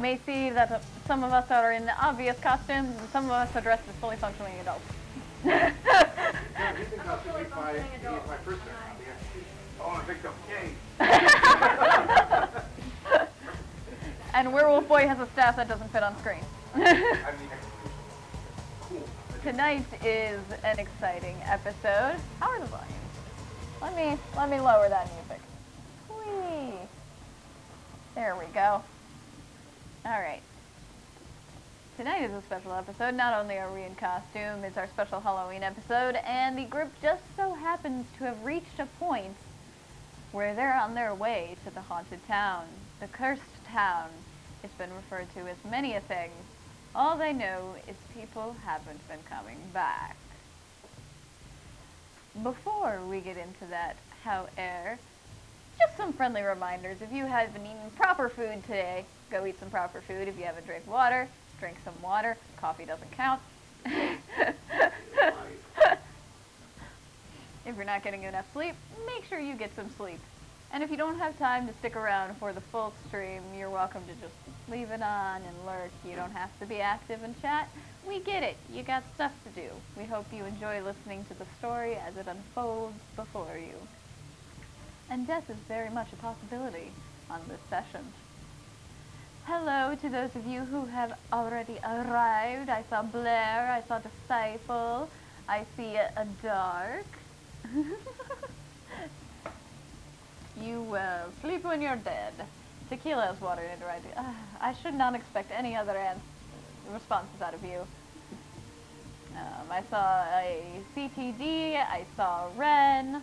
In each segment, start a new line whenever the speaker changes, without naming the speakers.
may see that some of us are in obvious costumes and some of us are dressed as fully functioning adults.
Yeah, you think I'll meet my prisoner. Oh, I think okay.
And Werewolf Boy has a staff that doesn't fit on screen.
Cool.
Tonight is an exciting episode. How are the volumes? Let me lower that music. Whee! There we go. All right. Tonight is a special episode. Not only are we in costume, it's our special Halloween episode, and the group just so happens to have reached a point where they're on their way to the haunted town, the cursed town. It's been referred to as many a thing. All they know is people haven't been coming back. Before we get into that, however, just some friendly reminders. If you haven't eaten proper food today, go eat some proper food. If you haven't drank water, drink some water. Coffee doesn't count. If you're not getting enough sleep, make sure you get some sleep. And if you don't have time to stick around for the full stream, you're welcome to just leave it on and lurk. You don't have to be active and chat. We get it. You got stuff to do. We hope you enjoy listening to the story as it unfolds before you. And death is very much a possibility on this session. Hello to those of you who have already arrived. I saw Blair, I saw Disciple, I see a Dark. You sleep when you're dead. Tequila is water into right. I should not expect any other responses out of you. I saw a CTD, I saw Ren,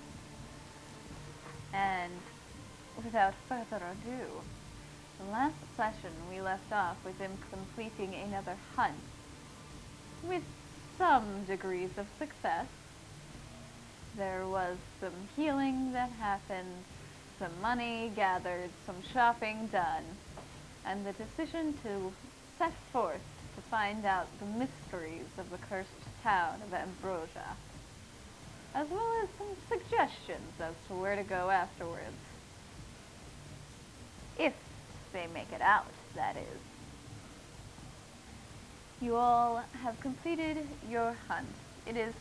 and without further ado, the last session we left off with him completing another hunt with some degrees of success. There was some healing that happened, some money gathered, some shopping done, and the decision to set forth to find out the mysteries of the cursed town of Ambrosia, as well as some suggestions as to where to go afterwards. If they make it out, that is. You all have completed your hunt. It is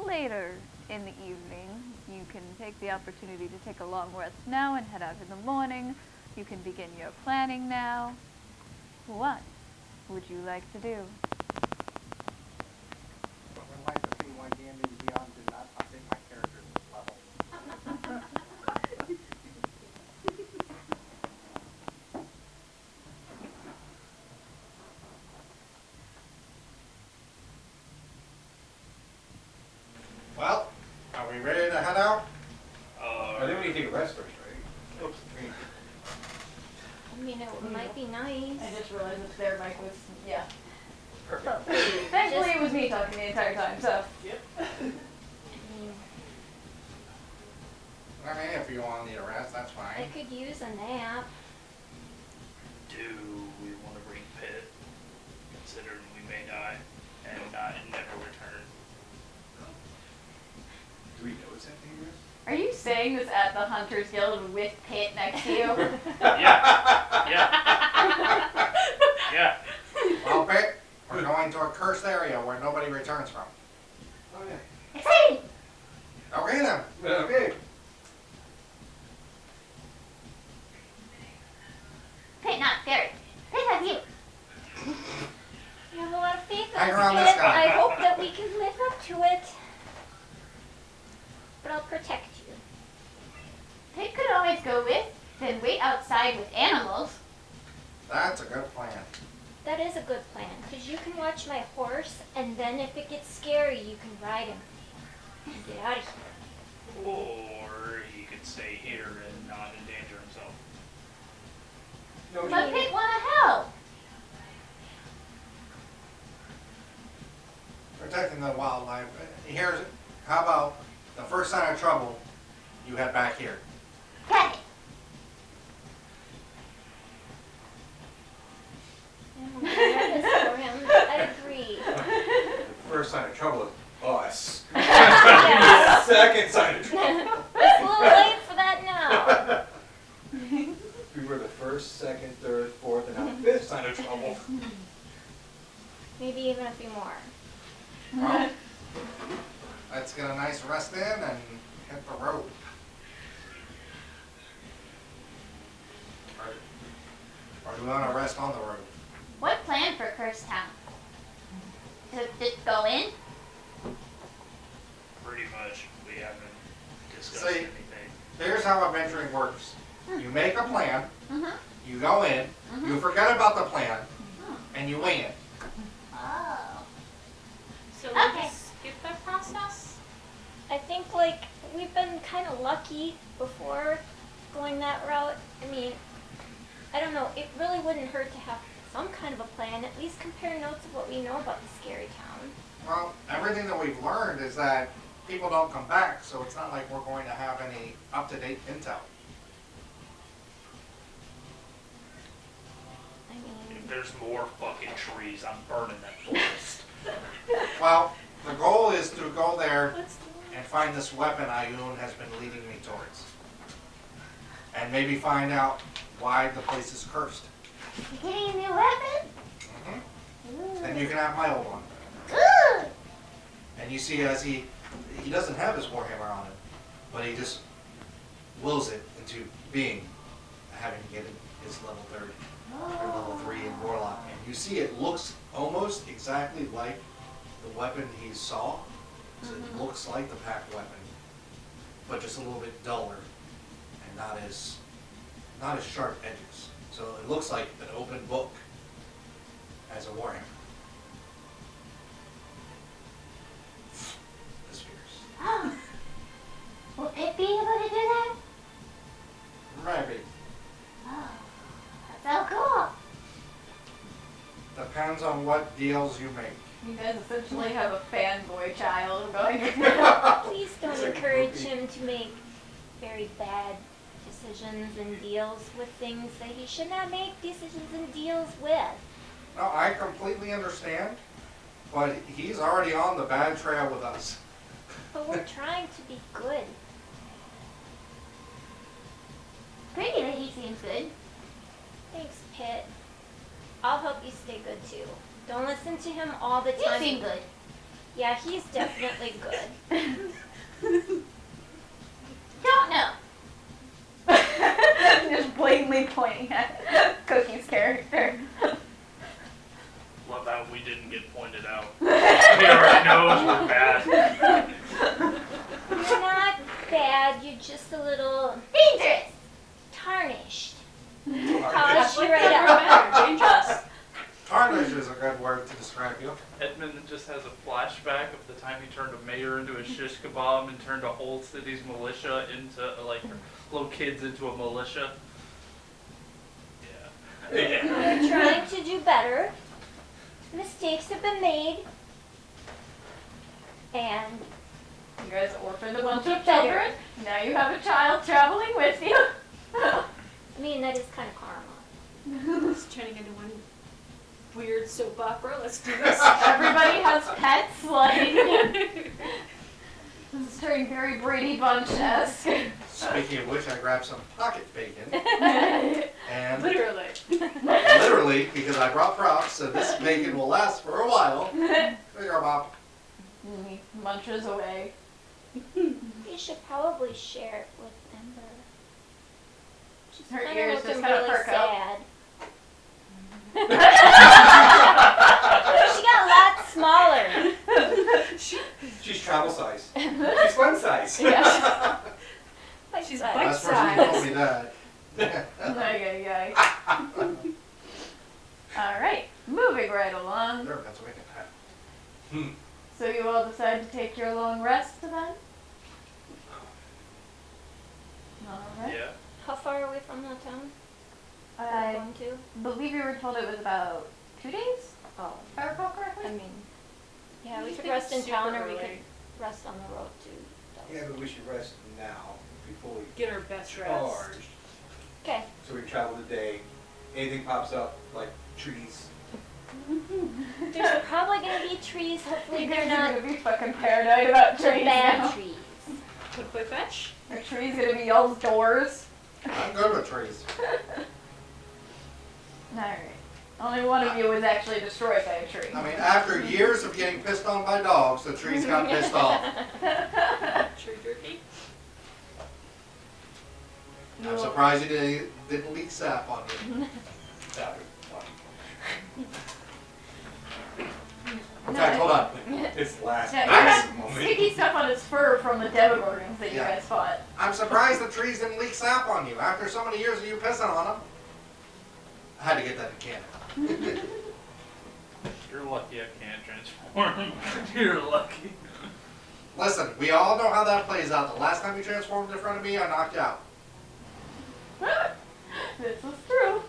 later in the evening. You can take the opportunity to take a long rest now and head out in the morning. You can begin your planning now. What would you like to do?
I would like to see why Gaymers Beyond did not update my character to this level. Well, are we ready to head out?
I think we need to take a rest first, right?
Oops.
I mean, it might be nice.
I just realized that their mic was, yeah.
Perfect.
Thankfully it was me talking the entire time, so.
Yep.
I mean, if you want to need a rest, that's
I
fine.
could use a nap.
Do we want to bring Pitt, considering we may die and never return? Do we know it's that dangerous?
Are you saying this at the Hunters Guild with Pitt next to you?
Yeah. Yeah. Yeah.
Well, Pitt, we're going to a cursed area where nobody returns from.
Oh, yeah.
Exciting!
Okay then.
Okay.
Pitt, not scary. Pitt has you.
I have a lot of faith in
Hang
this
around
kid.
this guy.
I hope that we can live up to it. But I'll protect you.
Pitt could always go with, then wait outside with animals.
That's a good plan.
That is a good plan, because you can watch my horse, and then if it gets scary, you can ride him. And get out of here.
Or he could stay here and not endanger himself.
No,
But Pitt wanna help.
protecting the wildlife. How about the first sign of trouble, you head back here.
Got it.
I'm nervous for him. I agree.
The first sign of trouble is us.
Yes.
Second sign of trouble.
It's a little late for that now.
We were the first, second, third, third, fourth, and now fifth sign of trouble.
Maybe even a few more.
Well, let's get a nice rest in and hit the road. Or do we want to rest on the road?
What plan for Curse Town? To just go in?
Pretty much, we haven't discussed
See,
anything.
Here's how adventuring works. You make a plan,
Mm-hmm.
you go in, you forget about the plan, and you wing it.
Oh.
So
Okay.
we just skip that process?
I think like we've been kind of lucky before going that route. I mean, I don't know. It really wouldn't hurt to have some kind of a plan. At least compare notes of what we know about the scary town.
Well, everything that we've learned is that people don't come back, so it's not like we're going to have any up-to-date intel.
I mean,
If there's more fucking trees, I'm burning that forest.
Well, the goal is to go there
Let's do it.
and find this weapon Ayun has been leading me towards. And maybe find out why the place is cursed.
You're getting a new weapon?
Then you can have my old one.
Good.
And you see as he doesn't have his warhammer on him, but he just wills it into being, having to get his level 30 or level 3 in Warlock. And you see it looks almost exactly like the weapon he saw. So it looks like the pack weapon, but just a little bit duller and not as sharp edges. So it looks like an open book as a warhammer. This fierce.
Will Pip be able to do that?
Maybe.
Oh, that's so cool.
Depends on what deals you make.
You guys essentially have a fanboy child going.
please don't
It's like a
encourage
movie.
him to make very bad decisions and deals with things that he should not make decisions and deals with.
No, I completely understand, but he's already on the bad trail with us.
But we're trying to be good.
Pretty lady seems good.
Thanks, Pitt. I'll help you stay good too. Don't listen to him all the
You
time.
seem good.
Yeah, he's definitely good.
Don't know.
Just blatantly pointing at Cookie's character.
Love how we didn't get pointed out. He already knows we're bad.
You're not bad, you're just a little
Dangerous.
tarnished.
Tarnish
Polish you right up.
Dangerous.
Tarnish is a good word to describe you.
Edmund just has a flashback of the time he turned a mayor into a shish kebab and turned a whole city's militia into, like, little kids into a militia. Yeah. Yeah.
We're trying to do better. Mistakes have been made. And
You guys orphaned a bunch
Keep
of
better.
children. Now you have a child traveling with you.
I mean, that is kind of karma.
It's turning into one weird soap opera. Let's do this.
Everybody has pets. Like this is turning very Brady Bunch-esque.
Speaking of which, I grabbed some pocket bacon, and
Literally.
literally, because I brought props, so this bacon will last for a while. Figure Bob.
He munches away.
You should probably share it with Ember. She's
Her
kind
ears
of
just
looking
kinda
really
perk up.
sad. She got a lot smaller.
She's travel size. She's fun size.
Yeah.
Like
She's
that.
bite
Last person who told me that.
Ay, ay, ay. All right, moving right along.
There, that's a bacon hat.
So you all decide to take your long rest then? All right.
Yeah.
How far away from the town are we
I
going to?
believe you were told it was about 2 days,
Oh,
if I recall correctly.
I mean, yeah, we
You
could
think
rest in
it's
town
super
or we
early.
could rest on the road too.
Yeah, but we should rest now before we
Get our best rest.
charge.
Okay.
So we travel today. Anything pops up, like trees.
There's probably gonna be trees. Hopefully
You
they're
guys are
not
gonna be fucking paranoid about
the
trees
bad
now.
trees.
Quick boy fetch.
Are trees gonna be y'all's doors?
I'm good with trees.
Alright. Only one of you was actually destroyed by a tree.
I mean, after years of getting pissed on by dogs, the trees got pissed off.
Tree jerky.
I'm surprised you didn't leak sap on you.
That was
In fact, hold on.
funny. It's last
Yeah, you
nice
had
moment.
sticky stuff on his fur from the Demogorgons that you
Yeah.
guys fought.
I'm surprised the trees didn't leak sap on you after so many years of you pissing on them. I had to get that in canon.
You're lucky I can't transform. You're lucky.
Listen, we all know how that plays out. The last time you transformed in front of me, I knocked you out.
This is true.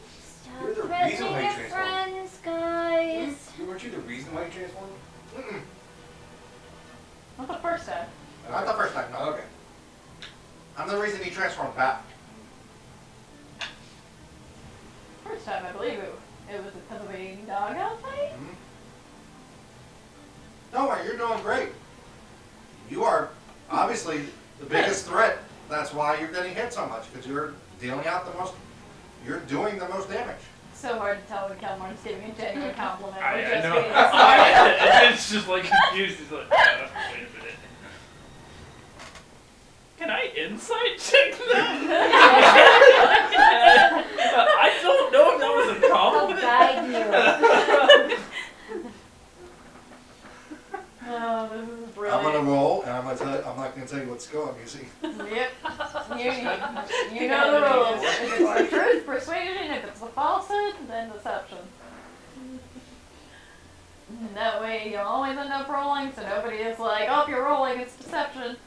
You're the
Stop
reason why
threatening
you
your
transformed.
friends, guys.
Weren't you the reason why you transformed?
Mm-mm.
Not the first time.
Not the first time, no.
Okay.
I'm the reason he transformed back.
First time, I believe it was because of a dog outside.
Mhm. No, you're doing great. You are obviously the biggest threat. That's why you're getting hit so much, because you're dealing out the most, you're doing the most damage.
So hard to tell when Kelmor's giving a genuine compliment.
I
or just
know.
being smart.
It's just like confused. He's like, wait a minute. Can I insight check that? I don't know if that was a
I'll
compliment.
guide you.
Oh, this is
I'm
brilliant.
gonna roll, and I'm not gonna tell you what's going. You see,
Yep. You know the rules. If it's the truth, persuasion. If it's the falsehood, then deception. And that way you'll always end up rolling, so nobody is like, oh, if you're rolling, it's deception.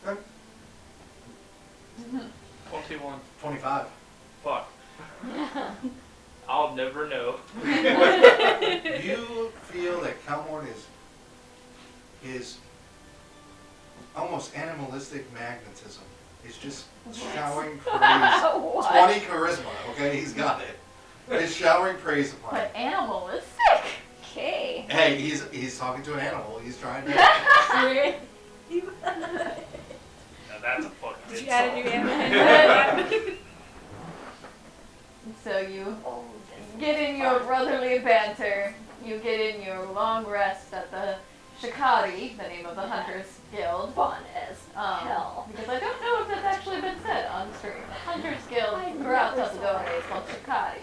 okay.
21.
25.
Fuck. I'll never know.
You feel that Calmord is almost animalistic magnetism. It's just showering praise.
What?
20 charisma, okay? He's got it. It's showering praise upon
But
him.
animalistic.
Okay.
Hey, he's talking to an animal. He's trying to.
Now that's a fucking
Did you
insult.
add a new animal?
So you get in your brotherly banter. You get in your long rest at the Shikari, the name of the Hunters Guild.
Fun as hell.
Because I don't know if that's actually been said on stream. The Hunters Guild
I've
throughout
never
Tuscany is called Shikari.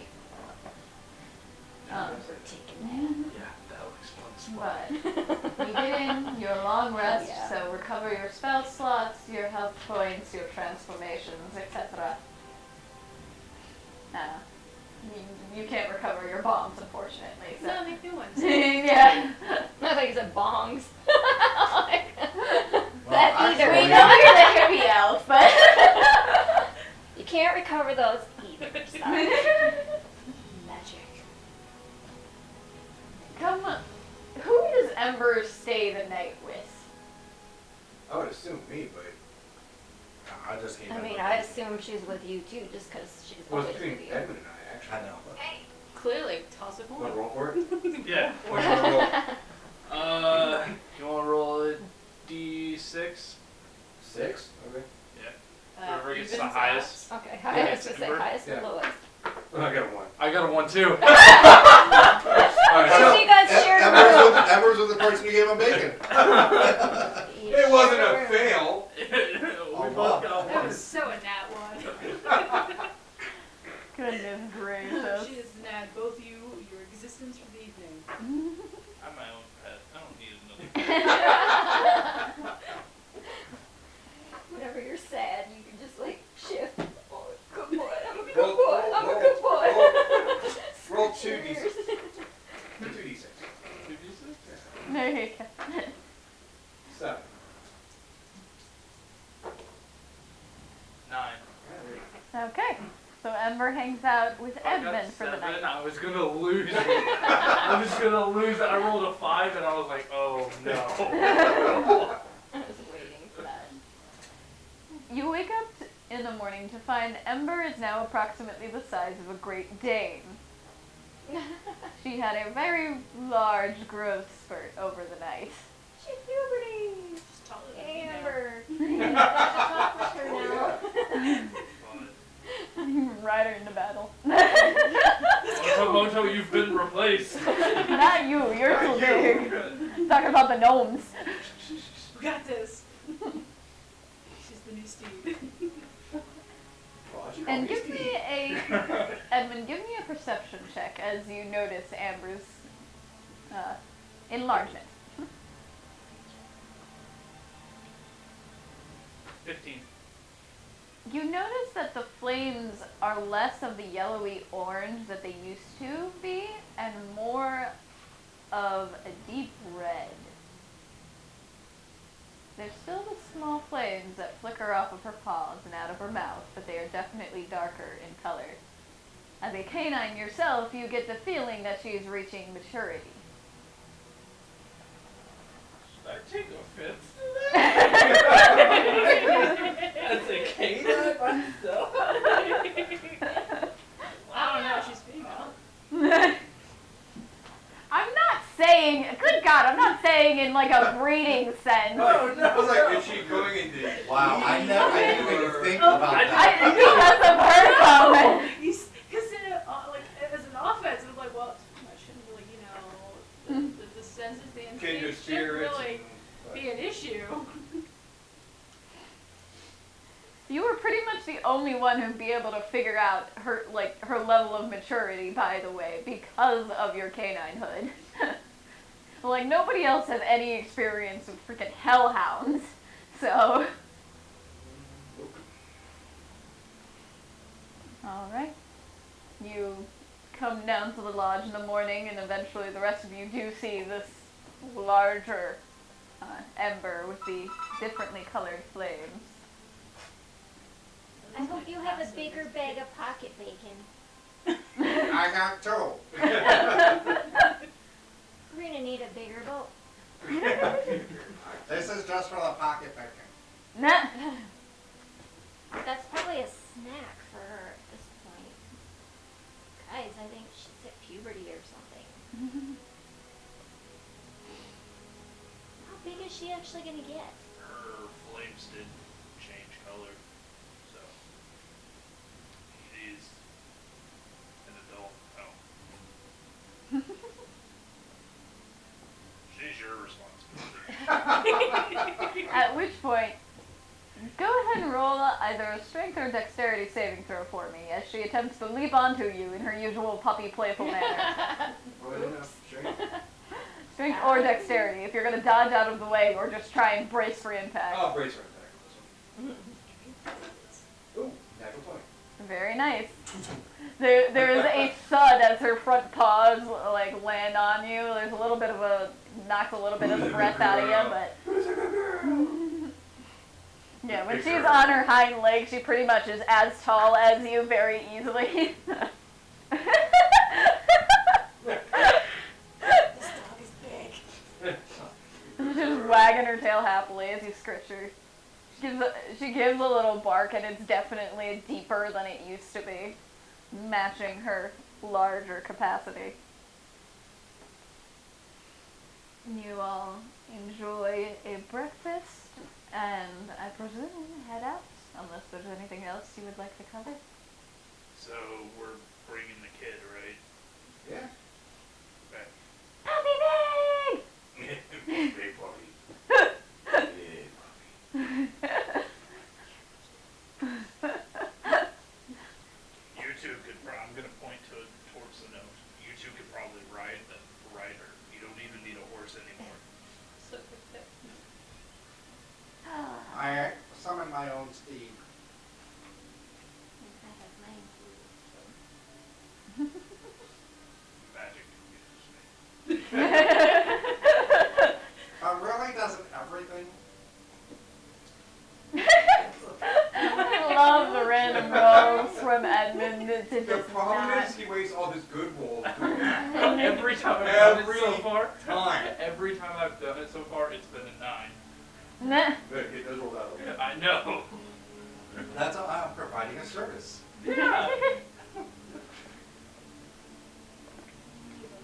Taking
Yeah, that looks fun.
But you get in your long rest,
Yeah.
so recover your spell slots, your health points, your transformations, etc. You can't recover your bombs, unfortunately. So.
No, make new ones.
Yeah.
I thought you said bongs.
Well,
That either.
actually-
We know you're the heavy elf, but
You can't recover those either. Sorry. Magic.
come on. Who does Ember stay the night with?
I would assume me, but
I just hate
I
that
mean,
look.
I assume she's with you too, just because she's
it was
always
between
with you.
Edmund and I, actually.
I know.
Clearly, toss a
Want to
coin.
roll for it?
Yeah.
What do you wanna roll?
You want to roll a d6?
6? Okay.
Whoever gets the
evens,
highest.
Okay,
Yeah,
highest
it's
to say
Ember.
highest and
Yeah.
lowest.
I got 1.
I got a 1 too.
Alright,
So
so
you guys shared a
Ember's with the person you gave him bacon.
it wasn't a fail.
We both got
That
one.
was so a nat one.
Goodness gracious.
She has denied both you your existence for the evening.
I'm my own pet. I don't need another.
Whenever you're sad, you can just like shift. Oh, good boy. I'm a good
Roll-
boy. I'm a
roll-
good boy.
Roll 2d6.
Cheers.
2d6.
2d6?
There you go.
7.
9.
Okay. So Ember hangs out with
I got
Edmund for the
7.
night.
I was gonna lose. I was gonna lose. I rolled a 5 and I was like, oh no.
I was waiting for that.
You wake up in the morning to find Ember is now approximately the size of a Great Dane. She had a very large growth spurt over the night.
She's puberty.
She's taller than me now.
Amber. I have to talk with her now.
Ride her into battle.
You've been replaced.
Not you, you're too
Not
big.
Good.
Talking about the gnomes.
We got this. She's the new Steve.
And give me Edmund, give me a perception check as you notice Amber's enlargement.
15.
You notice that the flames are less of the yellowy orange that they used to be, and more of a deep red. There's still the small flames that flicker off of her paws and out of her mouth, but they are definitely darker in color. As a canine yourself, you get the feeling that she is reaching maturity.
Should I take offense to that? As a canine myself?
I don't know, she's female.
I'm not saying, good God, I'm not saying in like a breeding sense.
Oh, no.
I was like, is she going into?
Wow, I didn't even think
Oh,
about
I
that.
knew that's a bird comment.
Because like as an offense, it was like, well, I shouldn't really, you know, the senses, the
Can you
instincts
steer
shouldn't
it?
really be an issue.
You were pretty much the only one who'd be able to figure out her level of maturity, by the way, because of your caninehood. Like, nobody else has any experience with freaking hellhounds, so. Alright. You come down to the lodge in the morning, and eventually the rest of you do see this larger ember with the differently colored flames.
I hope you have a bigger bag of pocket bacon.
I got two.
We're gonna need a bigger boat.
This is just for the pocket bacon.
Nah.
That's probably a snack for her at this point. Guys, I think she's at puberty or something. How big is she actually gonna get?
Her flames did change color, so she's an adult now. She's your responsibility.
At which point, go ahead and roll either a strength or dexterity saving throw for me as she attempts to leap onto you in her usual puppy playful manner. Strength or dexterity, if you're going to dodge out of the way or just try and brace for impact.
Oh, brace her impact. Ooh, natural 20.
Very nice. There is a thud as her front paws like land on you. There's a little bit of a knocks a little bit of the breath out of you, but yeah, when she's on her hind legs, she pretty much is as tall as you very easily.
This dog is big.
She's just wagging her tail happily as you scratch her. She gives a little bark, and it's definitely deeper than it used to be, matching her larger capacity. You all enjoy a breakfast, and I presume head out, unless there's anything else you would like to cover.
So we're bringing the kid, right?
Yeah.
Okay.
Puppy Pig!
Big puppy. Big
You two could, I'm gonna point towards the nose. You two could probably ride her. You don't even need a horse anymore.
So quick.
I summon my own steed.
Magic confuses me.
Really doesn't everything?
I love the random rolls from Edmund to
The
just
problem
not.
is he wastes all his good rolls.
Every time I've done it so
Every
far,
time.
every time I've done it so far, it's been a 9.
Nah.
Look, it does roll out a little.
I know.
That's how I'm providing a service.
Yeah.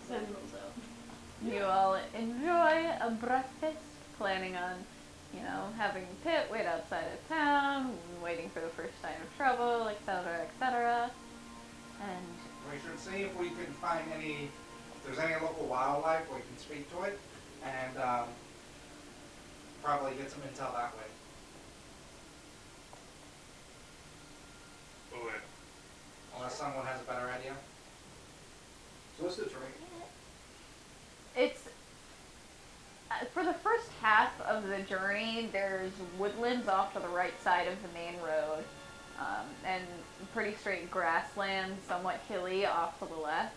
That rolls out.
You all enjoy a breakfast, planning on, having Pit wait outside of town, waiting for the first sign of trouble, etc., etc. And
Make sure it's see if we can find any, if there's any local wildlife we can speak to it, and probably get some intel that way.
Okay.
Unless someone has a better idea.
So what's the terrain?
It's for the first half of the journey. There's woodlands off to the right side of the main road, and pretty straight grassland, somewhat hilly off to the left.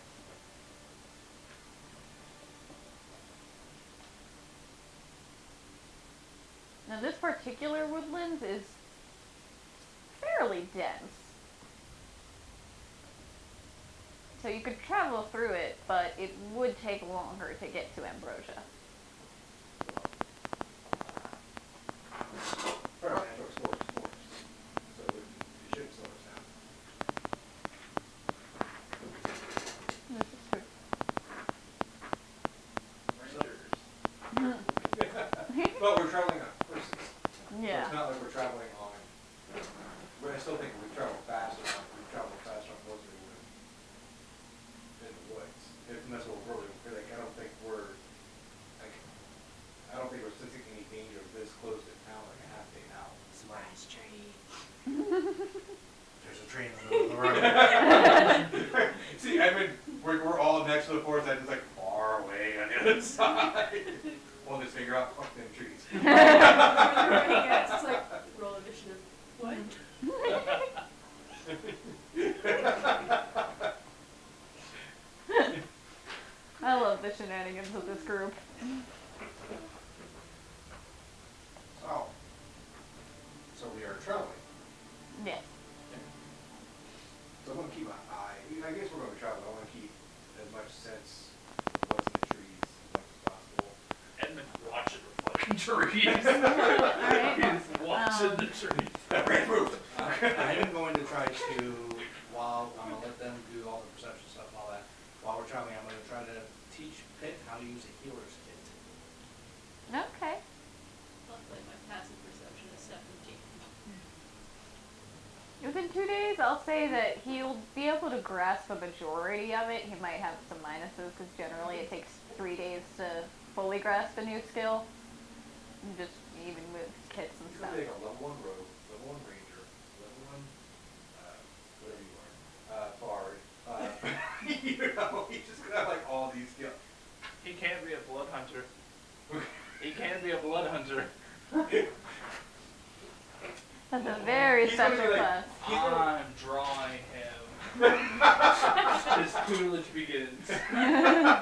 Now this particular woodlands is fairly dense. So you could travel through it, but it would take longer to get to Ambrosia.
Fair enough, I explore explorers. So it should slow us down.
This is true.
Rangers.
But we're traveling on horses.
Yeah.
So it's not like we're traveling on. But I still think we've traveled faster. We've traveled faster on horses than we would in the woods. And that's what we're really like. I don't think we're sensing any danger of this close to town like a half day now.
Surprise tree.
There's a tree in the middle of the road.
See, I mean, we're all next to the forest. I just like far away on the other side. Holding his finger out, fuck them trees.
It's like, roll initiative. What?
I love the shenanigans of this group.
So we are traveling.
Yes.
So I'm going to keep an eye. I guess we're going to travel. I want to keep as much sense of what's in the trees as much as possible.
Edmund watching the fucking trees.
Alright.
He's watching the trees.
That ran moved.
I'm going to try to, while I'm going to let them do all the perception stuff and all that, while we're traveling, I'm going to try to teach Pitt how to use a healer's kit.
Okay.
Luckily, my passive perception is 17.
Within 2 days, I'll say that he'll be able to grasp a majority of it. He might have some minuses, because generally it takes 3 days to fully grasp a new skill. And just even with kits and
He's
stuff.
going to take a level 1 rogue, level 1 ranger, level 1, whatever you are, bard. You know, he's just going to have like all these skills.
He can't be a blood hunter. He can be a blood hunter.
That's a very
He's gonna
special
be like-
class.
I'm drawing him. His tutelage begins. No.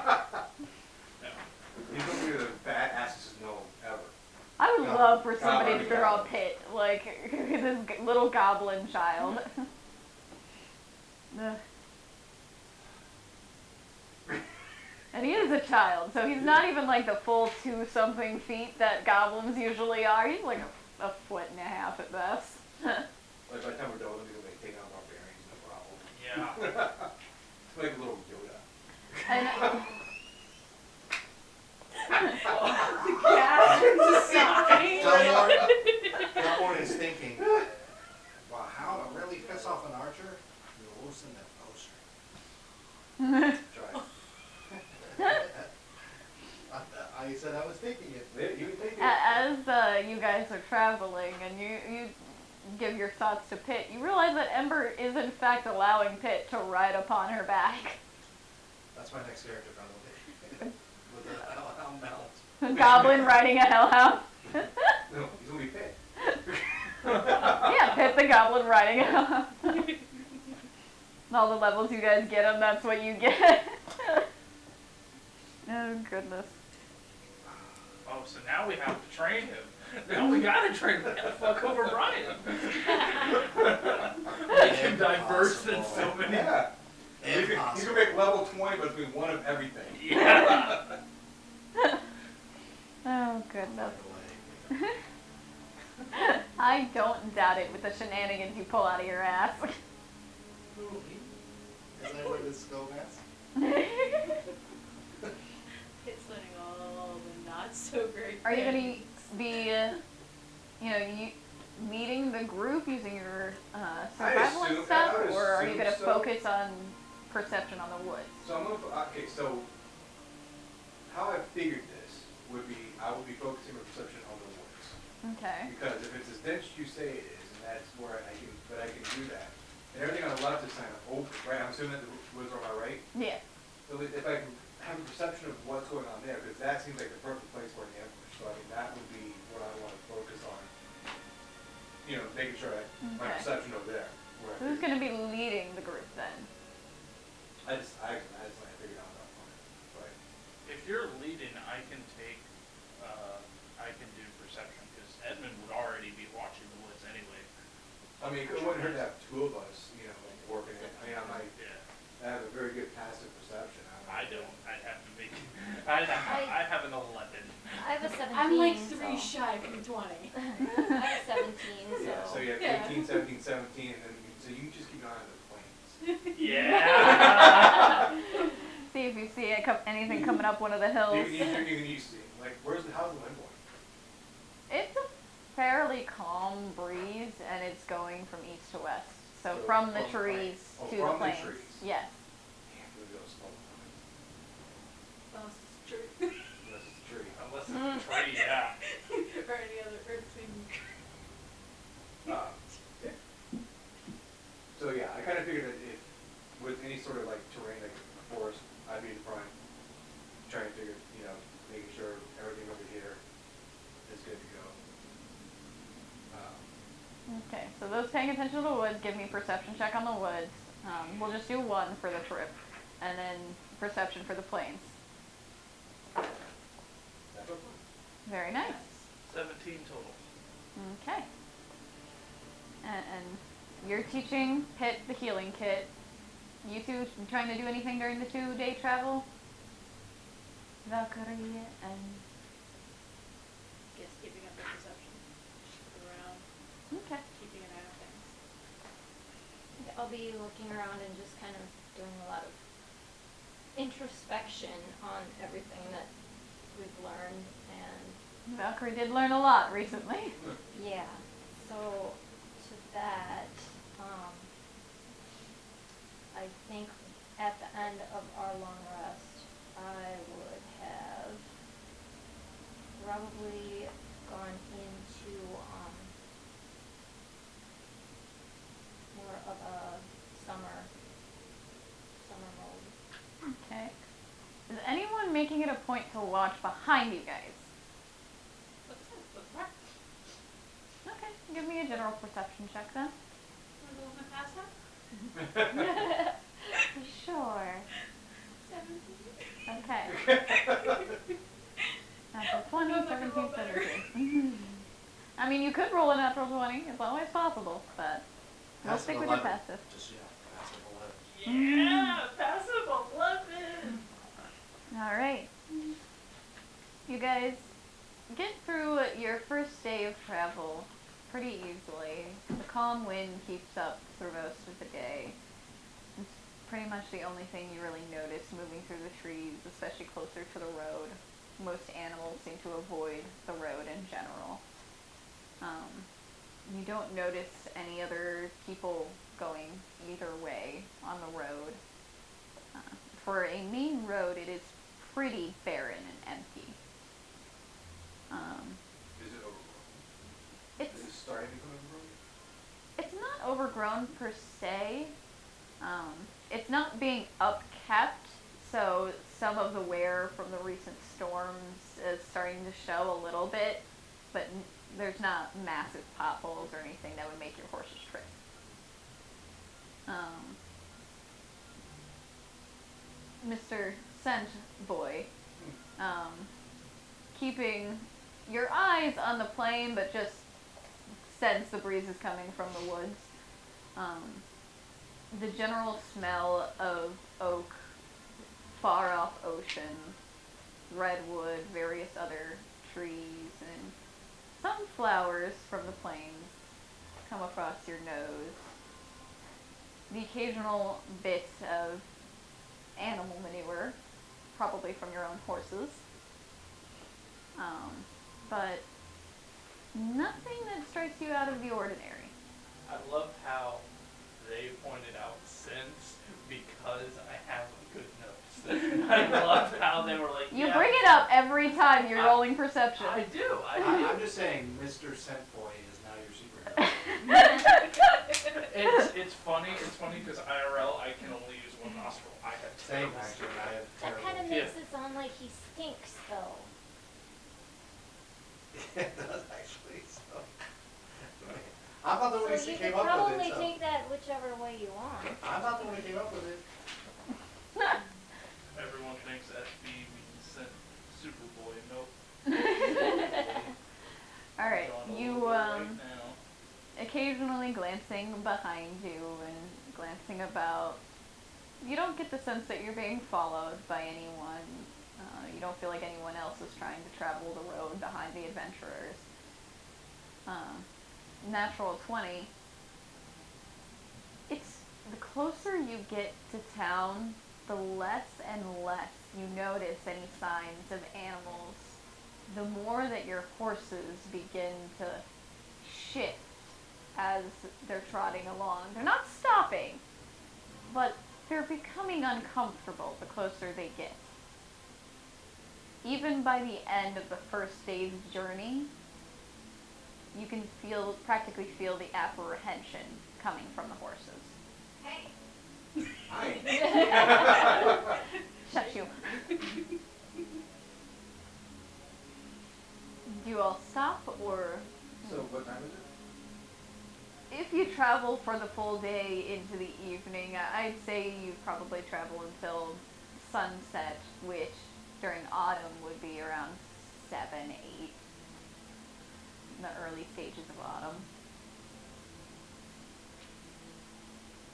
He's going to be the badassest gnome ever.
I would
No.
love for somebody
Goblin
to draw a
goblin.
Pit, like this little goblin child. Ugh. And he is a child, so he's not even like the full 2-something feet that goblins usually are. He's like a foot and a half at best.
Like by the time we're done, we'll be able to take out barbarians, no problem.
Yeah.
It's like a little Yoda.
And
Delmore is thinking, well, how to really piss off an archer? You loosen the bowstring.
Try.
I said I was thinking it.
You would think it.
as you guys are traveling and you give your thoughts to Pit, you realize that Ember is in fact allowing Pit to ride upon her back.
That's my next character, probably. With a hellhound mount.
A goblin riding a hellhound.
No, he's going to be pit.
Yeah, Pit the goblin riding a hellhound. And all the levels you guys get him, that's what you get. Oh goodness.
Oh, so now we have to train him. Now we gotta train him. We gotta fuck over Brian. Make him diverse in so many.
Yeah. He's going
Impossible.
to make level 20, but it's going to be one of everything.
Yeah.
Oh goodness.
By the way.
I don't doubt it with the shenanigans you pull out of your ass.
Who, me? Is that what this skull mask?
It's letting all the not so great
Are you
things.
gonna be, meeting the group using your survival and
assume-
stuff,
I would
or are you
assume
gonna
so.
focus on perception on the woods.
So I'm gonna, okay, so how I figured this would be, I would be focusing my perception on the woods.
Okay.
Because if it's as dense as you say it is, and that's where I can do that, and everything on the left is kind of open, right? I'm assuming that the woods are on my right.
Yeah.
So if I can have a perception of what's going on there, because that seems like the perfect place for an ambush. So I mean, that would be what I want to focus on. You know, making sure my
Okay.
perception over there. Where
Who's going to be leading the group then?
I just figured out that one. But
If you're leading, I can take, I can do perception, because Edmund would already be watching the woods anyway.
I mean, it wouldn't hurt to have two of us, you know, like working it. I mean,
Yeah.
I have a very good passive perception.
I don't. I'd have to make. I have an 11.
I have a 17.
I'm like
so.
3 shy from 20.
I have a 17, so.
Yeah, so you have
Yeah.
18, 17, 17, and then so you can just keep an eye on the planes.
Yeah.
See if you see anything coming up one of the hills.
You can see, like, how's the wind going?
It's a fairly calm breeze, and it's going from east to west. So
So
from the
from the
trees
plains.
to
Oh,
the
from the
plains.
trees.
Yes.
Damn, we'll go slow.
Well, it's true.
Unless it's a tree.
Unless it's a tree, yeah.
or any other earth thing.
So yeah, I kind of figured that if with any sort of like terrain, like a forest, I'd be in front, trying to figure, you know, making sure everything over here is good to go.
Okay, so those paying attention to the woods, give me perception check on the woods. We'll just do 1 for the trip, and then perception for the plains.
That's okay.
Very nice.
17 total.
Okay. And you're teaching Pitt the healing kit. You two trying to do anything during the 2-day travel? Valkyrie and...
Guess keeping up the perception. Around,
Okay.
keeping an eye on things.
I'll be looking around and just kind of doing a lot of introspection on everything that we've learned, and
Valkyrie did learn a lot recently.
yeah, so to that, I think at the end of our long rest, I would have probably gone into more of a summer mode.
Okay. Is anyone making it a point to watch behind you guys?
What's that? What's that?
Okay, give me a general perception check then.
Wanna go with my pass out?
Sure.
17.
Okay. Natural 20, 17, 17. I mean, you could roll a natural 20. It's always possible, but we'll
Passive
stick with your
11.
passive.
Just, passive 11.
Yeah, passive 11.
All right. You guys get through your first day of travel pretty easily. The calm wind keeps up through most of the day. It's pretty much the only thing you really notice moving through the trees, especially closer to the road. Most animals seem to avoid the road in general. You don't notice any other people going either way on the road. For a main road, it is pretty barren and empty.
Is it overgrown?
It's
Is it starting to become overgrown?
it's not overgrown per se. It's not being upkept, so some of the wear from the recent storms is starting to show a little bit, but there's not massive potholes or anything that would make your horses trip. Mr. Scent Boy, keeping your eyes on the plain, but just sense the breeze is coming from the woods. The general smell of oak, far off ocean, redwood, various other trees, and some flowers from the plains come across your nose. The occasional bit of animal manure, probably from your own horses. But nothing that strikes you out of the ordinary.
I love how they pointed out scents because because I have a good nose. I loved how they were like,
You
yeah,
bring it up every time you're rolling perception.
I do.
I'm just saying, Mr. Scent Boy is now your secret.
It's funny. It's funny because IRL I can only use one nostril. I have
Same,
terrible
actually.
smell.
I have
That
terrible.
kind of makes it sound like he stinks, though.
It does actually. So. I'm not the one
So
who
you
came
could
up with
probably
it. So.
take that whichever way you want.
I'm not the one who came up with it.
Everyone thinks SB means Scent Superboy. Nope.
All right,
It's on a
you
little right now.
occasionally glancing behind you and glancing about. You don't get the sense that you're being followed by anyone. You don't feel like anyone else is trying to travel the road behind the adventurers. Natural 20. It's the closer you get to town, the less and less you notice any signs of animals. The more that your horses begin to shift as they're trotting along. They're not stopping, but they're becoming uncomfortable the closer they get. Even by the end of the first day's journey, you can practically feel the apprehension coming from the horses.
Hey.
Hi.
Shut you. Do you all stop, or
So what time is it?
if you travel for the full day into the evening, I'd say you probably travel until sunset, which during autumn would be around 7, 8, in the early stages of autumn.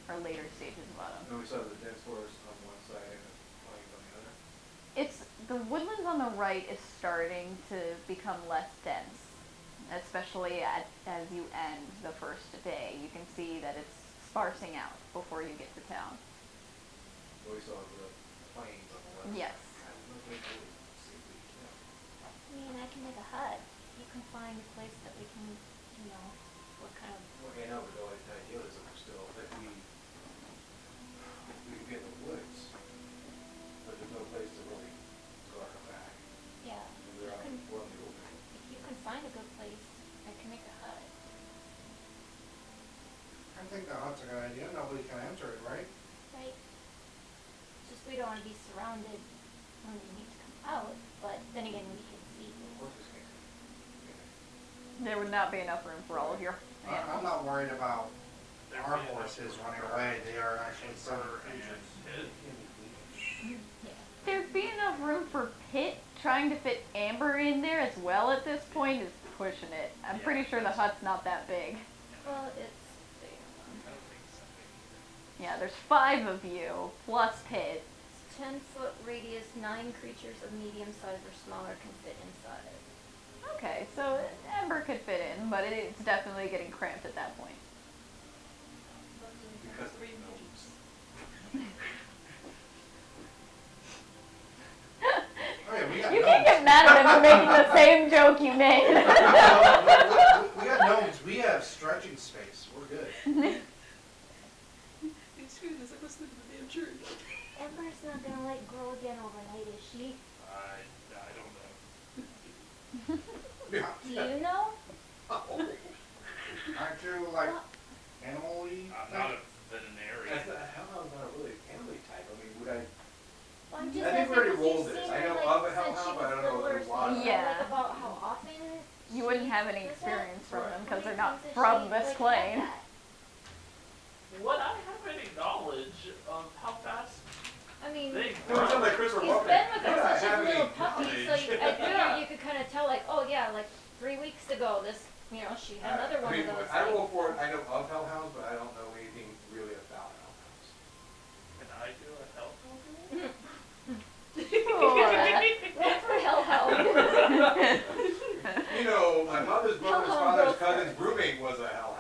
Or later stages of autumn.
And we saw the dense forest on one side and the plains on the other.
The woodlands on the right is starting to become less dense, especially as you end the first day. You can see that it's sparsing out before you get to town.
So we saw the plains on the left.
Yes.
I mean, I can make a hut. You can find a place that we can, what kind of...
Well, I know, but the only idea is that we're still, that we could get in the woods, but there's no place to really go our back.
Yeah.
And we're out in the open.
If you can find a good place, I can make a hut.
I think the hut's a good idea. Nobody can enter it, right?
Right? Just we don't want to be surrounded when we need to come out, but then again, we can see.
Horses can't.
There would not be enough room for all of your
I'm
animals.
not worried about
There
our
being
horses
enough
running
room
away.
for
They are actually some
her
creatures.
and his.
Yeah.
There'd be enough room for Pit. Trying to fit Amber in there as well at this point is pushing it. I'm
Yeah,
pretty sure the hut's not that big.
Well, it's big.
I don't think it's that big
Yeah, there's 5 of you, plus Pit.
10-foot radius, 9 creatures of medium size or smaller can fit inside.
Okay, so Amber could fit in, but it's definitely getting cramped at that point.
Because
Three
of
moves.
Oh yeah, we got
You
gnomes.
can't get mad at him for making the same joke you made.
we got gnomes. We have stretching space. We're good.
Excuse me, I listening to the damn church.
Amber's not gonna grow again overnight, is she?
I don't know.
Yeah.
Do you know?
Aren't you like animal-y?
I'm not a veterinarian.
Hellhound's not a really animal type. I mean, would I?
Well, I'm
I
just
think we
asking
already
'cause
rolled
you've
this.
seen
I
her,
know
like,
of a
since
hellhound,
she
but I
was
don't know
little,
if
so
it was.
you know,
Yeah.
like, about how often
You wouldn't
she
have any
does that?
experience from them because
How
they're
many
not
times has
from
she,
this
like,
plane.
had that?
Would I have any knowledge of how fast
I mean,
they
It was something like Christopher
she's
Walken.
been with
Yeah,
us since she's
have
a little
any
puppy, so
knowledge.
I figured
Yeah.
you could kind of tell, like, oh yeah, like 3 weeks ago, this, she had another one
I mean,
of those.
I
like-
roll for it. I know of hellhounds, but I don't know anything really about hellhounds.
can I do a health roll?
Roll for hellhound.
You know, my mother's brother's
Hellhound
father's
goes
cousin's roommate was a hellhound.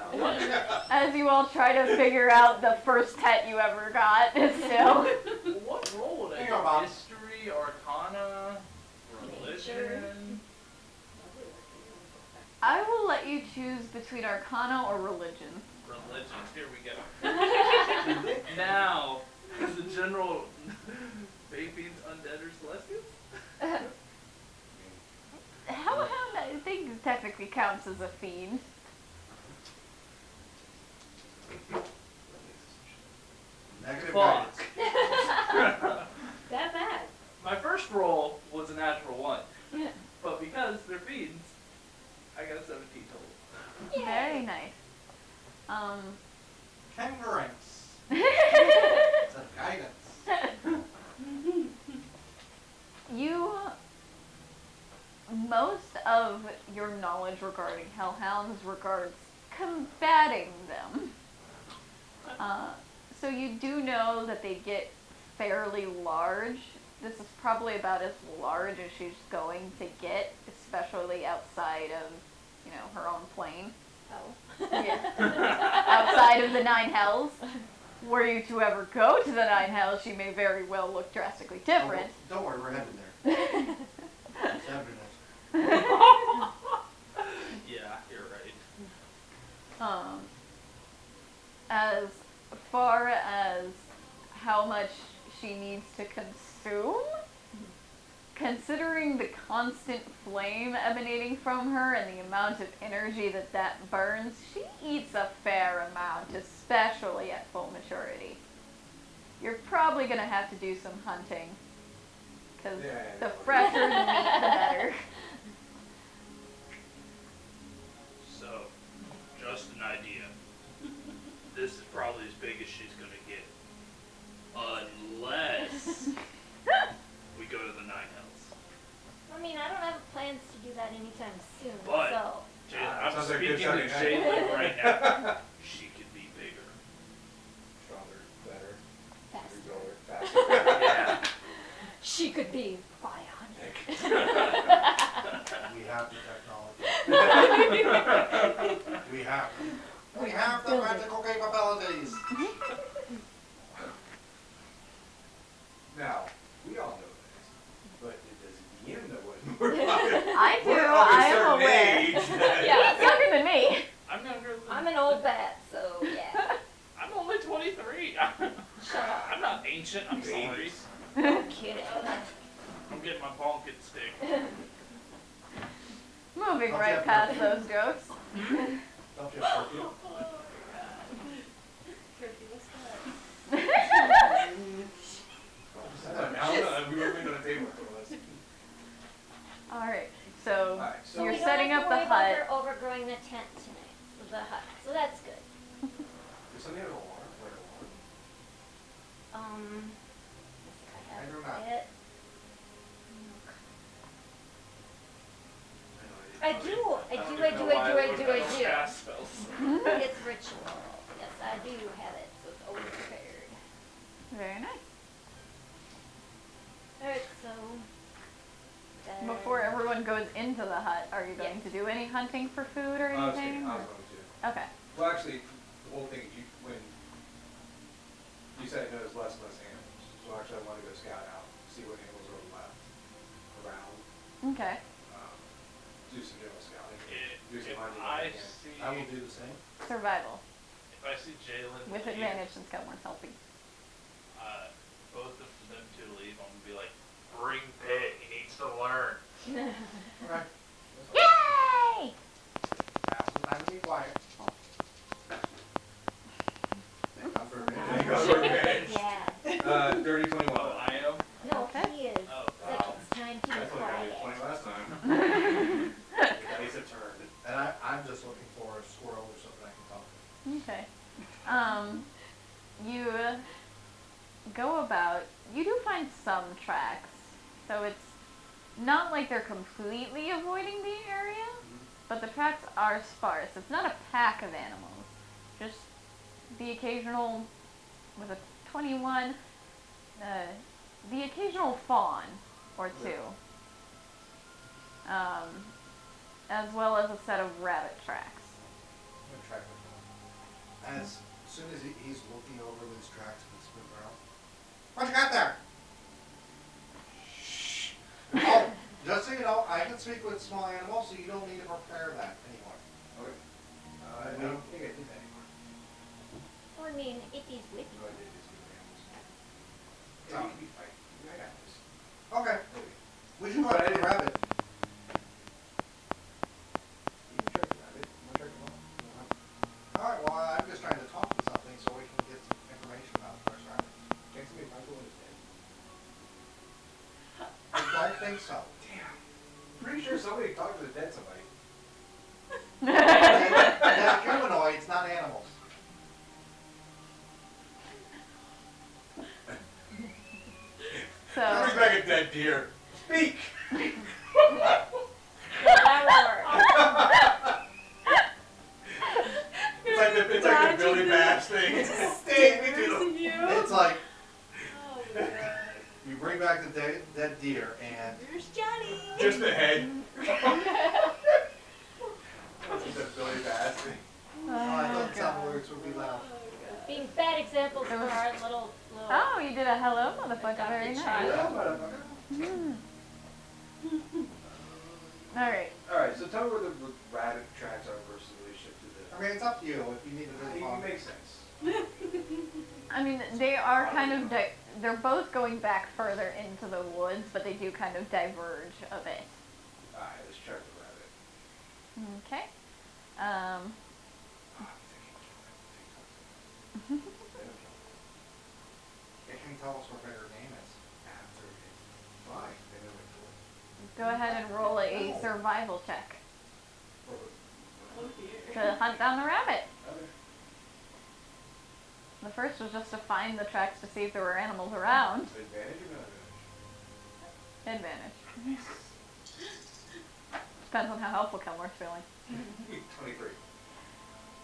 As you all try to figure out the first pet you ever got, still.
What role would I
Hang on,
have?
Bob.
History, Arcana, religion?
I will let you choose between Arcana or Religion.
Religion. Here we go. Now, Is the general Bayfiends undead or celestials?
Hellhound, I think, technically counts as a fiend.
Negative
Fuck.
guidance.
That bad.
My first roll was a natural 1. But because they're fiends, I got 17 total.
Very nice.
Kangaranks. It's a guidance.
You, most of your knowledge regarding hellhounds regards combating them. So you do know that they get fairly large. This is probably about as large as she's going to get, especially outside of, her own plane.
Oh.
Yeah. Outside of the 9 hells. Were you to ever go to the 9 hells, she may very well look drastically different.
Oh, don't worry, we're headed there. Saturday night.
Yeah, you're right.
As far as how much she needs to consume, considering the constant flame emanating from her and the amount of energy that burns, she eats a fair amount, especially at full maturity. You're probably going to have to do some hunting, because the fresher the meat, the better.
So, just an idea. This is probably as big as she's gonna get. Unless we go to the 9 hells.
I mean, I don't have plans to do that anytime soon,
But-
so.
I'm
sounds like a good
speaking to
Saturday night.
Jalen right now. She could be bigger.
Stronger, better,
Faster.
bigger, faster.
Yeah.
She could be bionic.
We have the technology. We have them. We have the magical capabilities.
Now, we all know this, but does Ian know what we're talking about?
I do,
We're of a
I am
certain
aware.
age that-
Yeah.
Younger than me.
I'm younger than
I'm an old bat, so yeah.
I'm only 23.
Shut up.
I'm not ancient, I'm sorry.
No kidding.
I'm getting my bonking stick.
Moving
Don't
right
you have
past those jokes.
Don't you have perfume?
Turkey, what's that?
We were on a table for this.
Alright, so
Alright, so-
you're
We don't
setting
have
up
to
the
worry about
hut.
her overgrowing the tent tonight. The hut. So that's good.
Does somebody have an alarm? Like an alarm?
I
I do
have
not.
it.
I
I
know,
do.
Cast spells.
It's ritual. Yes, I do have it, so it's always prepared.
Very nice.
Alright, so. then-
Before everyone goes into the hut, are you going
Yes.
to do any hunting for food or
I was
anything?
going to.
Okay.
Well, actually, the whole thing, when you said there's less and less animals, so actually I want to go scout out, see what animals are left around,
Okay.
do some general scouting, do
If
some hunting.
I
if I can.
see,
I will do the same.
Survival.
if I see Jalen
With
leave,
advantage since Gilmore's helping.
both of them to leave, I'm gonna be like, bring Pitt, he needs to learn.
Okay.
Yay!
Have some time to be quiet. Thank God for a minute.
Thank God for advantage.
Yeah.
Dirty 21.
Oh, I am?
No,
Okay.
he is.
Oh,
It's like it's time to be
That's what I
quiet.
got 20 last time. At least a turn.
And I'm just looking for a squirrel or something I can talk to.
Okay. You go about, you do find some tracks, so it's not like they're completely avoiding the area, but the tracks are sparse. It's not a pack of animals, just the occasional, with a 21, the occasional fawn or two, as well as a set of rabbit tracks.
I'm gonna track him. As soon as he's looking over these tracks and he's moving around. What you got there? Shh. Oh, just so you know, I can speak with small animals, so you don't need to prepare that anymore.
Okay. I don't think I did that anymore.
Well, I mean, it is with
No, I did just give animals. Yeah, you can be fine. I got this.
Okay,
Okay.
we should go after the rabbit.
You can track the rabbit. You want to track the dog?
Alright, well, I'm just trying to talk to something so we can get some information about the first rabbit.
Can't somebody find the one who's dead?
I don't think so.
Damn. Pretty sure somebody talked to the dead somebody.
They're humanoids, not animals.
So,
Bring back a dead deer. Speak! It's like the Billy Bass thing. Take me to the...
It's like,
Oh my god.
you bring back the dead deer and
There's Johnny.
Just the head. That's the Billy Bass thing.
I thought soundalerts would be loud.
Being bad examples for our little
oh, you did a hello, motherfucker. Very nice.
Yeah, motherfucker.
Alright.
Alright, so tell me where the rabbit tracks are versus the relationship to the...
I mean, it's up to you if you need to really
It
follow.
makes sense.
I mean, they are kind of, they're both going back further into the woods, but they do kind of diverge a bit.
Alright, let's track the rabbit.
Okay.
Oh, I think
They can tell us what their name is.
fine. They know what
Go ahead and roll a survival check
to do.
Oh dear.
to hunt down the rabbit.
Okay.
The first was just to find the tracks to see if there were animals around.
Advantage or not
Advantage. Depends on how helpful Kelmore's feeling.
advantage? 23.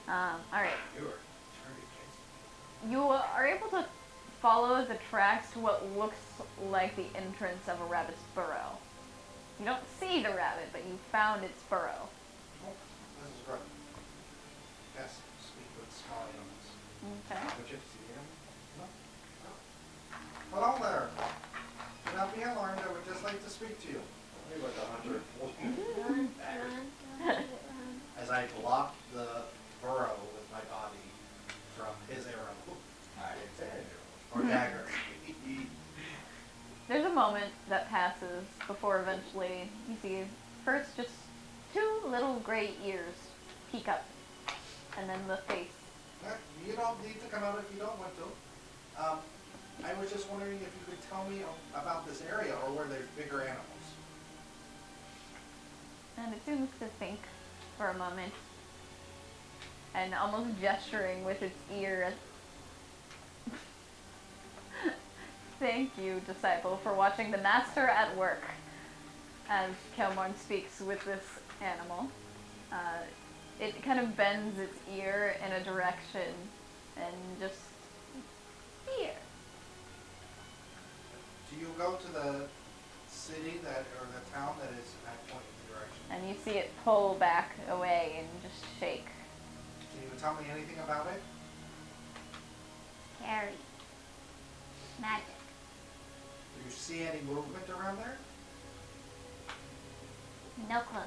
Alright.
You are target case.
You are able to follow the tracks to what looks like the entrance of a rabbit's burrow. You don't see the rabbit, but you found its burrow.
Oh, this is good. Yes, speak with small animals.
Okay.
Don't you have to see the animal?
Hello there. Do not be alarmed, I would just like to speak to you.
Maybe like a hunter.
Run,
As I block the burrow with my body from his arrow.
I didn't say anything.
Or dagger.
There's a moment that passes before eventually you see first just two little gray ears peek up, and then the face.
You don't need to come out if you don't want to. I was just wondering if you could tell me about this area or where there's bigger animals.
And it seems to think for a moment, and almost gesturing with its ear. Thank you, disciple, for watching the master at work, as Kelmorn speaks with this animal. It kind of bends its ear in a direction and just here.
Do you go to the city or the town that is in that point in the direction?
And you see it pull back away and just shake.
Can you tell me anything about it?
Scary. Magic.
Do you see any movement around there?
No close.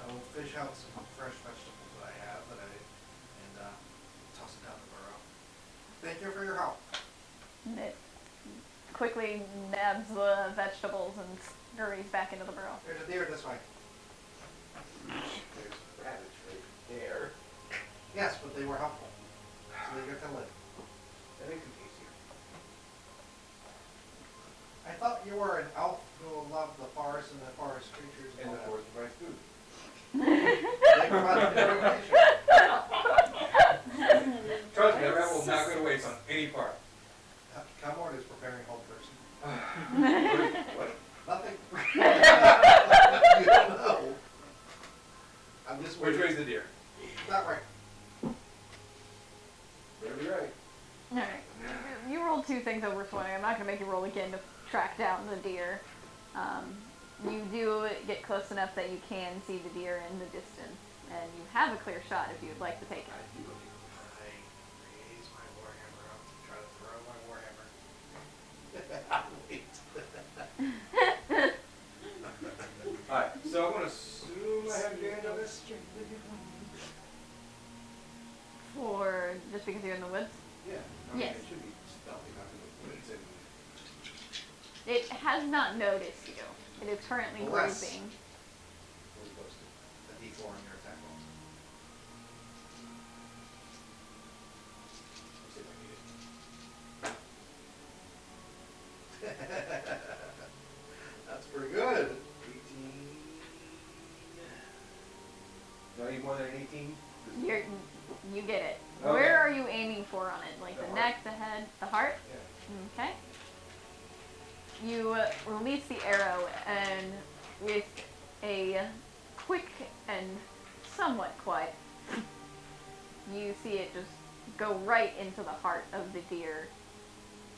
I will fish out some fresh vegetables that I have and toss it down the burrow. Thank you for your help.
And it quickly nabs the vegetables and scurries back into the burrow.
There's a deer this way.
There's rabbits right there.
Yes, but they were helpful. So they get to live.
That makes it easier.
I thought you were an elf who loved the forest and the forest creatures
And the
all
forest provides food.
that. They provided information.
Trust me, that rabbit will not go to waste on any part.
Calmord is preparing whole person.
What?
Nothing. You don't know. I'm just
Which
waiting.
way's the deer?
That way.
Better be right.
Alright. You rolled 2 things over 20. I'm not going to make you roll again to track down the deer. You do get close enough that you can see the deer in the distance. And you have a clear shot if you would like to take it.
I raise my warhammer up to try to throw my warhammer. Wait.
Alright, so I'm gonna assume I have advantage on this.
For just because you're in the woods?
Yeah. I mean,
Yes.
it should be stealthy, not in the woods and
It has not noticed you. It is currently
Bless.
grazing.
As opposed to a D4 on your attack rolls.
Let's see if I can get it.
That's pretty good.
18. Do I need more than an 18?
You get it.
Okay.
Where are you aiming for on it? Like
The
the
heart.
neck, the head, the heart?
Yeah.
Okay. You release the arrow, and with a quick and somewhat quiet, you see it just go right into the heart of the deer.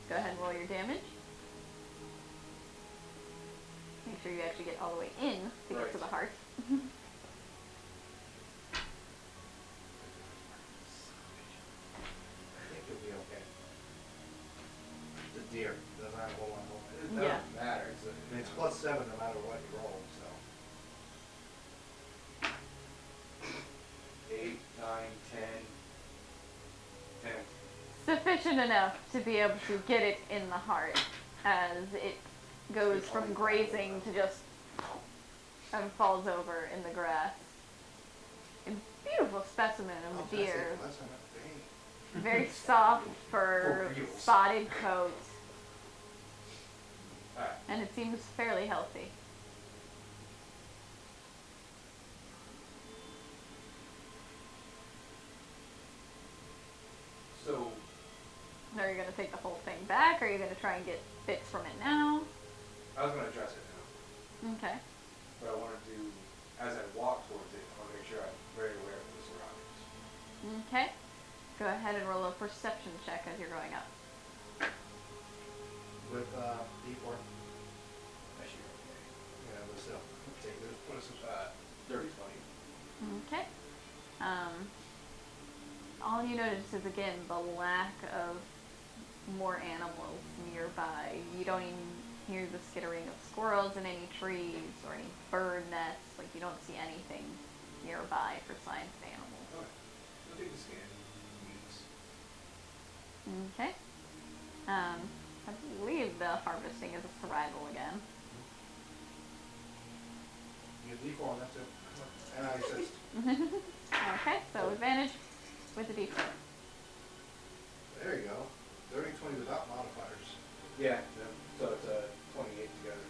Go ahead and roll your damage. Make sure you actually get all the way in to get
Right.
to the heart.
I think you'll be okay. The deer doesn't have a whole lot more.
It
Yeah.
doesn't matter.
I mean, it's +7 no matter what you roll, so.
8, 9, 10. 10.
Sufficient enough to be able to get it in the heart as it goes from grazing to just and falls over in the grass. A beautiful specimen of a deer. Very soft fur,
For reals.
spotted coat,
Alright.
and it seems fairly healthy.
So,
Are you going to take the whole thing back, or are you going to try and get bits from it now?
I was going to address it now.
Okay.
But I want to do, as I walk towards it, I want to make sure I'm very aware of the surroundings.
Okay. Go ahead and roll a perception check as you're going up.
With D4.
I should be okay.
Yeah, but still, take this, put us aside.
30, 20.
Okay. All you notice is, again, the lack of more animals nearby. You don't even hear the skittering of squirrels in any trees or any bird nests. Like, you don't see anything nearby for signs of animals.
Okay. I'll take the scan. Meats.
Okay. I believe the harvesting is a survival again.
You get D4 on that too. And I assist.
Okay, so advantage with the d4.
There you go. 30, 20 without modifiers.
Yeah, so it's 28 together.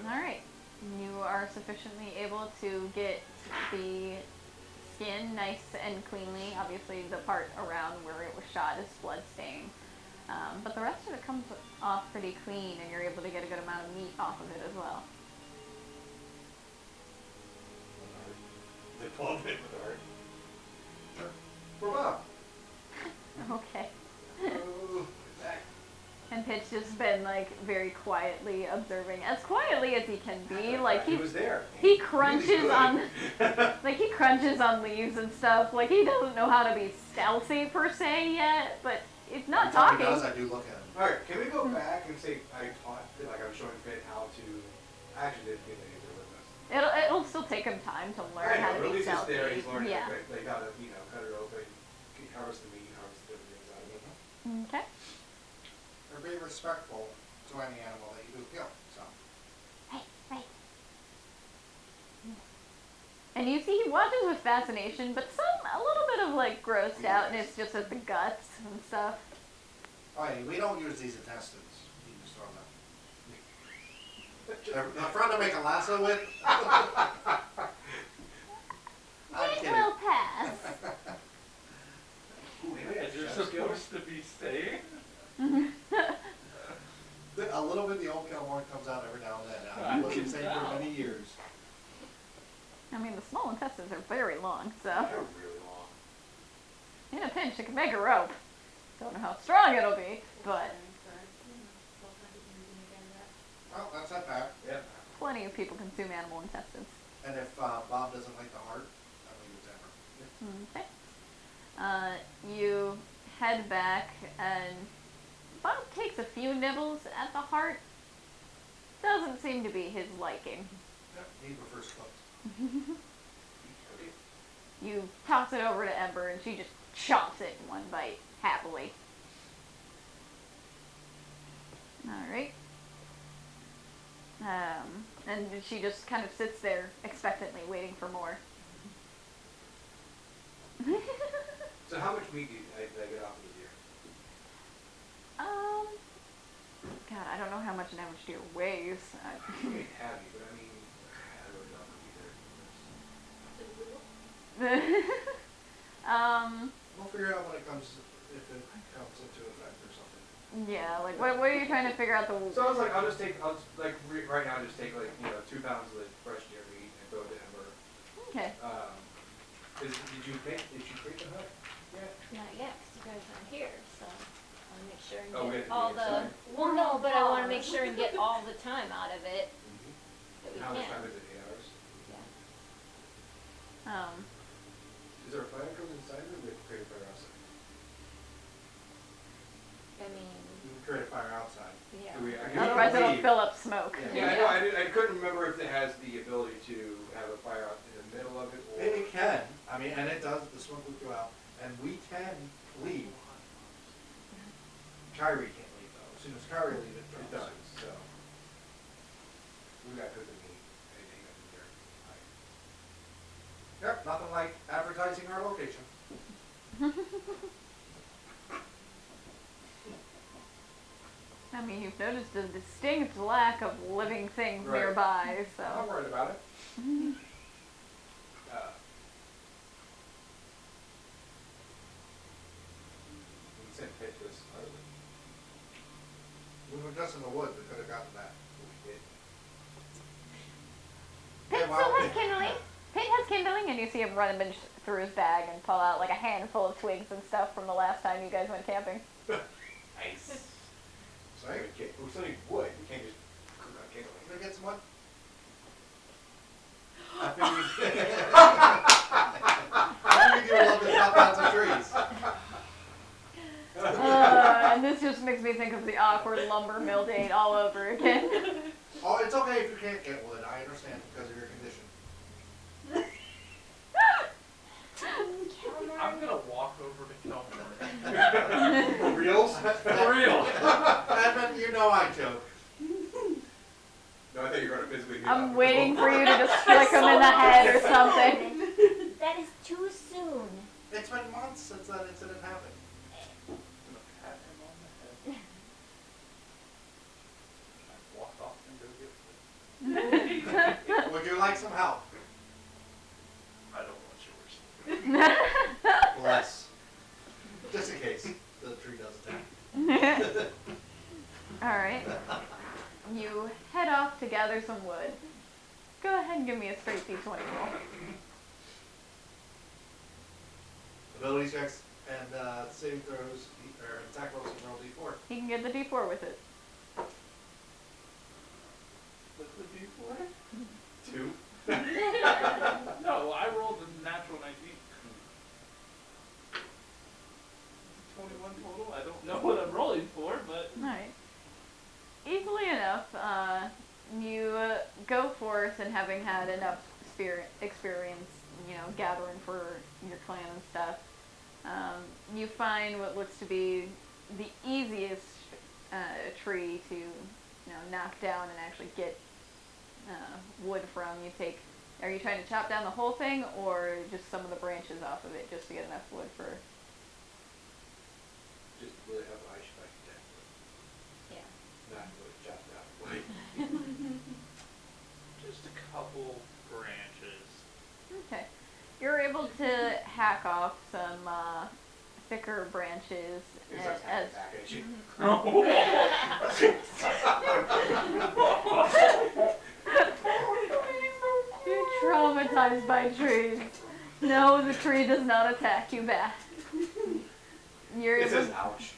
Alright. You are sufficiently able to get the skin nice and cleanly. Obviously, the part around where it was shot is blood stained. But the rest of it comes off pretty clean, and you're able to get a good amount of meat off of it as well.
They plugged it with art. Sure. For Bob.
Okay.
Oh, back.
And Pitch just been like very quietly observing, as quietly as he can be. Like
He was there.
he crunches
good.
on like he crunches on leaves and stuff. Like he doesn't know how to be stealthy per se yet, but it's not
Every time he
talking.
does, I do look at him.
Alright, can we go back and say I taught, like I'm showing Fit how to, I actually didn't get anything with this.
It'll still take him time to learn
I
how
know,
to
but at
be
least it's
stealthy.
there, he's learning
Yeah.
like how to, cut it open, harvest the meat, harvest the different things out of it.
Okay.
Or be respectful to any animal that you do kill. So.
Right, right.
And you see he watches with fascination, but a little bit of like grossed outness just at the guts and stuff.
Oh, yeah, we don't use these intestines. You just throw them. A friend to make a lasso with? I'm
It
kidding.
will pass.
Ooh, maybe
As
that's
you're
chef skills.
supposed to be saying?
A little bit of the old Kelmore comes out every now and then.
I
I wasn't
can
saying
tell.
for many years.
I mean, the small intestines are very long, so
They're really long.
in a pinch it can make a rope. Don't know how strong it'll be, but
Well, that's not bad.
Yeah.
plenty of people consume animal intestines.
And if Bob doesn't like the heart, I leave it to him.
Okay. You head back, and Bob takes a few nibbles at the heart. Doesn't seem to be his liking.
Yep, he prefers cooked.
You toss it over to Ember, and she just chomps it in one bite, happily. Alright. And she just kind of sits there expectantly waiting for more.
So how much meat did I get off of the deer?
God, I don't know how much an average deer weighs.
I mean heavy, but I mean, I really don't either.
We'll figure out when it comes, if it comes into effect or something.
Yeah, like what are you trying to figure out the?
So I was like, I'll just take right now, just take 2 pounds of the fresh deer meat and throw it to Ember.
Okay.
Did you create the hut? Yeah.
Not yet, because you guys aren't here, so I want to make sure and
Oh, we have
get
to
all
be
the.
inside?
Well, no, but I want to make sure and get all the time out of it that we
How much
can.
time is it? 8 hours?
Yeah.
Is there a fire comes inside or do we have to create a fire outside?
I mean,
We can create a fire outside.
yeah.
Otherwise, it'll fill up smoke.
Yeah, I know. I couldn't remember if it has the ability to have a fire out in the middle of it or.
It can, I mean, and it does, the smoke will go out, and we can leave. Kyrie can't leave though, as soon as Kyrie leaves, it
It
drops.
does, so. We got cooking meat, anything up in there.
Yep, nothing like advertising our location.
I mean, you've noticed a distinct lack of living things
Right.
nearby,
I'm not
so.
worried about it. We sent Pitt to us early.
We were just in the woods, we could have gotten that, but we did.
Pete
Yeah,
still
well,
has kindling. Pete has kindling, and you see him run a bench through his bag and pull out like a handful of twigs and stuff from the last time you guys went camping.
Nice.
Sorry?
We still need wood, we can't just cook on kindling.
Can I get some wood? I figured you were looking to chop down some trees.
And this just makes me think of the awkward lumber mill date all over again.
Oh, it's okay if you can't get wood, I understand because of your condition.
I'm gonna walk over to Kelmer.
For reals?
For real.
Edmund, you know I joke.
No, I thought you were gonna physically do
I'm
that.
waiting for you to just flick him in the head or something.
That is too soon.
It's been months since that incident happened.
I'm gonna pat him on the head. I walk off and go get food.
Would you like some help?
I don't want yours.
Less. Just in case the tree does attack.
Alright. You head off to gather some wood. Go ahead and give me a straight D20 roll.
Ability checks and saving throws, or attack rolls and roll d4.
He can get the D4 with it.
What's the D4?
2.
No, I rolled a natural 19. 21 total. I don't know what I'm rolling for, but
Alright. Easily enough, you go forth and having had enough experience, gathering for your clan and stuff, you find what looks to be the easiest tree to, knock down and actually get wood from. Are you trying to chop down the whole thing, or just some of the branches off of it, just to get enough wood for?
Just really have ice back there.
Yeah.
Not really chopped out.
just a couple branches.
Okay. You're able to hack off some thicker branches
It starts
as
back at you.
you're traumatized by trees. No, the tree does not attack you back. You're
It
able,
says ouch.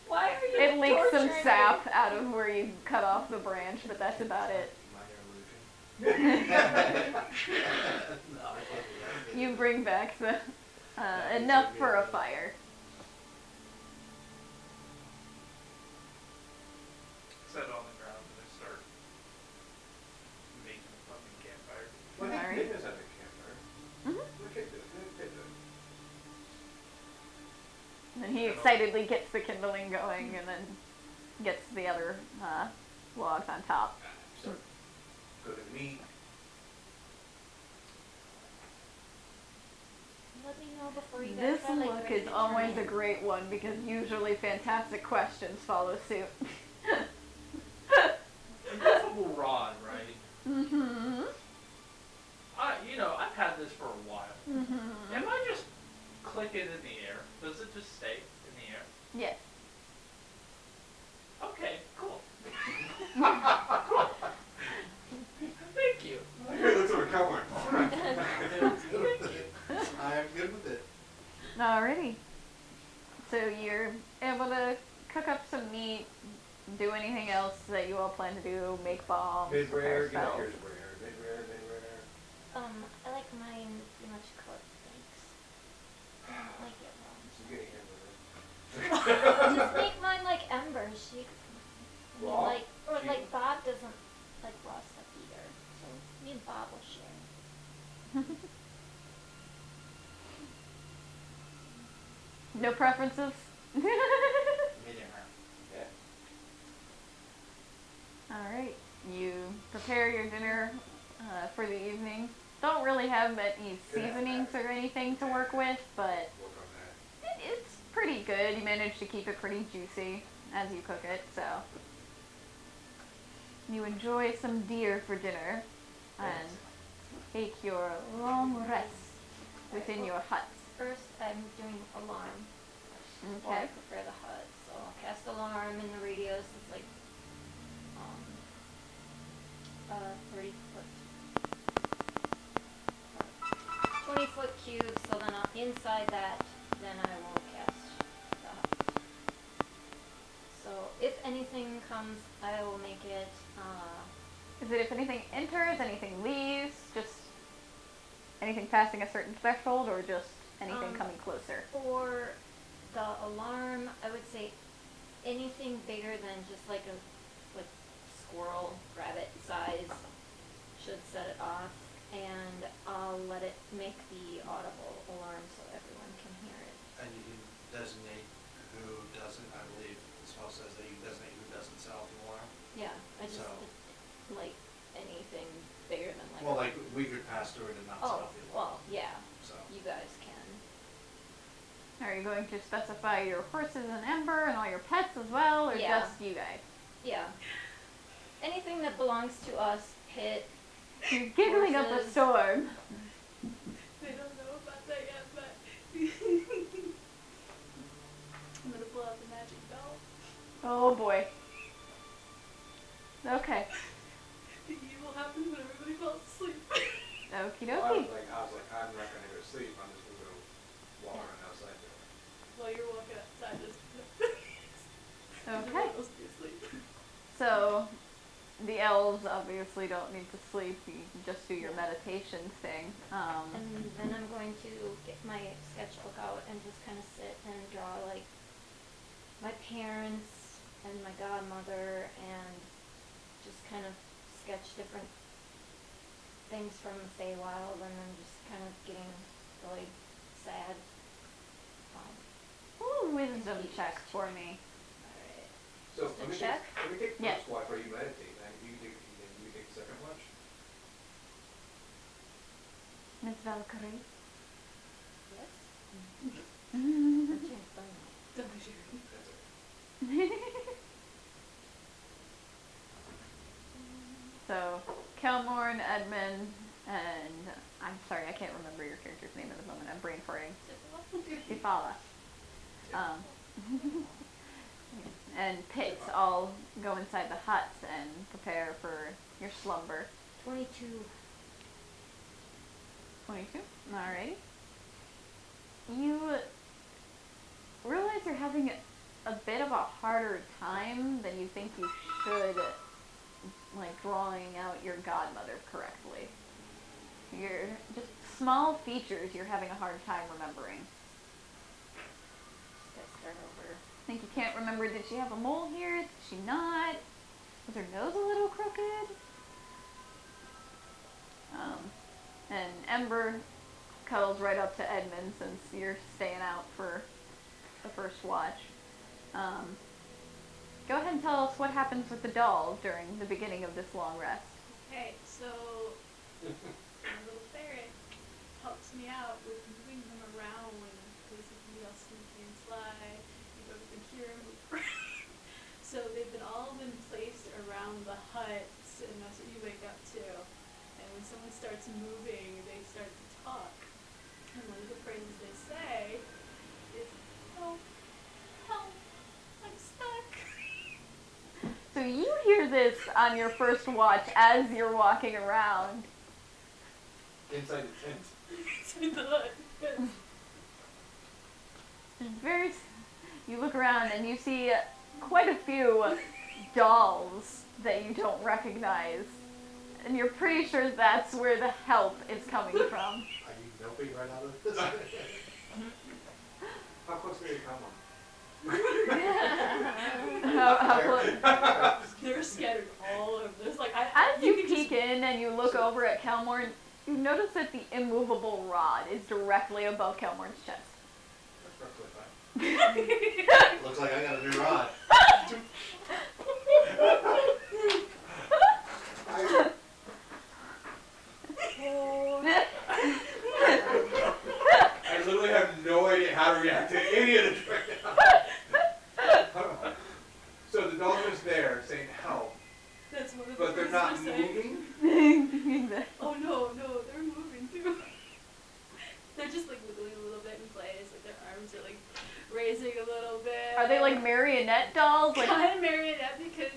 Why are you
it leaks some
torturing
sap out of where you cut off the branch, but that's about it.
Minor illusion. No, I can't do that.
You bring back the enough for a fire.
Set on the ground and I start making a fucking campfire.
Well,
Alright.
Nick does have a campfire.
Mhm.
Look at this.
And he excitedly gets the kindling going and then gets the other logs on top.
So, cooking meat.
Let me know before you guys
This
are like
look
ready
is
to
always
turn
a
in.
great one because usually fantastic questions follow suit.
Movable rod, right?
Mm-hmm.
I've had this for a while.
Mm-hmm.
Am I just clicking in the air? Does it just stay in the air?
Yes.
Okay, cool. Cool. Thank you.
Hey, that's what we're covering.
Thank you.
I'm good with it.
Alrighty. So you're able to cook up some meat, do anything else that you all plan to do, make bombs,
Mid
prepare
rare, get out
spells.
here's rare. Mid rare, mid rare.
I like mine pretty much cooked, thanks. I don't like it raw.
So get a hamburger.
Just make mine like embers.
Raw?
Or
She-
like Bob doesn't like raw stuff either. So me and Bob will share.
No preferences?
Medium rare.
Yeah.
Alright. You prepare your dinner for the evening. Don't really have any seasonings or anything to work with, but
Work on that.
it's pretty good. You manage to keep it pretty juicy as you cook it, so. You enjoy some deer for dinner and take your long rest within your huts.
First, I'm doing alarm while I
Okay.
prepare the hut. So I'll cast alarm in the radius. It's like 30 foot, 20 foot cube. So then inside that, then I will cast the hut. So if anything comes, I will make it.
Is it if anything enters, anything leaves, just anything passing a certain threshold, or just anything coming closer?
For the alarm, I would say anything bigger than just like a squirrel, rabbit size should set it off, and I'll let it make the audible alarm so everyone can hear it.
And you can designate who doesn't, I believe the spell says that you designate who doesn't sound the alarm.
Yeah, I just
So-
like anything bigger than like.
Well, like, we could pass through it and not
Oh,
sound the alarm,
well, yeah,
so.
you guys can.
Are you going to specify your horses and Ember and all your pets as well, or
Yeah.
just you guys?
Yeah. Anything that belongs to us, Pit.
You're giggling up a
Horses.
storm.
They don't know about that yet, but I'm gonna pull out the magic belt.
Oh boy. Okay.
The evil happens when everybody falls asleep.
Okie
Well,
dokie.
I was like, I'm not gonna go to sleep. I'm just gonna go walk around outside there.
While you're walking outside, just
Okay.
else be asleep.
So, the elves obviously don't need to sleep. You can just do your meditation thing.
And then I'm going to get my sketchbook out and just kind of sit and draw like my parents and my godmother and just kind of sketch different things from the Feywild, and then just kind of getting really sad.
Ooh, wisdom check for me.
Alright.
So
Just a
let me
check?
take the
Yes.
first watch while you meditate, and you take the second watch.
Miss Valkyrie.
Yes?
Mm-hmm.
I'm trying to find my-
Don't be sure.
That's it.
So, Kelmorn, Edmund, and I'm sorry, I can't remember your character's name at the moment. I'm brain farting. Sifala. And Pits all go inside the huts and prepare for your slumber.
22.
22? Alrighty. You realize you're having a bit of a harder time than you think you should, like, drawing out your godmother correctly. You're just small features you're having a hard time remembering.
Just gotta start over.
Think you can't remember, did she have a mole here? Did she not? Was her nose a little crooked? And Ember cuddles right up to Edmund since you're staying out for the first watch. Go ahead and tell us what happens with the doll during the beginning of this long rest.
Okay, so my little ferret helps me out with moving them around because if you all sneaky and sly, you don't even hear him move. So they've all been placed around the huts, and that's what you wake up to. And when someone starts moving, they start to talk. And one of the phrases they say is, "Help, help, I'm stuck."
So you hear this on your first watch as you're walking around.
Inside the tent.
Inside the hut. Yes.
You look around and you see quite a few dolls that you don't recognize. And you're pretty sure that's where the help is coming from.
Are you noping right out of this?
How close do they come on?
How close?
They're scattered all over. There's like
As you
can
peek
just,
in and you look over at Kelmore, you notice that the immovable rod is directly above Kelmore's chest.
That's perfectly fine.
Looks like I got a new rod.
I literally have no idea how to react to any of this right now. So the dog is there saying help,
that's one of the
but they're
things
not
they're saying.
moving?
Oh no, they're moving too. They're just like wiggling a little bit in place, like their arms are like raising a little bit.
Are they like marionette dolls? Like
kind of marionette because,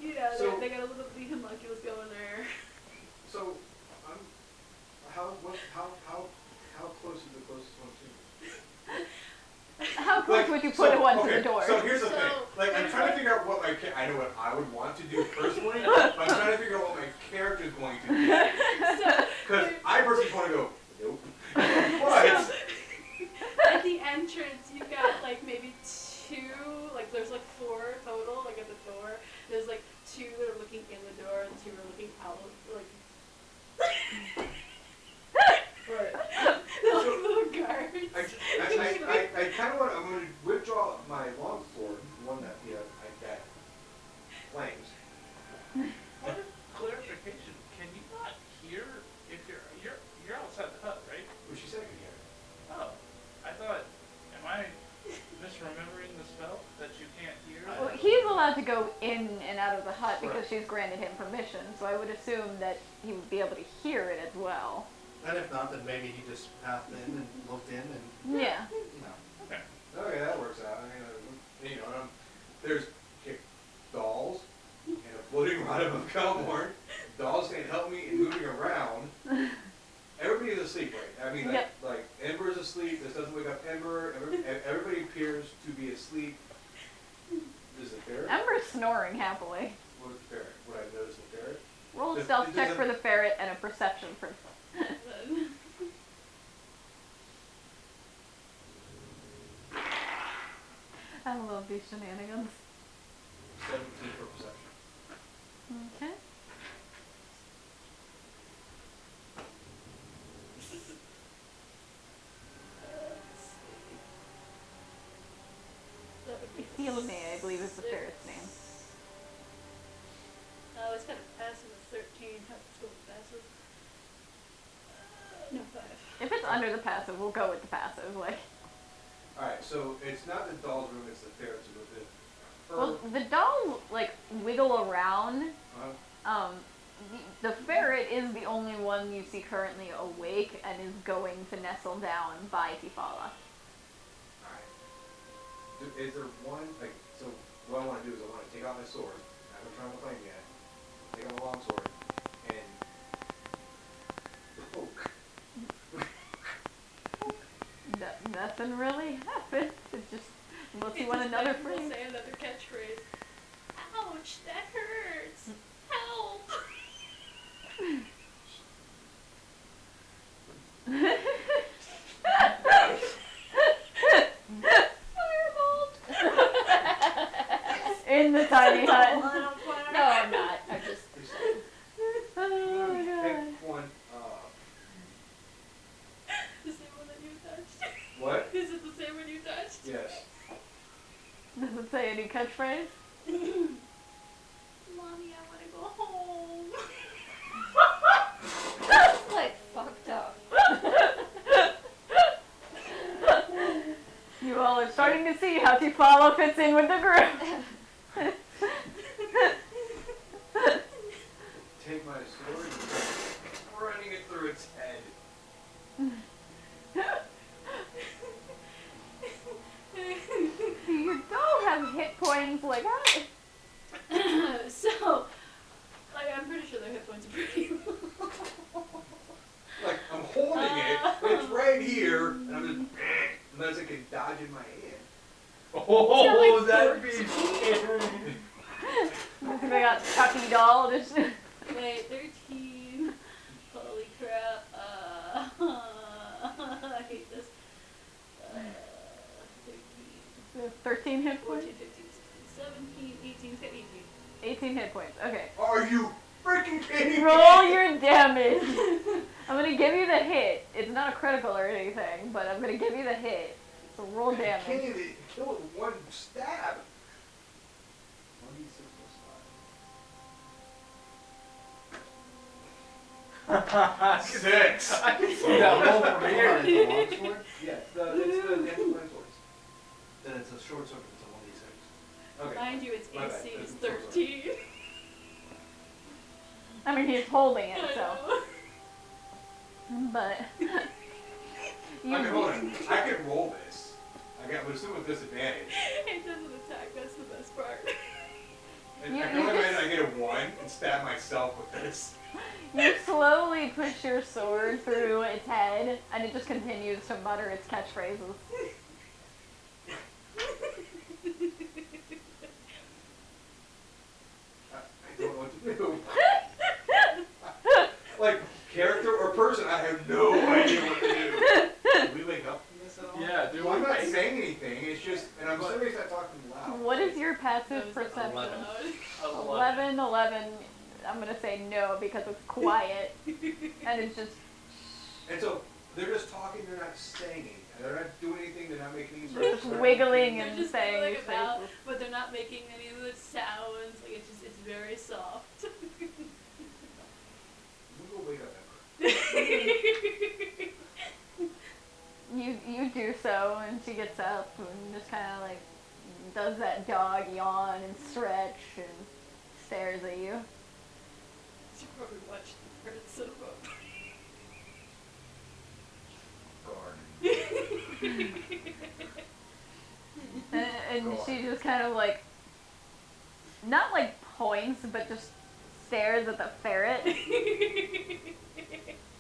you know,
So-
they got a little bit of homunculus going there.
So, how close is the closest one to me?
how close would you put one to the door?
So here's the thing.
So,
Like, I'm
there's
trying to
like-
figure out what I know what I would want to do personally, but I'm trying to figure out what my character's going to do.
So,
Because I personally just want to go, nope.
so,
But,
at the entrance, you've got like maybe two, like there's like four total, like at the door. There's like two that are looking in the door and two are looking out, like.
right.
They're like little guards.
I kind of want. I'm going to withdraw my long sword, the one that that flames.
Point of clarification, can you not hear if you're outside the hut, right?
Well, she said I could hear it.
Oh, I thought, am I misremembering the spell that you can't hear?
Well, he's allowed to go in and out of the hut because
Right.
she's granted him permission, so I would assume that he would be able to hear it as well.
And if not, then maybe he just pathed in and looked in and,
Yeah.
you know.
Okay.
Okay, that works out. I mean, you know, there's dolls and a floating rod above Calmorn. Dolls saying help me and moving around. Everybody's asleep, right? I mean,
Yep.
like Ember's asleep. This doesn't wake up Ember. Everybody appears to be asleep. Is the ferret?
Ember's snoring happily.
What was the ferret? Would I notice the ferret?
Roll a
Does-
stealth
does
check
it-
for the ferret and a perception for. I love these shenanigans.
17 for perception.
Okay.
That would be
Filme, I believe is the ferret's name.
Oh, it's kind of passive with 13. Have to go with passive. No, 5.
If it's under the passive, we'll go with the passive. Like,
All right, so it's not the doll's room; it's the ferret's room.
well, the dolls like wiggle around.
Uh,
The ferret is the only one you see currently awake and is going to nestle down by Tifala.
Alright. Is there one, like, so what I want to do is I want to take out my sword. I haven't tried my flame yet. Take out my long sword and poke.
Nothing really happens. It just, unless you want another
We'll
phrase.
say another catchphrase. Ouch, that hurts. Help.
In the tiny hut.
No, I'm not. I'm just.
Oh my god.
Pick one.
The same one that you touched.
What?
Is it the same one you touched?
Yes.
Doesn't say follow fits in with the group.
Take my sword and start running it through its head.
You don't have hit points like I.
So, like, I'm pretty sure their hit points are pretty low.
Like, I'm holding it, it's right here, and I'm just, unless it can dodge in my hand.
Oh,
like
that'd be
14.
scary.
They got Chucky doll. Just
Wait, 13. Holy crap. I hate this. 13,
13 hit
14,
points.
15, 16, 17, 18, 18.
18 hit points. Okay.
Are you freaking kidding me?
Roll your damage. I'm gonna give you the hit. It's not a critical or anything, but I'm gonna give you the hit. So roll
I can't
damage.
even kill it with one stab. 1d6 plus 5. 6.
I can see that roll from
Hold
here.
on, it's a long sword?
Yeah, it's the Dandelion swords.
Then it's a short sword, but it's a 1d6.
Okay.
Mind you, its
My bad.
AC is
It's short sword.
13.
I mean, he's holding
I
it, so.
know.
But.
I mean, hold on. I can roll this. I'm assuming with disadvantage.
It doesn't attack, that's the best part.
And
You-
I can
you
only
just-
imagine I get a 1 and stab myself with this.
You slowly push your sword through its head, and it just continues to mutter its catchphrases.
I don't know what to do. Like, character or person, I have no idea what to do.
Did we wake up from this at all?
Yeah, dude.
Well, I'm not saying anything, it's just, and I'm
But-
serious, I talking loud.
What is your passive
Those
perception?
11.
11, 11. I'm gonna say no because it's quiet, and it's just.
And so, they're just talking, they're not saying anything. They're not doing anything, they're not making any
They're just
sort of-
wiggling
They're
and
just
saying
like
these
about,
phrases.
but they're not making any of the sounds. Like it's very soft.
We'll go wake up Ember.
You do so, and she gets up and just kind of like does that dog yawn and stretch and stares at you.
She probably watched the birds so far.
And she just kind of like, not like points, but just stares at the ferret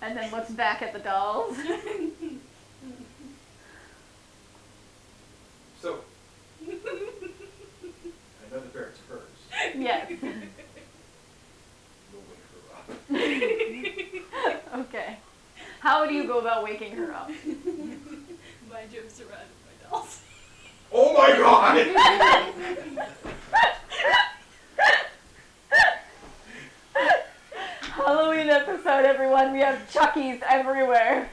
and then looks back at the dolls.
So, I know the ferret's hers.
Yes.
We'll wake her up.
Okay. How do you go about waking her up?
Mind you, I'm surrounded by dolls.
Oh my god!
Halloween episode, everyone. We have Chuckies everywhere.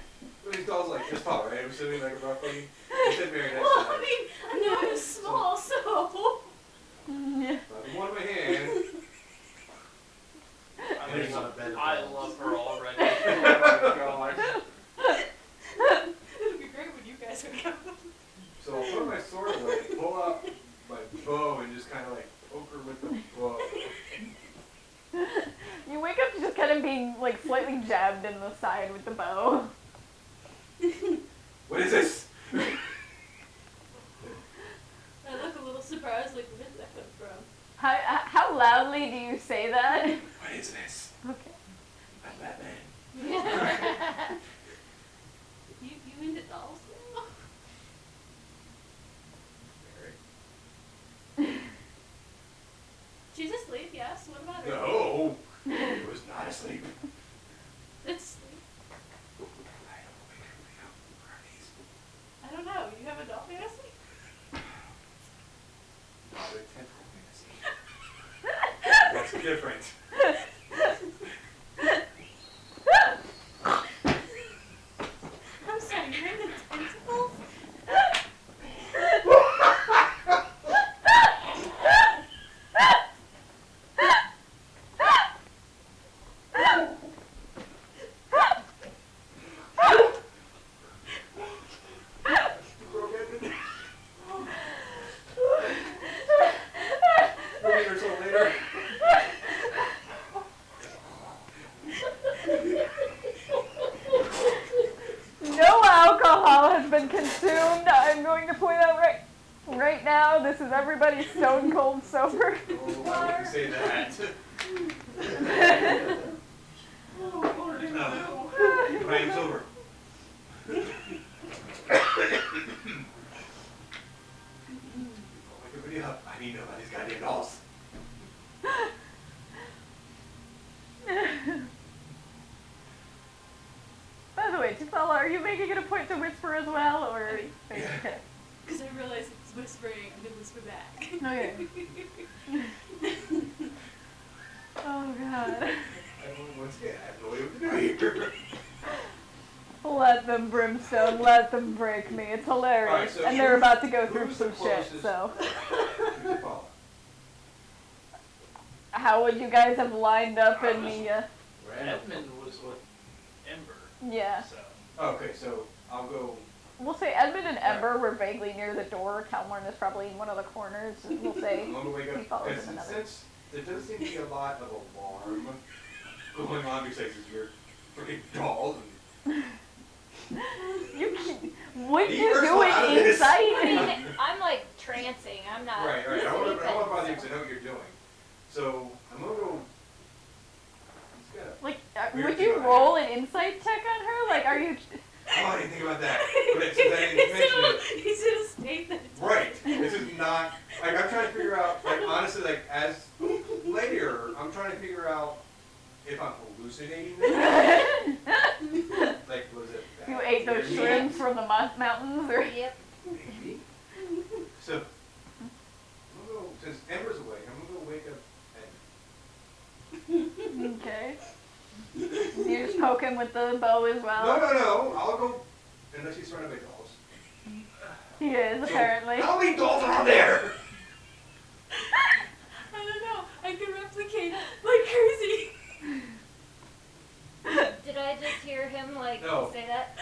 These dolls like this tall, right? I'm sitting like roughly. Sit very next
Well,
to
I
me.
mean, I'm not small, so.
Yeah.
One in my hand.
Laying on a bed of
I
dolls.
love her already. Oh my gosh.
It'll be great when you guys would come.
So I'll put my sword away, pull out my bow, and just kind of like poke her with the bow.
You wake up to just kind of being like slightly jabbed in the side with the bow.
What is this?
I look a little surprised, like, where did that come from?
How loudly do you say that?
What is this?
Okay.
I'm Batman.
You into dolls now?
Very.
She's asleep, yes. What about her?
No, it was not asleep.
It's sleep. I don't know. You have a doll fantasy?
No, they're temporal fantasy. That's different.
I'm sorry, you're into tentacles?
everybody stone cold sober?
Oh, I wouldn't say that. No, but I am sober. Wake everybody up. I need to know about these goddamn dolls.
By the way, Tufala, are you making it a point to whisper as well, or are you
Yeah.
okay?
Because I realized it's whispering, I'm gonna whisper back.
Okay. Oh god.
Once again, I have no idea what to do here.
Let them brimstone, let them break me. It's hilarious.
Alright, so
and they're
who's-
about to go through
who's the
some shit,
closest?
so.
Who's the follow?
How would you guys have lined up in the,
Edmund was with Ember.
yeah.
So.
Okay, so I'll go.
We'll say Edmund and Ember were vaguely near the door. Calmorn is probably in one of the corners. We'll say
I'm gonna wake
he
up.
follows
Because
in another.
since there does seem to be a lot of alarm going on because you're freaking dolls.
You can, would
Leave
you
her
do
out of
it
this.
I
inside?
mean, I'm like trancing. I'm not.
Right. I don't want to
sleeping,
bother you
so-
because I know what you're doing. So I'm gonna go. Let's get up.
Like,
Weird
would you
thing.
roll an insight check on her? Like, are you?
Oh, I didn't think about that. But since I didn't mention it.
He's in a state that it's
Right. This is not like I'm trying to figure out. Like honestly, like as later, I'm trying to figure out if I'm hallucinating this. Like was it?
You ate those
Yeah.
shrimps from the mountains, or?
Yep.
Maybe. So I'm gonna go since Ember's awake. I'm gonna go wake up. Ed.
Okay. You just poke him with the bow as well.
No. I'll go unless he's surrounded by dolls.
He is
So,
apparently.
how many dolls are on there?
I don't know. I can replicate like crazy.
Did I just hear him like
No.
say that?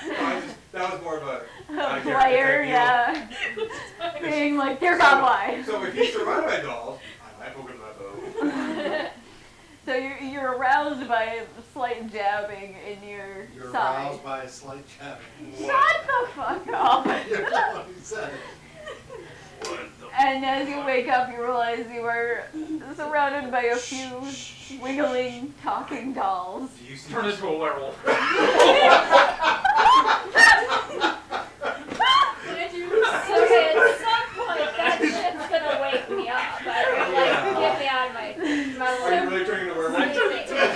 That was more of a
A
character
player,
type deal.
yeah. Being like, dear God, why?
So if he's surrounded by dolls, I might poke him with my bow.
So you're aroused by a slight jabbing in your
You're
side.
aroused by a slight jabbing.
Shut the fuck up.
You're what he said.
What the
And as you wake up, you realize you are surrounded by a few wiggling, talking dolls.
Do you see?
Turn into a werewolf.
Okay, at some point that shit's gonna wake me up. Like get me out of my
Are you really turning into a werewolf?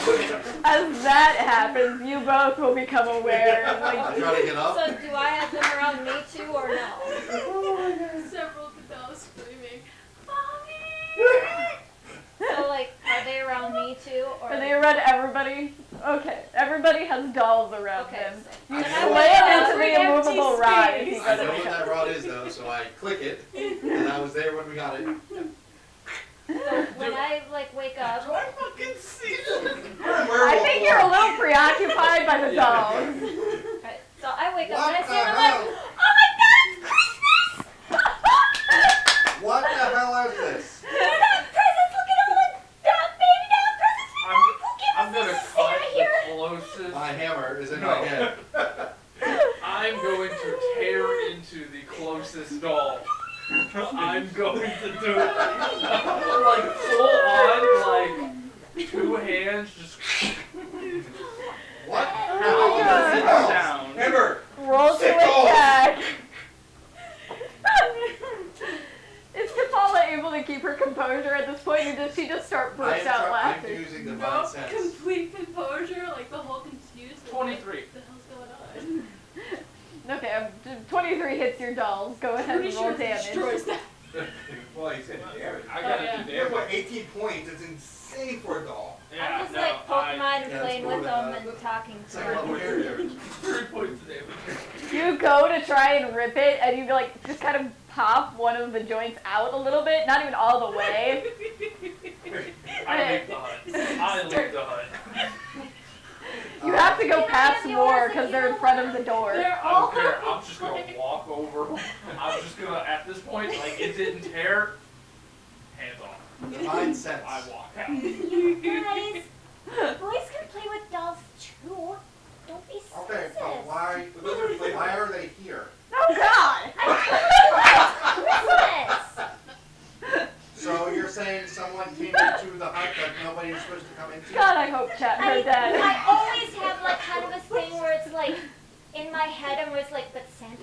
sleeping.
As that happens, you both will become aware. And
I'm
like,
trying to get up.
So do I have them around me too or no?
Several of the dolls screaming, Mommy!
So like, are they around me too or?
are they around everybody? Okay, everybody has dolls around
Okay,
them.
so-
You
I know
slam into
every
the
empty
immovable rod if
space.
you
I
go
know
to
what
the
that rod is though, so I click it, and I was there when we got it.
So when I like wake up,
Do I fucking see this?
You're a
I
werewolf.
think you're a little preoccupied by the dolls.
right, so I wake up
What
and I
the
see them, I'm
hell?
like, oh my god, it's Christmas!
What the hell is this?
We got presents, look at all the baby doll presents we got. Who
I'm
gave
gonna
us this?
cut
Stay
the
here.
closest.
My hammer is in
No.
my head.
I'm going to tear into the closest doll. I'm going to do it like full on, like 2 hands, just
What?
Oh my
does it
God.
sound?
Ember.
Roll to
Sick dolls.
attack. Is Kapala able to keep her composure at this point, or does she just start burst out
I'm
laughing?
using divine
No
sense.
complete composure, like the whole confused. like,
23.
What the hell's going on?
Okay, 23 hits your dolls. Go ahead
Pretty
and roll
sure it destroys
damage.
that.
Well, he said damage.
I gotta
yeah.
do
You're
damage.
what, 18 points? It's insane for a doll.
Yeah,
I'm just
no,
like poking
I,
mine and
Yeah,
playing
it's more
with
than
them
that.
and talking
It's
to
like
them.
level character.
3 points of damage.
You go to try and rip it, and you like just kind of pop one of the joints out a little bit, not even all the way.
I leave the hut. I leave the hut.
You have to go
Can I
past
have
more
yours
because
if
they're
you
in
don't
front
mind?
of the door.
They're
I
all
don't care. I'm just gonna walk over. I'm just gonna, at this point, like it didn't tear. Hands off.
Divine sense.
I walk out.
Guys, boys can play with dolls too. Don't be
Okay, but
sensitive.
why?
But those are played
Why are they here?
Oh God!
Christmas!
nobody you're supposed to come into?
God, I hope chat heard that.
I always have like kind of a thing where it's like in my head I'm always like, but Santa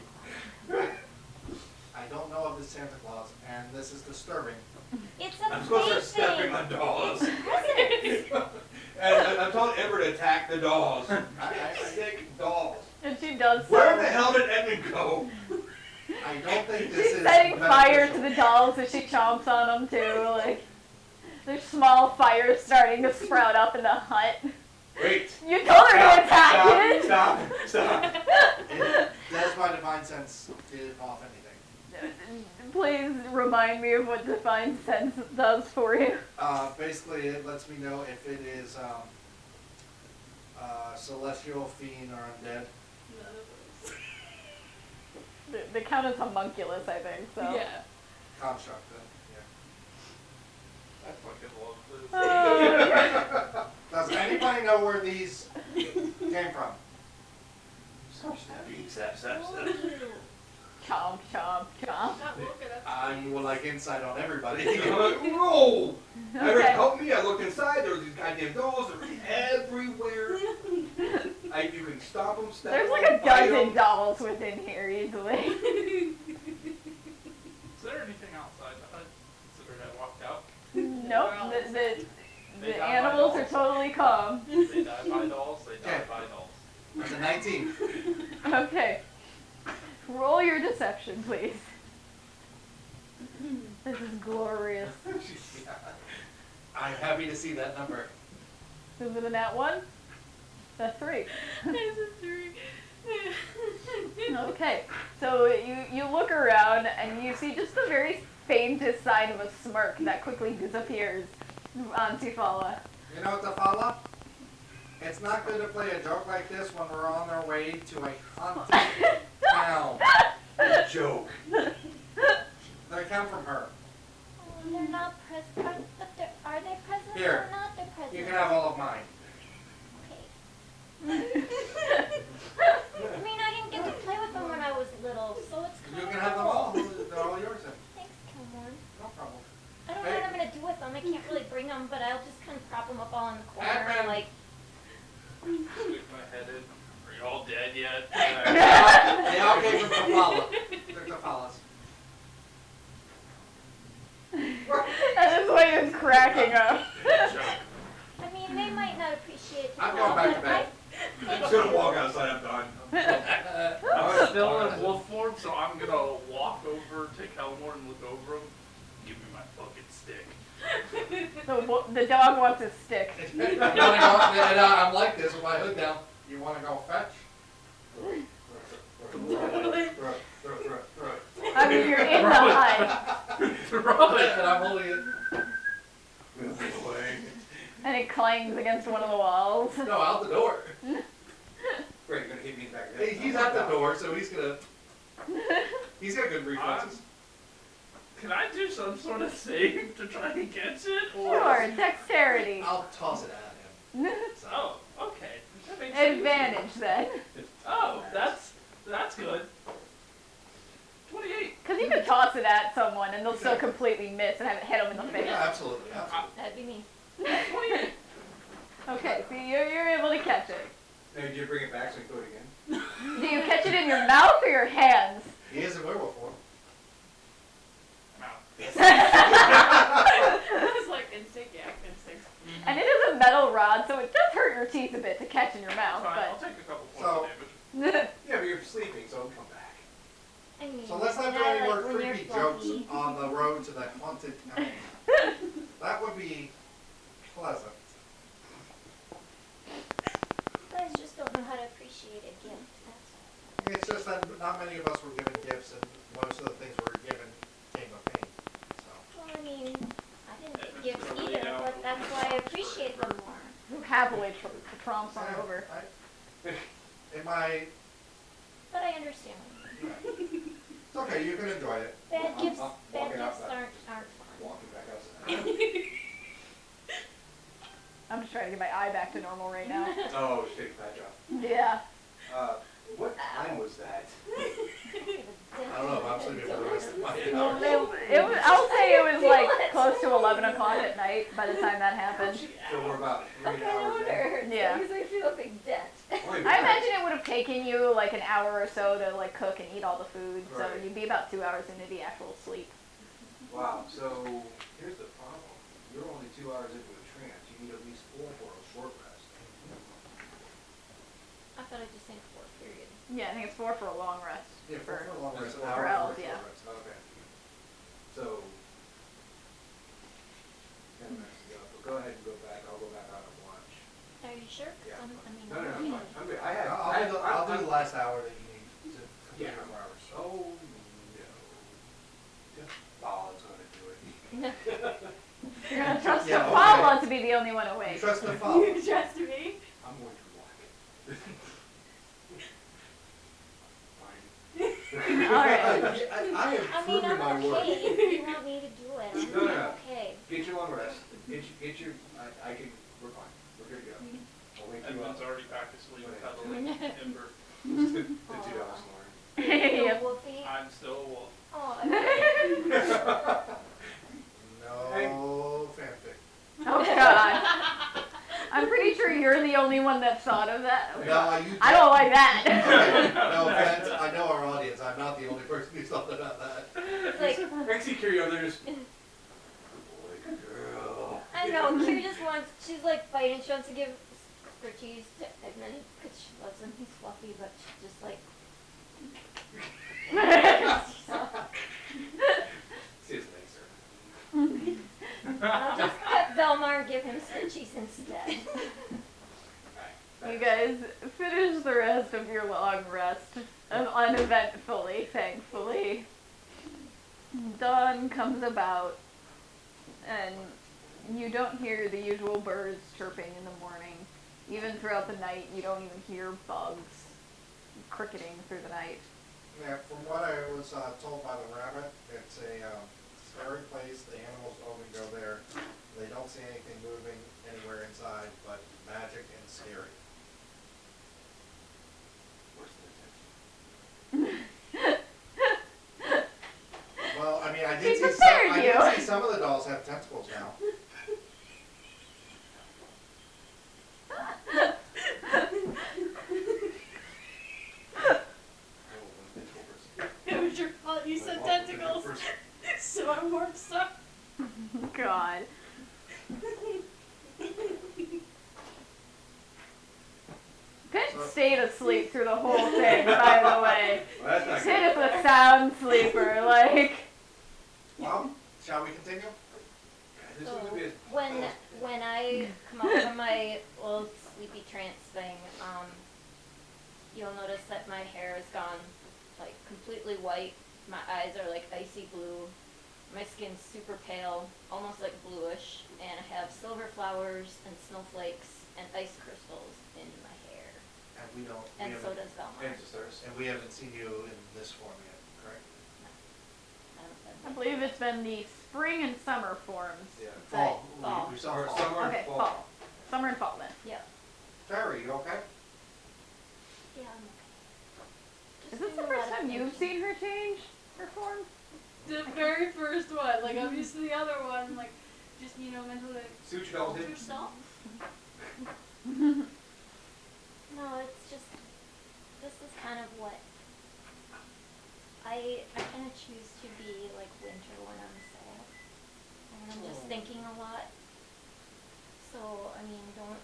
Claus.
I don't know of the Santa Claus, and this is disturbing.
It's a
I'm supposed to
thing.
step on dolls.
Presents.
And I'm telling Ember to attack the dolls.
I
Take dolls.
And she does so.
Where the hell did Edmund go?
don't think this
She's
is
setting fire to
beneficial.
the dolls as she chomps on them too. Like, there's small fires starting to sprout up in the hut.
Wait.
You told her to attack it.
Stop.
That's my divine sense off anything.
Please remind me of what Divine Sense does for you.
Basically, it lets me know if it is celestial, fiend, or undead.
None of those.
They count as homunculus, I think. So.
Yeah.
Construct, then.
I fucking love this.
Oh,
Does anybody know where these came from?
chomp, chomp, chomp.
Not woken up.
I would like insight on everybody.
No! Ever
Okay.
help me? I looked inside. There were these goddamn dolls. They were everywhere. You can stop them. Step
There's
on
like a
them, bite
dozen
'em.
dolls within here easily.
Is there anything outside the hut? Considering I walked out.
Nope,
They
the
got my
animals are
dolls.
totally calm.
They die by dolls. They die
Okay.
by dolls.
That's a 19.
Okay. Roll your deception, please. This is glorious.
I'm happy to see that number.
Is it a nat 1? A 3.
There's a 3.
Okay, so you look around and you see just the very faintest sign of a smirk that quickly disappears on Tifala.
You know, Tafala? It's not good to play a joke like this when we're on our way to a haunted town.
Joke.
They come from her.
Oh, they're not presents. Are they presents
Here.
or not? They're presents.
You can have all of mine.
Okay. I mean, I didn't get to play with them when I was little, so it's kind
You
of
can have them all. They're all yours then.
Thanks, Kilmore.
No problem.
I don't know what I'm gonna do with them. I can't really bring them, but I'll just kind of prop them up all in the corner
Admin.
and like.
Stick my head in. Are you all dead yet?
They all came from Tafala. They're Tafalas.
That is why you're cracking up.
Joke.
I mean, they might not appreciate it.
I'm
now,
going back
but
to bed.
I'm just gonna walk outside. I'm done.
I'm still in wolf form, so I'm gonna walk over to Kelmore and look over him. Give me my fucking stick.
The dog wants his stick.
You wanna go, and, I'm like this with my hood down. You want to go fetch?
Throw it.
I mean, you're in the hut,
Throw it.
And I'm holding it.
Move away.
and it clangs against one of the walls.
No, out the door.
Great, you're gonna hit me in the back of the head.
He's at the door, so he's gonna. He's got good reflexes.
Can I do some sort of save to try and catch it?
Sure, dexterity.
I'll toss it at him. So.
Oh, okay. That makes sense.
Advantage then.
Oh, that's good. 28.
Because you could toss it at someone and they'll still completely miss and have it hit them in the face.
Yeah, absolutely, absolutely.
That'd be me.
28.
Okay, so you're able to catch it.
Now, do you bring it back so we throw it again?
Do you catch it in your mouth or your hands?
He is a werewolf form.
Mouth.
It's like instinct, yeah, instinct.
And it is a metal rod, so it does hurt your teeth a bit to catch in your mouth,
Fine, I'll
but...
take a couple points
So-
of damage.
Yeah, but you're sleeping, so it'll come back.
I mean,
So let's not do
I
any more
like when you're
creepy jokes
fluffy.
on the road to the haunted town. That would be pleasant.
You guys just don't know how to appreciate a gift. That's all.
It's just that not many of us were given gifts, and most of the things we were given came with pain. So.
Well, I mean, I didn't get gifts either, but that's why I appreciate them more.
Happily tromps on over.
In my,
But I understand.
it's okay. You can enjoy it.
Bad
I'm
gifts,
walking
bad gifts
outside.
aren't fun.
Walking back outside.
I'm just trying to get my eye back to normal right now.
Oh, shit, bad job.
Yeah.
What time was that?
It was
I don't know if I'm sleeping for the rest of my
Well,
hours.
I'll say it was like close to 11 o'clock at night by the time that happened.
So we're about 3
Okay, no
hours
wonder
in.
it hurts.
Yeah.
I usually feel a big dent.
I imagine it would have taken you like an hour or so to like cook and eat all the food, so
Right.
you'd be about 2 hours into the actual sleep.
Wow, so here's the problem. You're only 2 hours into a trance. You need at least 4 for a short rest.
I thought I just saying 4, period.
Yeah, I think it's 4 for a long rest.
Yeah, for a long rest, an
For
hour
elves,
for a
yeah.
short rest.
Okay. So, 10 minutes to go. But go ahead and go back. I'll go back out and watch.
Are you sure? 'Cause
Yeah.
I mean,
No,
I'm
no, I'm good. I have.
I'll do the last hour that you need to complete
Yeah.
your 4 hours.
Oh, no. Ball's gonna do it.
You're gonna trust
Yeah,
the
okay.
Paula to be the only one
You
awake.
trust the follow.
You trust me?
I'm going to walk it. Fine.
All right.
I am
I mean,
proving
I'm
my worth.
okay if you want me to do it. I'm
No, no.
okay.
Get your long rest. Get your, I can, we're fine. We're good to go. I'll wake you
Edmund's
up.
already back to sleep,
Wait.
cuddling Ember.
The 2 hours snoring.
Yep.
Wolfie.
I'm still a wolf.
Oh,
No fanfic.
Oh god. I'm pretty sure you're the only one that thought of that.
No, you.
I don't like that.
Okay, no offense. I know our audience. I'm not the only person who's thought about that.
it's like,
I see Curie over there just, good boy, good girl.
I know, Kira just wants, she's like fighting, she wants to give Scritchies to Edmund, because she loves him, he's fluffy, but she's just like,
See his legs, sir.
I'll just pet Velmar and give him Scritchies instead.
You guys finish the rest of your long rest uneventfully, thankfully. Dawn comes about, and you don't hear the usual birds chirping in the morning. Even throughout the night, you don't even hear bugs cricketing through the night.
Yeah, from what I was told by the rabbit, it's a scary place. The animals only go there. They don't see anything moving anywhere inside, but magic and scary. Well, I mean, I
He
did see
prepared
some. I
you.
did see some of the dolls have tentacles now.
It was your fault. You said tentacles. So I warped stuff.
God. Pitt stayed asleep through the whole thing, by the way.
Well, that's not
Pitt is
good.
a sound sleeper, like.
Well, shall we continue?
This
So
is gonna be a-
when I come out from my little sleepy trance thing, you'll notice that my hair is gone like completely white. My eyes are like icy blue. My skin's super pale, almost like bluish, and I have silver flowers and snowflakes and ice crystals in my hair.
And we don't.
And
we
so
haven't-
does Velma.
And to start.
And we haven't seen you in this form yet, correct?
I believe it's been the spring and summer forms.
Yeah.
that-
Fall.
We saw
Or
fall.
summer
Okay,
and fall.
fall. Summer and fall then.
Yep.
Terry, you okay?
Yeah, I'm okay.
Is
Just
this the
doing a
first
lot of
time you've
thinking.
seen her change her form?
The very first one. Like, I'm used to the other one. Like, just, you know, mentally like,
See what you dolls did?
yourself.
No, it's just, this is kind of what, I kind of choose to be like winter when I'm sad. And when I'm just
Oh.
thinking a lot. So, I mean, don't,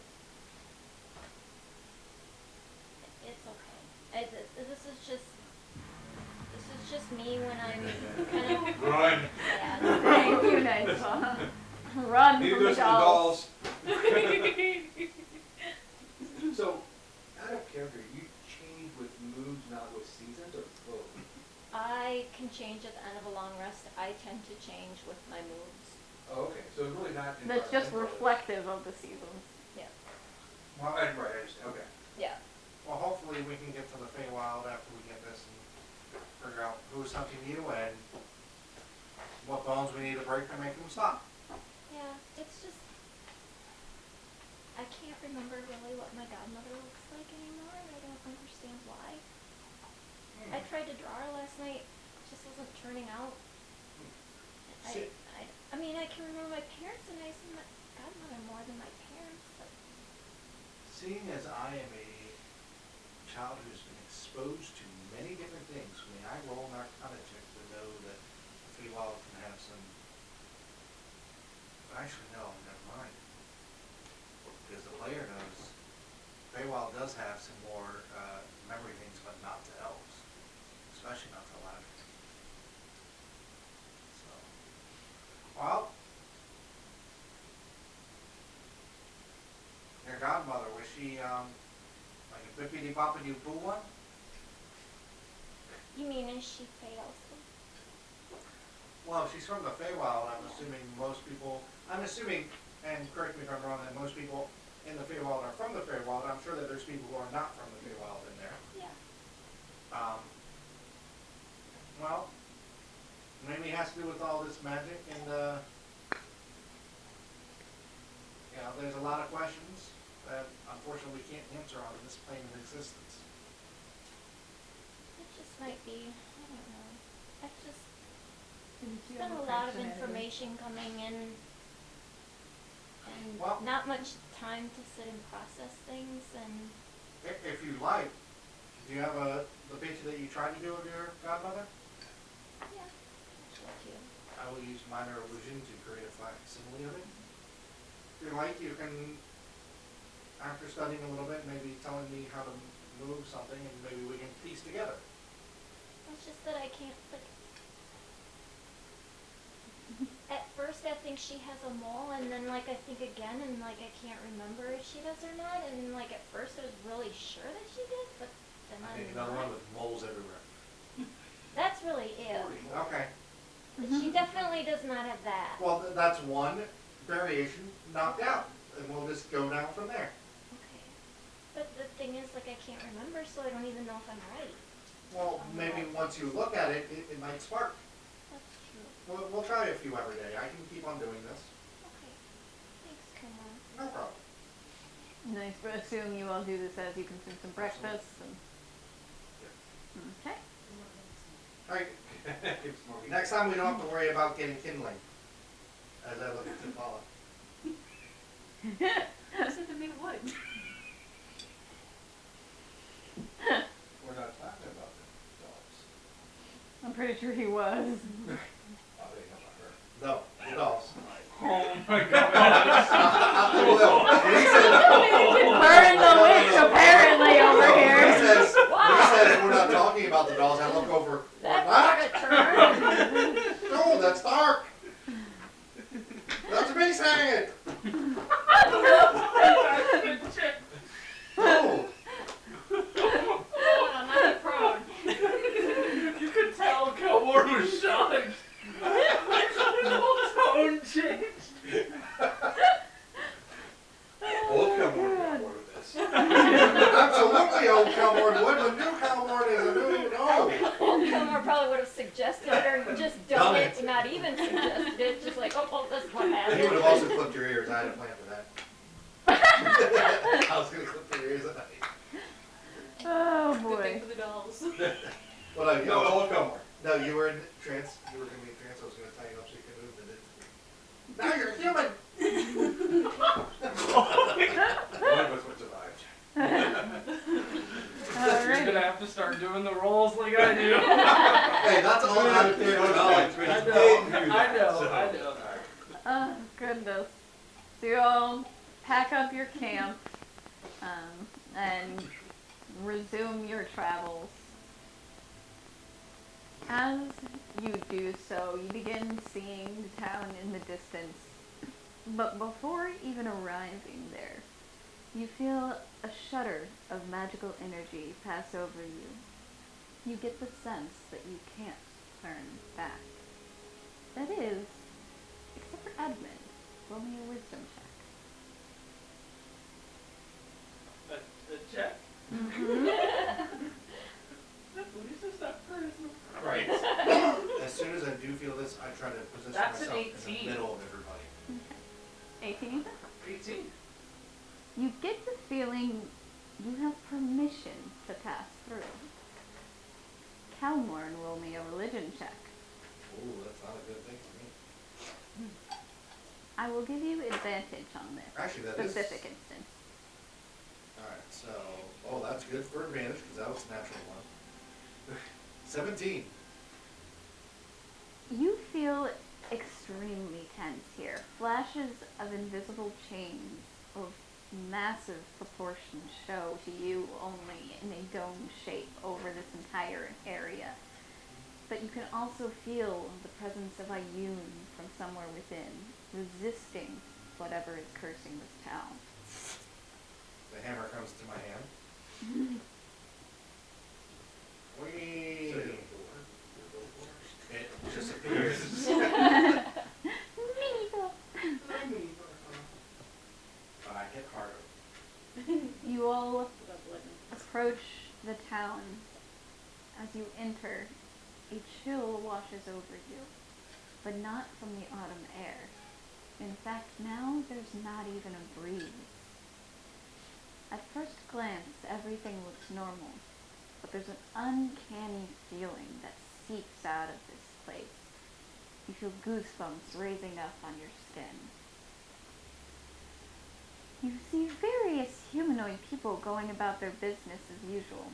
it's okay. This is just me when I'm kind of
Run.
sad.
Thank you, nice Paula. Run
Leave
from the
those to the
dolls.
So, out of character, you change with moods, not with seasons, or both?
I can change at the end of a long rest. I tend to change with my moods.
Oh, okay, so it's really not.
That's just
environmental.
reflective of the seasons.
Well,
Right, I understand, okay.
Yeah.
well, hopefully we can get to the Feywild after we get this and figure out who's hunting you and what bones we need to break to make them stop.
Yeah, it's just, I can't remember really what my godmother looks like anymore, and I don't understand why. I tried to draw her last night, just wasn't turning out.
See-
I mean, I can remember my parents and I see my godmother more than my parents, but
Seeing as I am a child who's been exposed to many different things, when I roll an Arcana check to know that the Feywild can have some. Actually, no, never mind. Because the player knows Feywild does have some more memory things, but not to elves, especially not to Lavender. So, well, your godmother, was she like a bippity boppity boo one?
you mean is she Faye also?
Well, if she's from the Feywild, I'm assuming, and correct me if I'm wrong, that most people in the Feywild are from the Feywild. I'm sure that there's people who are not from the Feywild in there.
Yeah.
Well, maybe it has to do with all this magic and, there's a lot of questions that unfortunately we can't answer on this plane of existence.
It just might be, I don't know. I've just
Didn't you
been
have
a lot of
personality?
information coming in and
Well-
not much time to sit and process things and
If you like, do you have the picture that you tried to do of your godmother?
yeah, I'd love to.
I will use minor illusion to create a facsimile of it. If you like, you can, after studying a little bit, maybe telling me how to move something, and maybe we can piece together.
It's just that I can't, like, at first I think she has a mole, and then, like, I think again, and, like, I can't remember if she does or not, and, like, at first I was really sure that she did, but then
I
I'm
think another
not.
one with moles everywhere.
That's really it.
Okay.
She definitely does not have that.
Well, that's one variation knocked out, and we'll just go down from there.
Okay. But the thing is, like, I can't remember, so I don't even know if I'm right.
Well, maybe once you look at it, it might spark.
That's true.
We'll try a few every day. I can keep on doing this.
Okay. Thanks, Kumar.
No problem.
Nice, but assume you all do this as you consume some breakfast and. Okay.
All right. Next time we don't have to worry about getting kindling. As I look at Paula.
Listen to me, what?
We're not talking about the dogs.
I'm pretty sure he was.
Oh, they know about her.
No, the dolls.
Oh my god.
I will. He said,
Burn the witch apparently over
he
here.
says we're not talking about the dolls. I look over.
That
What?
took a turn.
No, that's dark. That's me saying it. No.
I'm not proud.
You could tell Kilmore was shocked. The whole tone changed.
Old Kilmore got bored with this.
Absolutely, old Calmore would. The new Calmore is a new no.
Old Kilmore probably would have suggested it or just done it, not even suggested it, just like, oh, this is what
He
happened.
would have also clipped your ears. I had a plan for that. I was going to clip your ears at night.
Oh
Good
boy.
thing for the dolls.
Well,
No, old Kilmore.
No, you were in trance. You were going to be in trance. I was going to tie you up so you could move, but now you're human.
One of us would survive.
You're
Alright.
gonna have to start doing the rolls like I do.
Hey, that's all out of there.
I know.
Oh goodness. So you all pack up your camp and resume your travels. As you do so, you begin seeing the town in the distance. But before even arriving there, you feel a shudder of magical energy pass over you. You get the sense that you can't turn back. That is, except for Edmund. Roll me a wisdom check.
A check? What is that charisma?
Right. As soon as I do feel this, I try to position
That's an
myself in
18.
the middle of everybody.
18?
18.
You get the feeling you have permission to pass through. Calmorn roll me a religion check.
Ooh, that's not a good thing for me.
I will give you advantage on this
Actually, that is.
specific instance.
Alright, so, oh, that's good for advantage, because that was a natural one. 17.
You feel extremely tense here. Flashes of invisible chains of massive proportions show to you only in a dome shape over this entire area. But you can also feel the presence of Ayun from somewhere within, resisting whatever is cursing this town.
The hammer comes to my hand.
So
Whee!
you don't door. Your door.
It just appears. But I hit harder.
You all approach the town. As you enter, a chill washes over you, but not from the autumn air. In fact, now there's not even a breeze. At first glance, everything looks normal, but there's an uncanny feeling that seeps out of this place. You feel goosebumps raising up on your skin. You see various humanoid people going about their business as usual,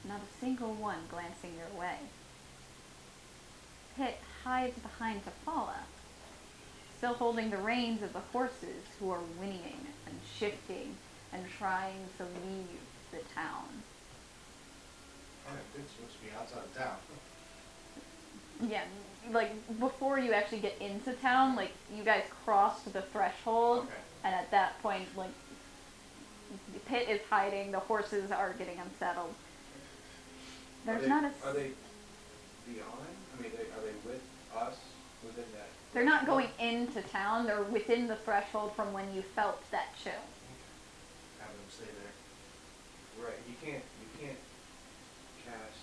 not a single one glancing your way. Pitt hides behind Tafala, still holding the reins of the horses who are whinnying and shifting and trying to leave the town.
Oh, it's supposed to be outside of town.
Yeah, like before you actually get into town, like you guys crossed the threshold,
Okay.
and at that point, like Pitt is hiding, the horses are getting unsettled. There's not a.
Are they beyond? I mean, are they with us within that?
They're not going into town. They're within the threshold from when you felt that chill.
Have them stay there.
Right. You can't cast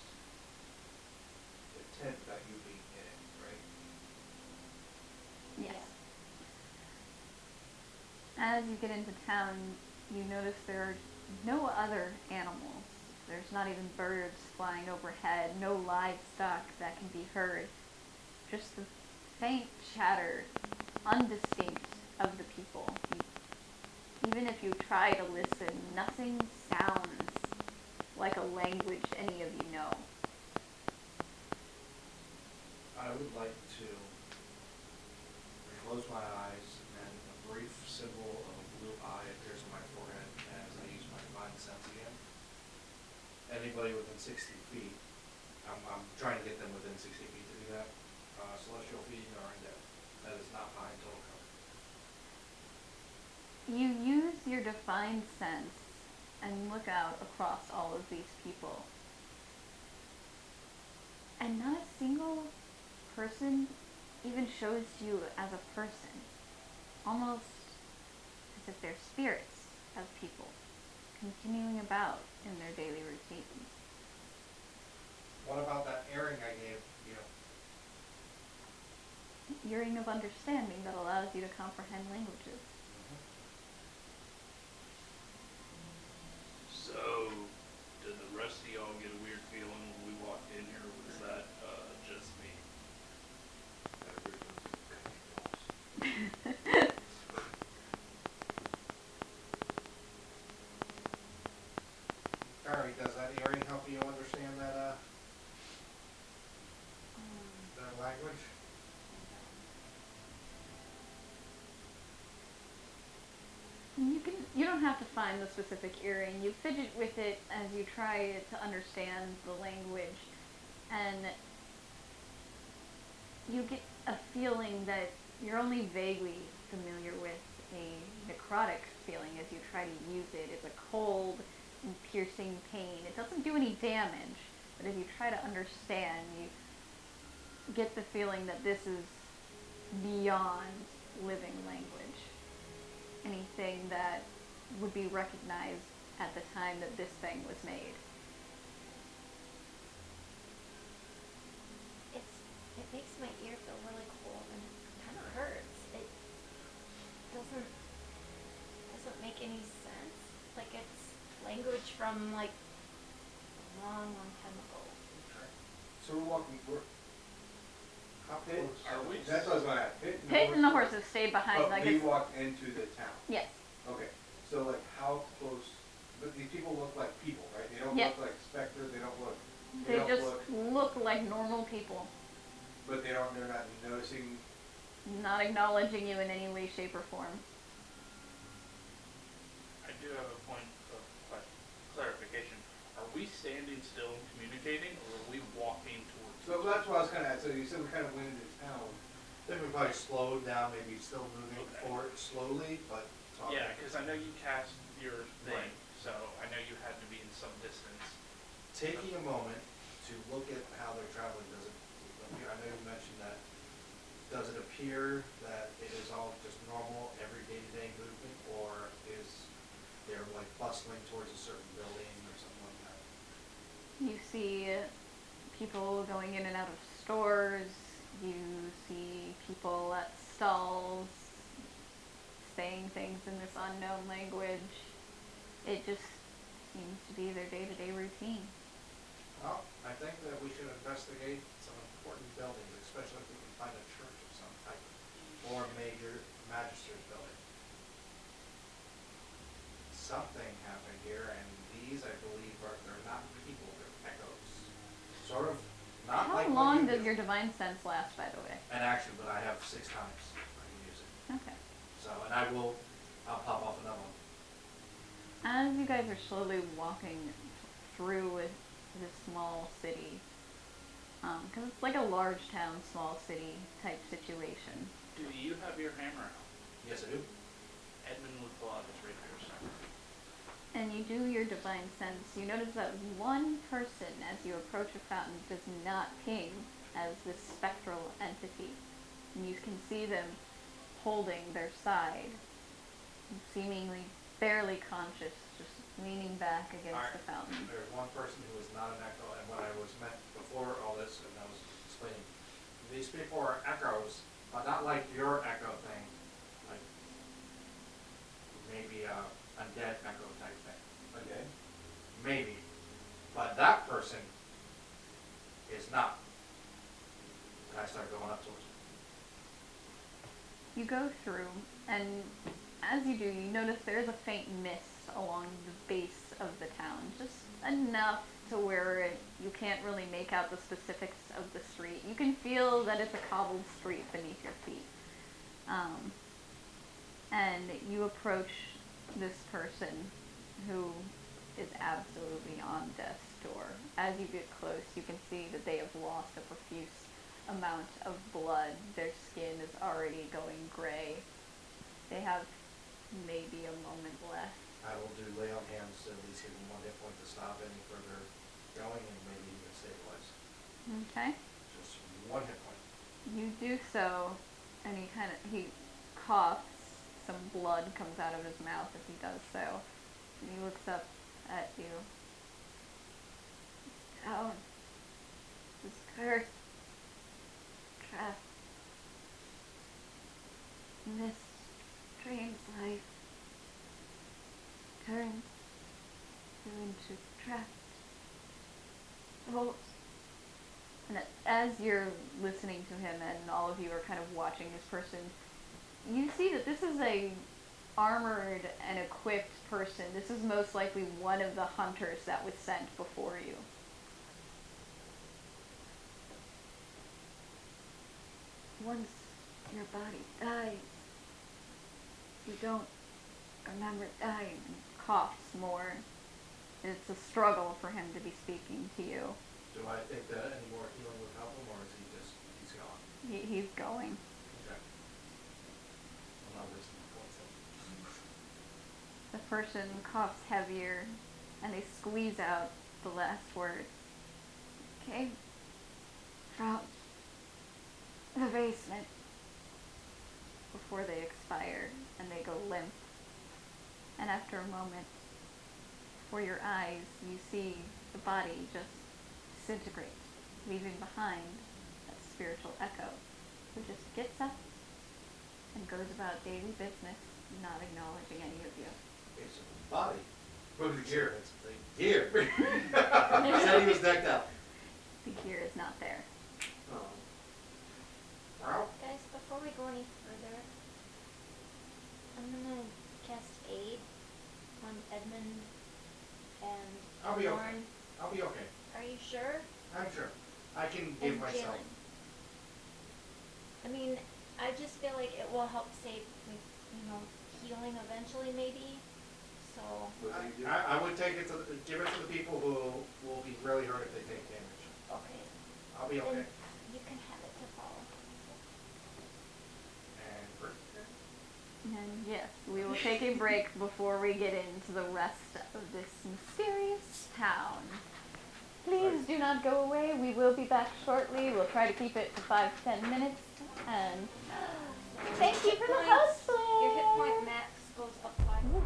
the tent without you being in it, right?
Yes. As you get into town, you notice there are no other animals. There's not even birds flying overhead, no livestock that can be heard. Just the faint chatter, undistinct, of the people. Even if you try to listen, nothing sounds like a language any of you know.
I would like to close my eyes and a brief symbol of a blue eye appears on my forehead as I use my divine sense again. Anybody within 60 feet, I'm trying to get them within 60 feet to do that. Celestial feeding or undead. That is not behind total cover.
You use your divine sense and look out across all of these people. And not a single person even shows you as a person. Almost as if they're spirits of people, continuing about in their daily routines.
What about that earring I gave you?
Earring of understanding that allows you to comprehend languages.
So, did the rest of y'all get a weird feeling when we walked in here, or was that just me?
Alright, does that earring help you understand that language?
You don't have to find the specific earring. You fidget with it as you try to understand the language, and you get a feeling that you're only vaguely familiar with a necrotic feeling as you try to use it. It's a cold and piercing pain. It doesn't do any damage, but as you try to understand, you get the feeling that this is beyond living language. Anything that would be recognized at the time that this thing was made.
It makes my ear feel really cold and it kind of hurts. It doesn't make any sense. Like it's language from like a long, long time ago.
So we're walking,
How
Pit,
close?
Are we?
that's what I was gonna ask.
Pit and the horses stay behind,
But
like
we
it's,
walked into the town.
yes.
Okay, so like how close, but these people look like people, right? They don't
Yes.
look like specters, they don't look,
They
don't
just
look,
look like normal people,
but they're not noticing.
not acknowledging you in any way, shape, or form.
I do have a point of clarification. Are we standing still and communicating, or are we walking towards?
So that's what I was kinda, so you said we kind of went into town.
I think we probably slowed down, maybe still moving forward slowly, but talking.
Yeah, because I know you cast your thing,
Right.
so I know you had to be in some distance.
Taking a moment to look at how they're traveling, does it, I know you mentioned that, does it appear that it is all just normal, every day-to-day movement, or is they're like bustling towards a certain building or something like that?
You see people going in and out of stores, you see people at stalls saying things in this unknown language. It just seems to be their day-to-day routine.
Well, I think that we should investigate some important buildings, especially if we can find a church of some type, or a major magistrate's building. Something happened here, and these, I believe, they're not people, they're echoes. Sort of, not
How
like what
long
you
does
do.
your divine sense last, by the way?
And actually, but I have 6 times I can use it.
Okay.
So, and I'll pop off another one.
As you guys are slowly walking through this small city, because it's like a large town, small city type situation.
Do you have your hammer out?
Yes, I do.
Edmund would pull out his rapier.
And you do your divine sense, you notice that one person, as you approach a fountain, does not ping as this spectral entity. And you can see them holding their side, seemingly barely conscious, just leaning back against
Alright.
the fountain.
There's one person who is not an echo, and when I was met before all this, and I was explaining, these people are echoes, but not like your echo thing, like maybe a undead echo type thing.
Okay.
Maybe. But that person is not. And I start going up towards him.
You go through, and as you do, you notice there's a faint mist along the base of the town, just enough to where you can't really make out the specifics of the street. You can feel that it's a cobbled street beneath your feet. And you approach this person who is absolutely on death's door. As you get close, you can see that they have lost a profuse amount of blood. Their skin is already going gray. They have maybe a moment left.
I will do lay on hands to at least give him 1 hit point to stop any further going and maybe even stabilize.
Okay?
Just 1 hit point.
You do so, and he coughs. Some blood comes out of his mouth as he does so. And he looks up at you. This town is cursed, trapped in this strange life, turned you into trapped souls. And as you're listening to him and all of you are kind of watching this person, you see that this is a armored and equipped person. This is most likely one of the hunters that was sent before you. Once your body dies, you don't remember dying, and coughs more. It's a struggle for him to be speaking to you.
Do I think that any more healing would help him, or is he's gone?
He's going.
Okay. I'm not wasting my points then.
The person coughs heavier, and they squeeze out the last word. Came from the basement before they expire, and they go limp. And after a moment, before your eyes, you see the body just disintegrate, leaving behind that spiritual echo, who just gets up and goes about daily business, not acknowledging any of you.
Okay, so the body.
What was the gear?
It's the gear. He said he was decked out.
Sagira is not there.
Oh. Wow.
Guys, before we go any further, I'm gonna cast Aid on Edmund and
I'll be okay.
Lauren.
I'll be okay.
Are you sure?
I'm sure. I can give
And
myself.
Jalen. I mean, I just feel like it will help save, healing eventually, maybe. So,
What do you do?
I would take it to give it to the people who will be really hurt if they take damage.
okay.
I'll be okay.
Then you can have it to follow.
And Bert.
And yes, we will take a break before we get into the rest of this mysterious town. Please do not go away. We will be back shortly. We'll try to keep it to 5-10 minutes. And thank you for the cosplay.
Your hit point max goes up 5.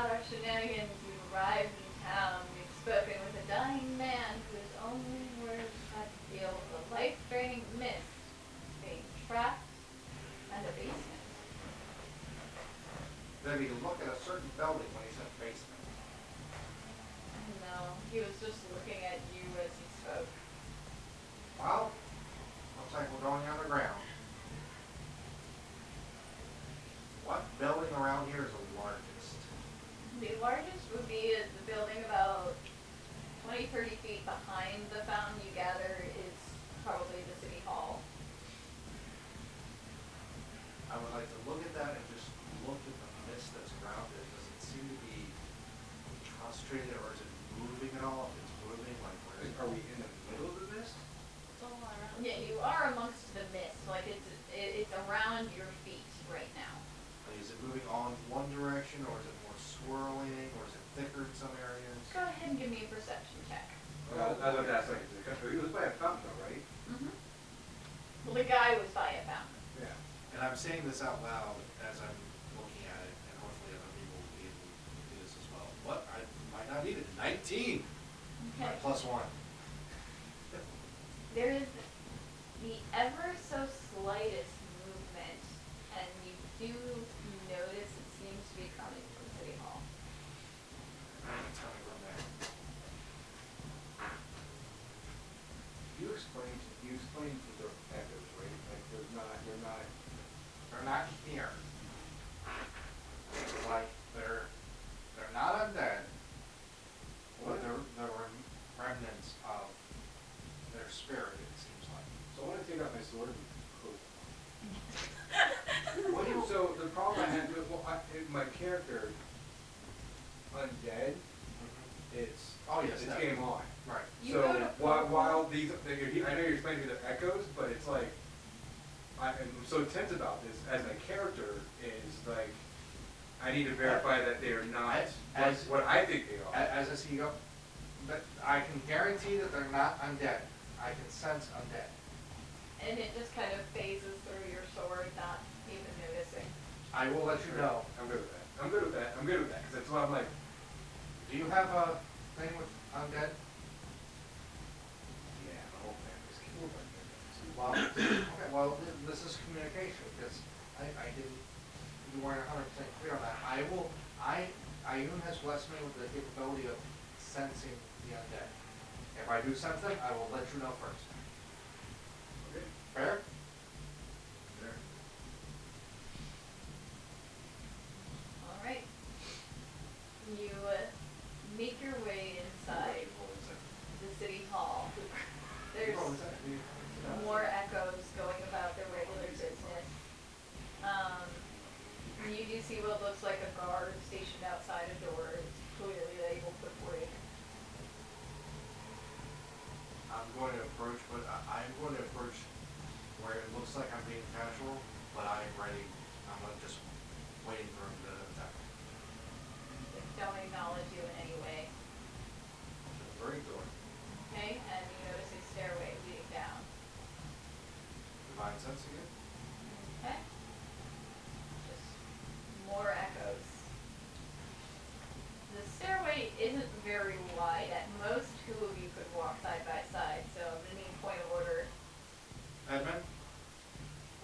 about our shenanigans, you've arrived in town. We've spoken with a dying man whose only words had to deal with a life-draining mist, being trapped, and a basement.
Did he look at a certain building when he said basement?
No, he was just looking at you as he spoke.
Well, looks like we're going underground. What building around here is the largest?
The largest would be the building about 20, 30 feet behind the fountain you gather is probably the city hall.
I would like to look at that and just look at the mist that's around it. Does it seem to be concentrated or is it moving at all? If it's moving, like where is it?
Are we in the middle of the mist?
It's all around.
Yeah, you are amongst the mist. Like it's around your feet right now.
Like, is it moving on one direction or is it more swirling or is it thicker in some areas?
Go ahead and give me a perception check.
That's what that's like. It was by a fountain though, right?
Mm-hmm. Well, the guy was by a fountain.
Yeah.
And I'm saying this out loud as I'm looking at it, and hopefully other people will be able to do this as well. What? I might not need it. 19! My
Okay.
plus one.
There is the ever so slightest movement, and you do notice it seems to be coming from City Hall.
Tell me from there.
You explained that there are echoes, right? Like they're not
They're not here. It's like they're not undead, but they're remnants of their spirit, it seems like.
So I want to take out my sword and close it. So the problem I had with my character, undead, it's
Oh, yes,
it's
definitely.
game on.
Right.
You
So
go to
while these, I know you're explaining the echoes, but it's like, I'm so tense about this as my character is like, I need to verify that they are not
As-
what I think they are.
As I see you go, but I can guarantee that they're not undead. I can sense undead.
and it just kind of phases through your sword, not even noticing.
I will let you know.
I'm good with that. I'm good with that. Because that's why I'm like,
Do you have a thing with undead?
yeah, the whole family's killed by me.
Well, okay, well, this is communication, because I didn't, you weren't 100% clear on that. Ayun has blessed me with the capability of sensing the undead. If I do sense them, I will let you know first.
Okay.
Fair?
There.
All right. You make your way inside the city hall. There's more echoes going about their regular business. You do see what looks like a guard stationed outside a door. It's clearly able to break.
I'm going to approach, but I'm going to approach where it looks like I'm being casual, but I'm ready. I'm not just waiting for him to attack.
They don't acknowledge you in any way.
To the very door.
Okay, and you notice a stairway leading down.
Divine sense again.
Okay? Just more echoes. The stairway isn't very wide. At most, two of you could walk side by side, so I'm gonna need a point of order.
Edmund,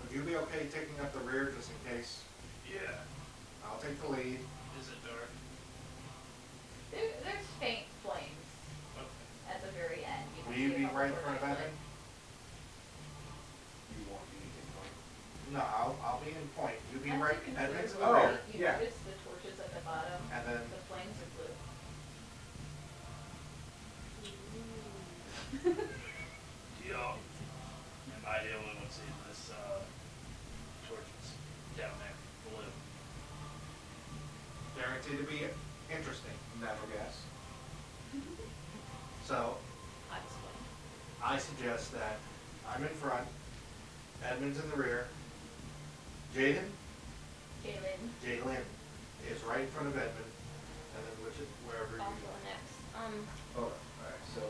would you be okay taking up the rear just in case?
Yeah.
I'll take the lead.
Is it dark?
There's faint flames
Okay.
at the very end.
Will
can
you
see a
be
couple
right in front of
torches
Edmund?
lit.
You want me to take point?
No, I'll be in point. You be
As
right,
you
Edmund's in
consider
the
Oh,
rear.
You
yeah.
notice the torches at the bottom.
And then
The flames are blue.
Yo, am I the only one seeing this, torches down there, blue?
guaranteed to be interesting.
Natural gas.
So
I explained.
I suggest that I'm in front, Edmund's in the rear, Jaden,
Kaylin.
is right in front of Edmund, and then which is wherever you
I'll
go.
go next.
Oh, alright, so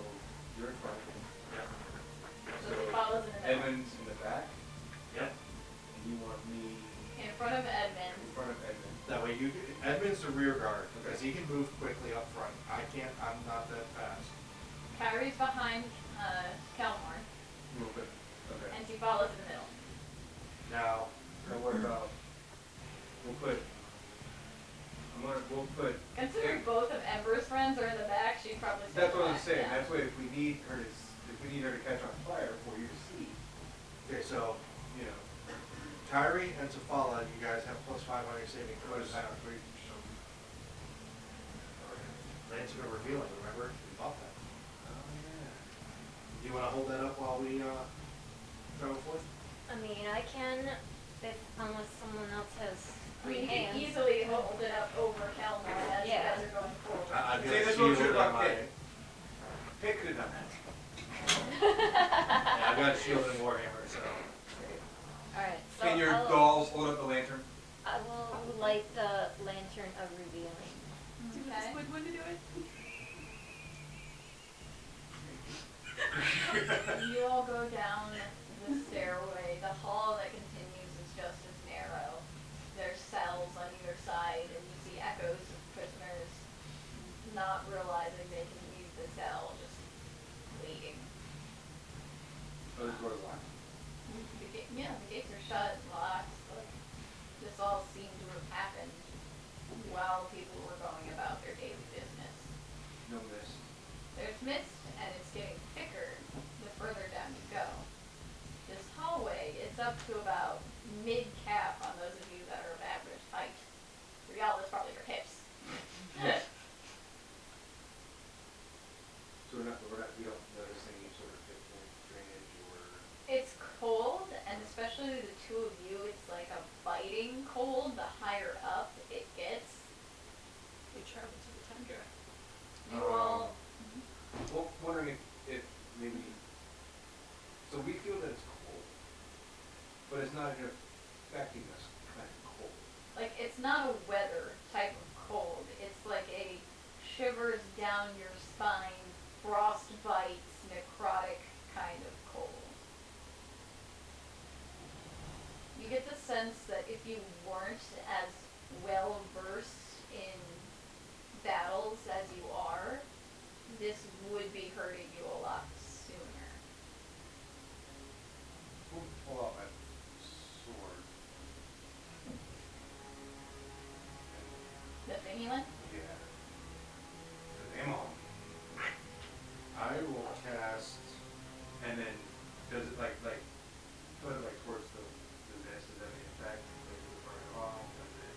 you're in front.
So he follows in the middle.
Edmund's in the back,
Yep.
and you want me
In front of
in
Edmund,
front of Edmund.
That way Edmund's the rear guard, because he can move quickly up front. I can't, I'm not that fast.
Kyrie's behind Kelmore,
Okay. Okay.
and Tufala's in the middle.
Now,
Now what about, we'll put,
Considering both of Ember's friends are in the back, she'd probably stay
that's what I'm
behind,
saying,
yeah.
that's why if we need her to catch on fire for you to see,
okay, so
you know.
Kyrie and Tafala, you guys have +5 on your saving throws. Lansing and revealing, remember? We bought that.
Oh, yeah.
Do you want to hold that up while we travel forth?
I mean, I can, unless someone else has
I mean, you
hands.
can easily hold it up over Kelmore as
Yeah.
you guys are going forward.
I've got
See,
a
this one
shield
should
in
have
my.
Pitt. Pitt could have done that.
Yeah, I've got a shield and warhammer, so.
Alright, so
Can your
I'll-
dolls hold up the lantern?
I will light the lantern of revealing.
Do you want
Okay.
the squid one to do it?
You all go down the stairway. The hall that continues is just as narrow. There's cells on either side, and you see echoes of prisoners not realizing they can leave the cell, just waiting.
Oh, this door's locked.
Yeah, the gates are shut, locked. Like, this all seemed to have happened while people were going about their daily business.
No mist.
There's mist, and it's getting thicker the further down you go. This hallway is up to about mid-cap on those of you that are of average height. For y'all, that's probably your hips.
So we don't notice any sort of physical drainage or.
It's cold, and especially the two of you, it's like a biting cold. The higher up it gets,
We travel to the tundra.
you all.
Well, wondering if maybe, so we feel that it's cold, but it's not affecting us kind of cold.
Like, it's not a weather type of cold. It's like a shivers down your spine, frost bites, necrotic kind of cold. You get the sense that if you weren't as well versed in battles as you are, this would be hurting you a lot sooner.
We'll pull out my sword.
The thingy one?
Yeah. The ammo.
I will cast.
And then does it like put it like towards the nest, does that have any effect? Like does it burn it off? Does it?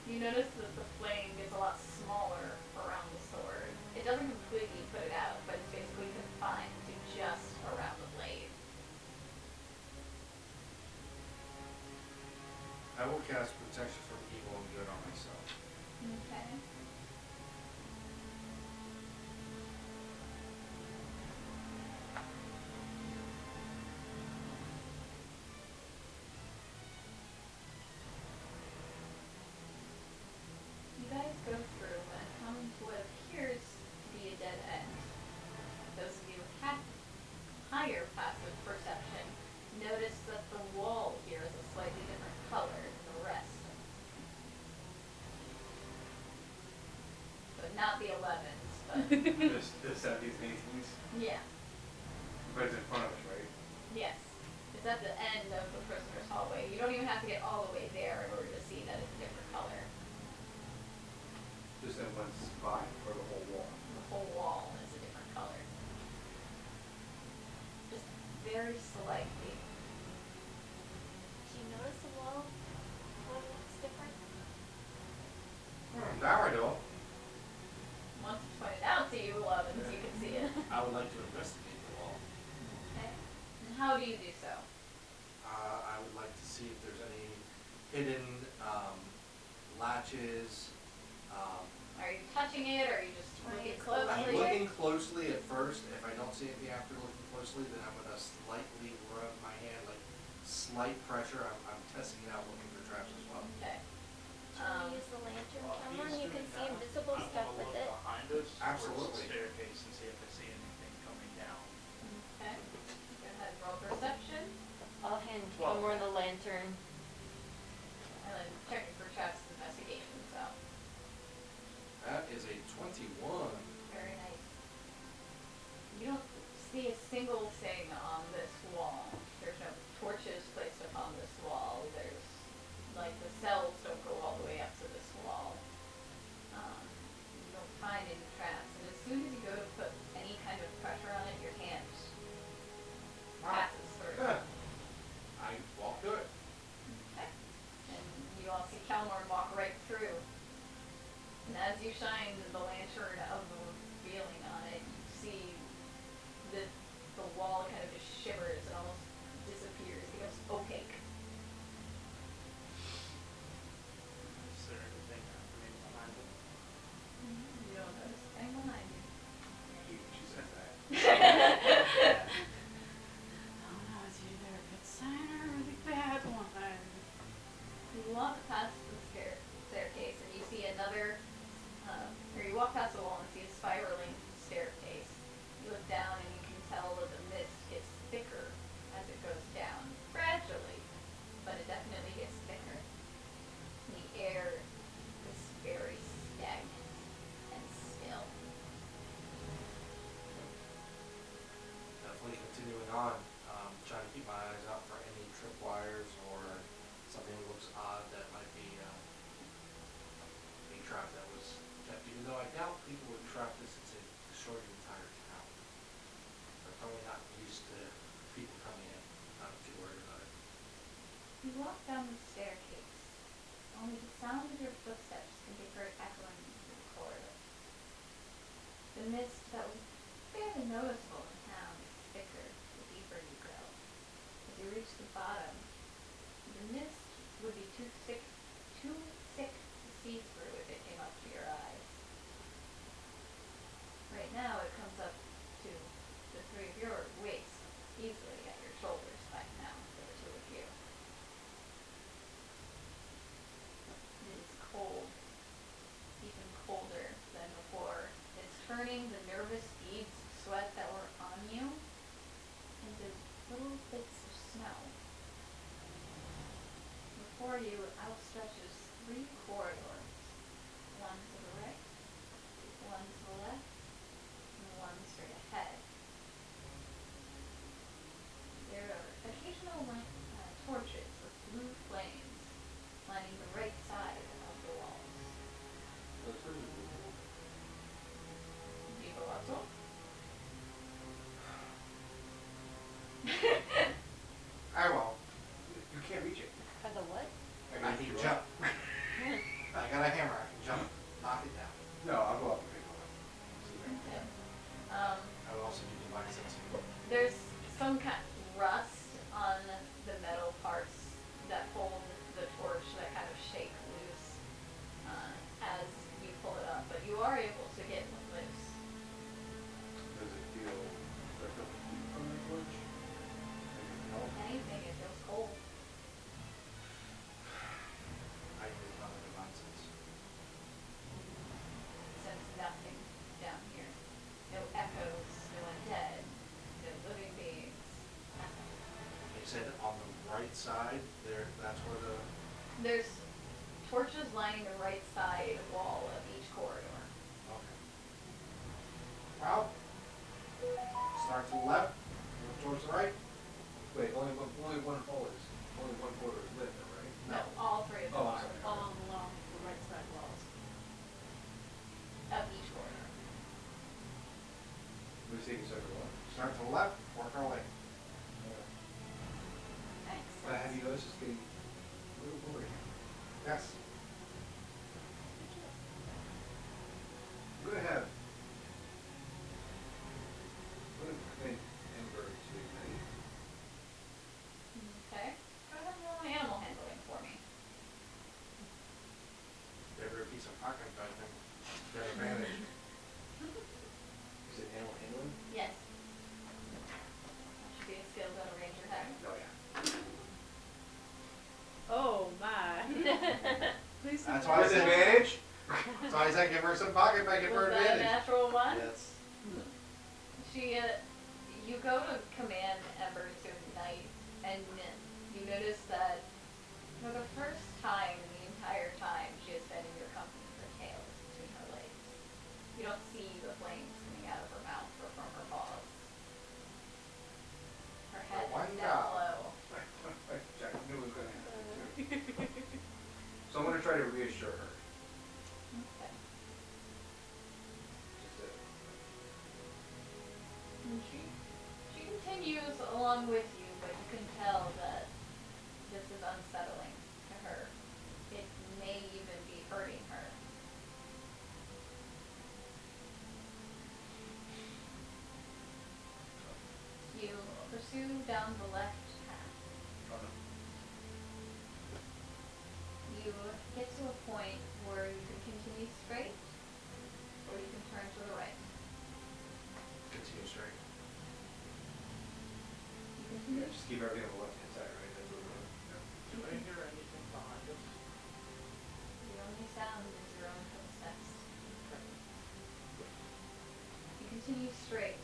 You notice that the flame gets a lot smaller around the sword. It doesn't completely put it out, but it's basically confined to just around the blade.
I will cast protection from evil and good on myself.
Okay. You guys go through and come to what appears to be a dead end. Those of you with higher passive perception notice that the wall here is a slightly different color than the rest. But not the 11s, but
The 70s and 80s?
yeah,
But it's in front of us, right?
yes. It's at the end of the prisoner's hallway. You don't even have to get all the way there in order to see that it's a different color.
Just in one spot or the whole wall?
The whole wall is a different color. Just very slightly.
Do you notice the wall looks different?
Now I don't.
Once it's pointed out to you, 11s, you can see it.
I would like to investigate the wall.
Okay. And how do you do so?
I would like to see if there's any hidden latches.
Are you touching it, or are you just looking
Right.
closely?
I'm looking closely at first. If I don't see anything after looking closely, then I'm gonna slightly rub my hand, like slight pressure. I'm testing it out, looking for traps as well.
Okay.
Do you want to use the lantern
While
camera
he's
and you can
doing
see
that,
invisible
I
stuff
wanna
with
look
it?
behind us towards
Absolutely.
the staircase and see if I see anything coming down.
Okay. Go ahead and roll perception,
I'll hand
12.
Elmore the lantern.
and then checking for traps is investigation. cells don't go all the way up to this wall. You don't find any traps, and as soon as you go to put any kind of pressure on it, your hand passes through.
Good. I walk through it.
Okay. And you all see Kelmore walk right through. And as you shine the lantern of the revealing on it, you see the wall kind of just shivers and almost disappears, becomes opaque.
Is there anything happening behind it?
You don't notice anything behind you.
She says that.
Oh no, it's either a good sign or a really bad one.
You walk past the staircase and you see another, or you walk past the wall and see a spiraling staircase. You look down and you can tell that the mist gets thicker as it goes down, gradually, but it definitely gets thicker. The air is very stagnant and still.
Definitely continuing on, trying to keep my eyes out for any tripwires or something that looks odd that might be a trap that was kept, even though I doubt people would trap this to destroy the entire town. They're probably not used to people coming in. Not too worried about it.
You walk down the staircase. Only the sound of your footsteps can be heard echoing through the corridor. The mist that was fairly noticeable in town is thicker the deeper you go. As you reach the bottom, the mist would be too thick to see through if it came up to your eyes. Right now it comes up to the three of your waists, easily at your shoulders by now, for the two of you. It is cold, even colder than before. It's turning the nervous beads of sweat that were on you into little bits of snow. Before you outstretches 3 corridors, one to the right, one to the left, and one straight ahead. There are occasional torches with blue flames lining the right side of the walls.
Looks pretty cool.
Do you go up to them?
I will.
You can't reach it.
For the what?
I can jump. I got a hammer, I can jump, knock it down.
No, I'll go up and pick one up.
Okay.
I would also do divine sense.
There's some kind of rust on the metal parts that hold the torch that kind of shake loose as you pull it up, but you are able to get one loose.
Does it feel like a heat from the torch? Does it help?
Anything, it feels cold.
I use another divine sense.
Sense nothing down here. No echoes, no undead, no living beings, nothing.
You said on the right side, there, that's where the,
There's torches lining the right side wall of each corridor.
okay. Well, start to the left, move towards the right.
Wait, only one hole is, only one quarter is lit though, right?
No, all 3 of them
Oh,
are
sorry.
All along the right side walls.
of each corridor.
We're taking separate one.
Start to the left, work our way.
Thanks.
Have you noticed it's getting a little cooler here?
Yes.
I'm gonna have, I'm gonna commit Ember to ignite.
Okay. Go ahead and roll animal handling for me.
Every piece of pocket, I think, got advantage.
Is it animal handling?
Yes. That should be a skill that a ranger has.
Oh, yeah.
Oh my. Please.
That's why I said,
Disadvantage?
that's why I said give her some pocket, make it
Was
for
that a
advantage.
natural one?
Yes.
She, you go to command Ember to ignite, and you notice that for the first time in the entire time she has been in your company, her tail is between her legs. You don't see the flames coming out of her mouth or from her paws. Her head
One
is down
job.
low.
Jack knew it was gonna happen too. So I'm gonna try to reassure her.
Okay.
Just it.
And she continues along with you, but you can tell that this is unsettling to her. It may even be hurting her. You pursue down the left path.
Oh, no.
You get to a point where you can continue straight, or you can turn to the right.
Continue straight.
You continue.
Yeah, just keep everything on the left-hand side, right? That's what we're doing.
Do I hear anything behind us?
The only sound is your own footsteps. You continue straight,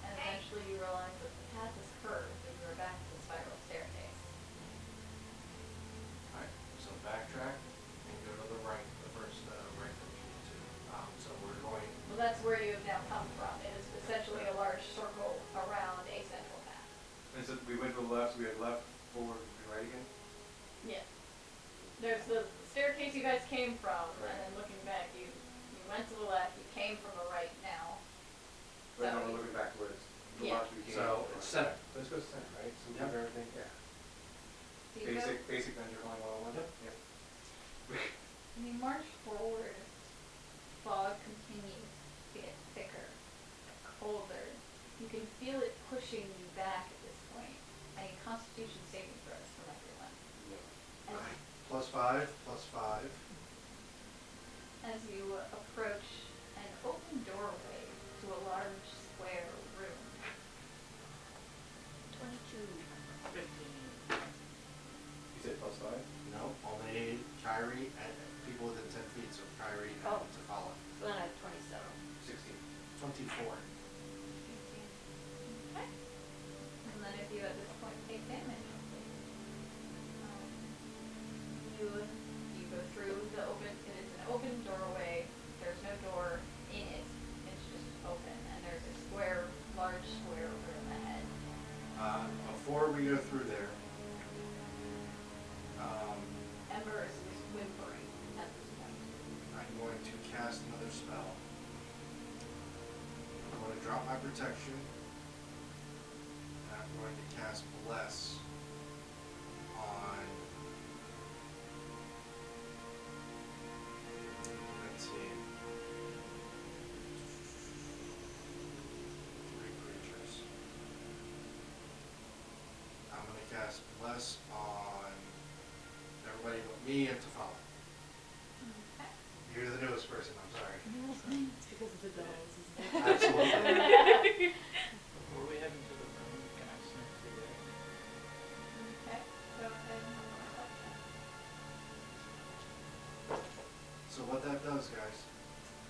and eventually you realize that the path is curved and you are back to the spiral staircase.
Alright, so backtrack and go to the right, the first right that we came to. So we're going,
Well, that's where you have now come from. It is essentially a large circle around a central path.
And so we went to the left, so we had left, forward, and right again?
Yeah. There's the staircase you guys came from,
Right.
and then looking back, you went to the left, you came from the right now.
Right now
So-
we're looking backwards. The
Yeah.
left we came.
so
from.
it's center.
Let's go center, right? So we
Yep.
have everything, yeah.
So you go,
Basic Dungeon Crawling 101?
Yep.
Yep.
when you march forward, fog continues to get thicker, colder. You can feel it pushing you back at this point. I need Constitution saving throws from everyone. And
+5, +5.
as you approach an open doorway to a large square room.
22.
15.
You said +5?
No, only Kyrie and people within 10 feet, so Kyrie and
Oh.
to follow.
So then I have 27.
16.
24.
Okay. And then if you at this point take damage, you go through the open, it is an open doorway, there's no door in it, it's just open, and there's a square, large square room ahead.
Before we go through there,
Ember is whimpering at this point.
I'm going to cast another spell. I'm going to drop my protection, and I'm going to cast Bless on. Let's see. 3 creatures. I'm going to cast Bless on everybody but me and Tafala.
Okay.
You're the newest person, I'm sorry.
It's because of the dolls, isn't it?
Absolutely.
Were we heading to the room? Can I sneak through there?
Okay, go ahead and roll a perception.
So what that does, guys,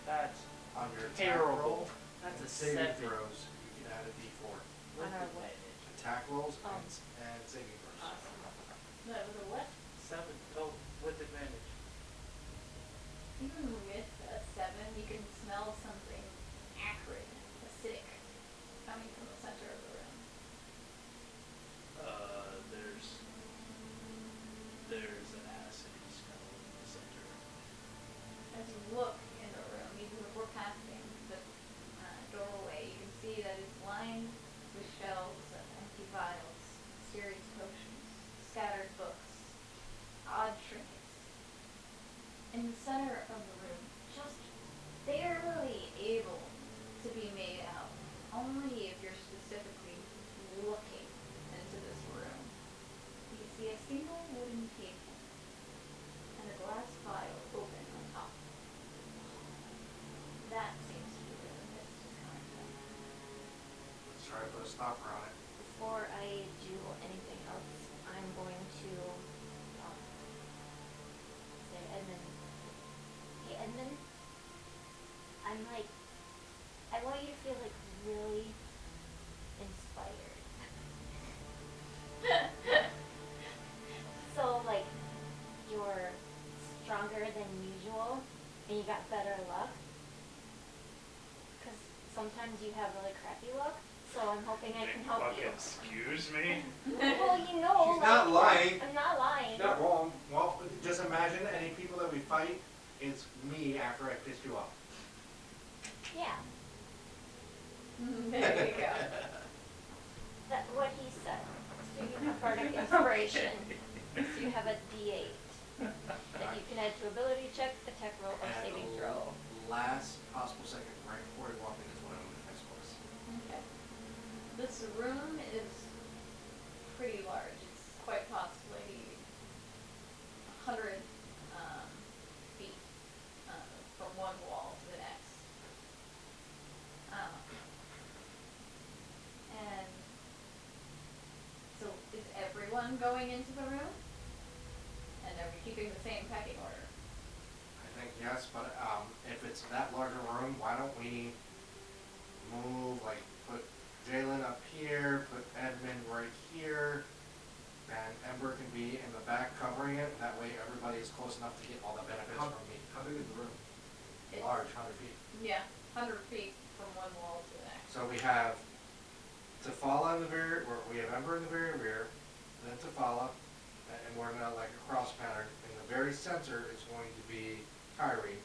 That's
on your attack
terrible.
roll
That's
and
a
saving
7.
throws, you can add a d4.
On our what?
Attack rolls
Oh.
and saving throws.
Awesome.
That was a what?
7 total with advantage.
Even with a 7, you can smell something acrid, acidic, coming from the center of the room.
There's an acidy smell in the center.
As you look in the room, even before passing the doorway, you can see that it's lined with shelves of empty vials, mysterious potions, scattered books, odd trinkets. In the center of the room, just barely able to be made out, only if you're specifically looking into this room, you see a single wooden table and a glass vial open on top. That seems to be where the mist is coming from.
Let's try to put a stopper on it.
Before I do anything else, I'm going to say, Edmund. Hey, Edmund. I'm like, I want you to feel like really inspired. So like, you're stronger than usual, and you got better luck. Because sometimes you have really crappy luck. So I'm hoping I can help you.
Excuse me?
Well, you know,
She's not lying.
I'm not lying.
She's not wrong.
Well, just imagine any people that we fight, it's me after I pissed you off.
Yeah,
There you go.
that's what he said. So you have bardic inspiration. So you have a D8 that you can add to ability check, attack roll, or
And
saving throw.
last possible second, right before he walked in, is when I moved next was.
Okay. This room is pretty large. It's quite possibly 100 feet from one wall to the next. And so is everyone going into the room? And are we keeping the same pecking order?
I think yes, but if it's that large a room, why don't we move, like, put Jalen up here, put Edmund right here, and Ember can be in the back covering it, that way everybody is close enough to get all the benefits from me.
How big is the room?
It's-
Large, 100 feet.
Yeah, 100 feet from one wall to the next.
So we have Tafala in the very, we have Ember in the very rear, then Tafala, and we're gonna like a cross pattern. In the very center is going to be Kyrie.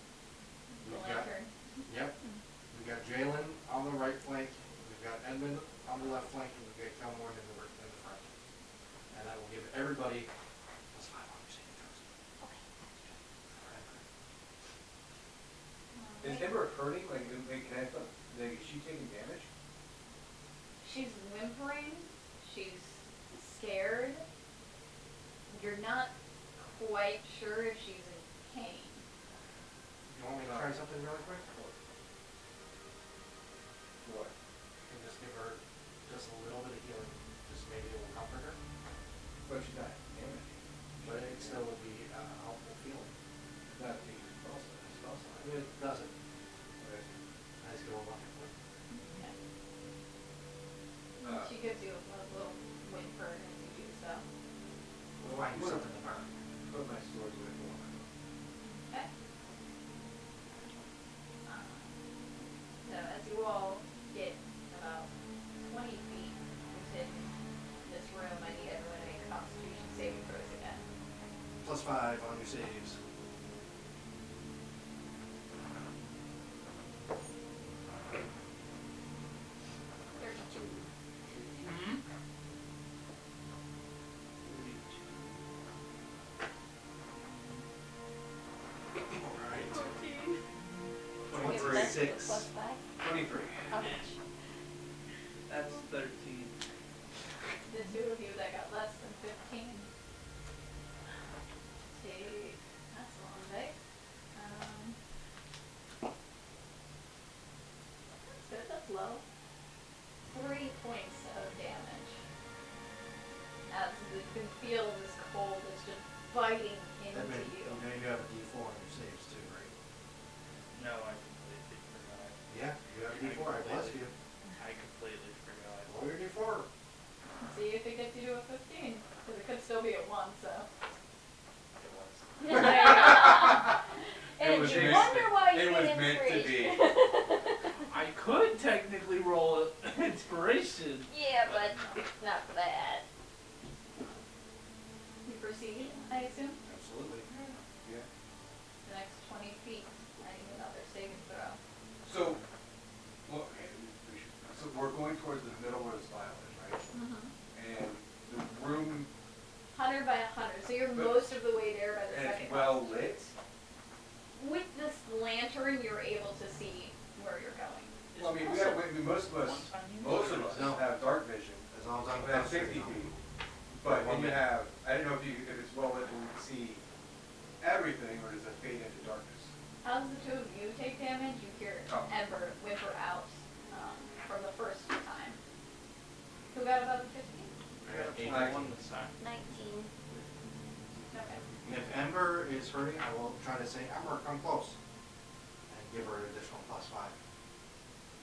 The
We've got,
lantern.
yep, we've got Jalen on the right flank, we've got Edmund on the left flank, and we've got Kelmore in the front. And that will give everybody +5 on your saving throws.
Is Ember hurting? Like, is she taking damage?
She's whimpering. She's scared. You're not quite sure if she's in pain.
You want me to try something really quick?
What?
And just give her just a little bit of healing, just maybe it will comfort her.
But she's not damaged.
But it still would be a helpful feeling.
Not taking spell slide.
It doesn't.
Okay.
I just go along with it.
She gives you a little whimper as you do so.
We'll find you something to burn.
Put my sword with one.
Okay. So as you all get about 20 feet within this room, I need everyone to make Constitution saving throws again.
+5 on your saves. Alright.
14.
26.
Plus 5.
23.
Ouch.
That's 13.
The two of you that got less than 15. See, that's a long day. That's good, that's low. 3 points of damage. As you can feel this cold is just biting into
Edmund,
you.
you know you have a D4 on your saves too, right?
No, I completely forgot.
Yeah, you have a D4, I bless you.
I completely forgot.
Roll your D4.
See if it gets you to a 15. Because it could still be a 1, so.
It was.
And
was
you
meant-
wonder why you
it was
get
meant to
inspiration.
I could technically roll inspiration.
Yeah, but not for that.
You proceed, I assume?
Absolutely.
Yeah.
The next 20 feet, I need another saving throw.
So, well, okay, so we're going towards the middle where the spile is, right? And the room
100 by 100, so you're
But-
most of the way there by the
is
second
well
one.
lit.
With this lantern, you're able to see where you're going.
Well, I mean, we have, most of us
No.
have dark vision.
As long as I'm
At 60
no.
feet. But then you have, I don't know if it's well lit and you can see everything, or does it fade into darkness?
As the two of you take damage, you hear
Oh.
Ember whimper out from the first time. Who got above a 15?
I got a
18.
21 this time.
19.
Okay.
If Ember is hurting, I will try to say, Ember, come close. And give her an additional +5.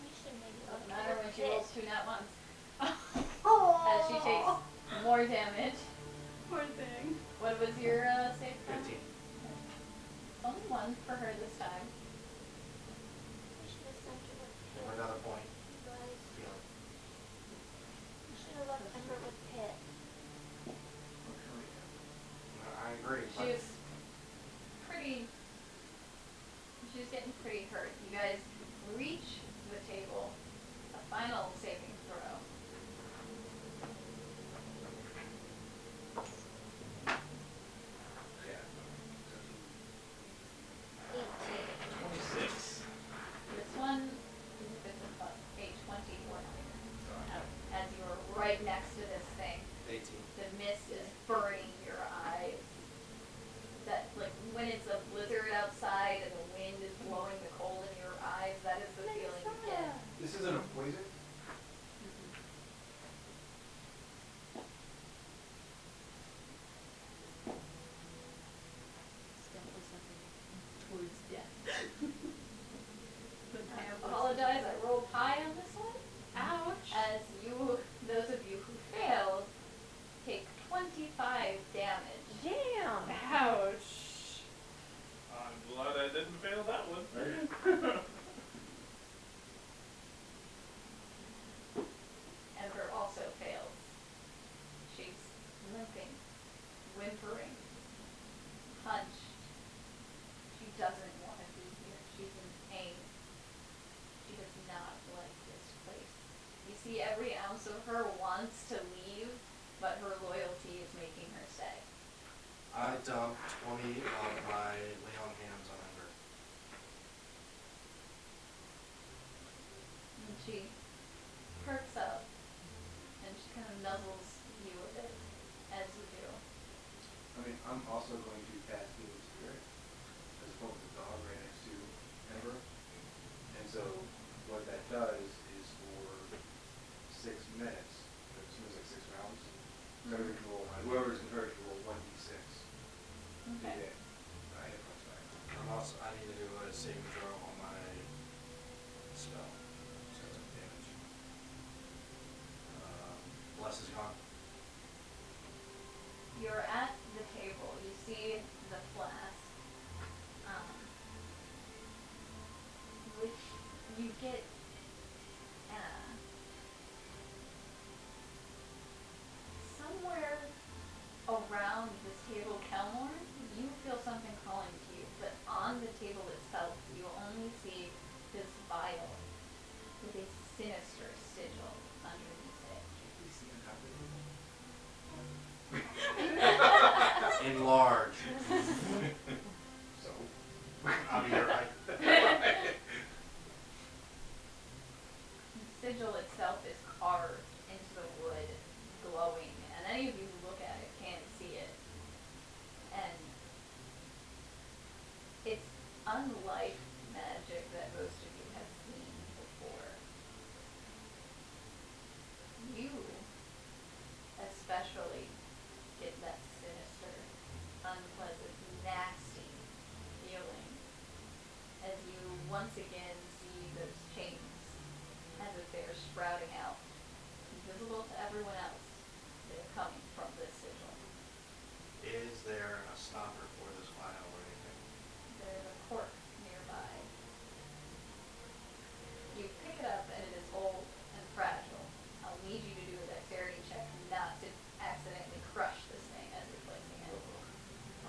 We should maybe
Doesn't
look
matter
at
when she
it.
rolls 2 nat ones. As she takes more damage.
Poor thing.
What was your save? throw?
15.
Only 1 for her this time.
We should have sent her with
Give her
Pit.
another point.
You guys.
Healing.
We should have left Ember with Pit.
I agree. But
She's She's getting pretty hurt. You guys reach the table. A final saving throw.
Yeah.
26.
This one is a 20 or higher. As you are right next to this thing,
18.
the mist is burning your eyes. That, like, when it's a blizzard outside and the wind is blowing the cold in your eyes, that is the feeling you get.
This isn't a poison?
Towards death. I apologize, I rolled high on this one.
Ouch.
As those of you who failed, take 25 damage.
Damn.
Ouch.
I'm glad I didn't fail that one.
Ember also fails. She's limping, whimpering, hunched. She doesn't want to be here. She's in pain. She does not like this place. You see, every ounce of her wants to leave, but her loyalty is making her stay.
I dump 20 of my lay on hands on Ember.
And she perks up, and she kind of nuzzles you a bit, as you do.
I mean, I'm also going to cast Healing Spirit. I spoke with the dog right next to Ember. And so what that does is for 6 minutes, it seems like 6 rounds, everybody can roll, whoever's encouraged to roll 1d6.
Okay.
Hit points back.
I need to do a saving throw on my spell. So that's damage. Bless is gone.
You're at the table. You see the flask, which you get somewhere around this table, Kelmore. You feel something calling to you, but on the table itself, you only see this vial with a sinister sigil underneath it.
Please see on top of the table.
Enlarge.
So?
I'll be right.
The sigil itself is carved into the wood, glowing, and any of you who look at it can't see it. And it's unlike magic that most of you have seen before. You, especially, get that sinister, unpleasant, nasty feeling as you once again see those chains as if they're sprouting out, invisible to everyone else. They're coming from this sigil.
Is there a stopper for this vial or anything?
There's a cork nearby. You pick it up and it is old and fragile. I'll need you to do a dexterity check not to accidentally crush this thing as you're placing it.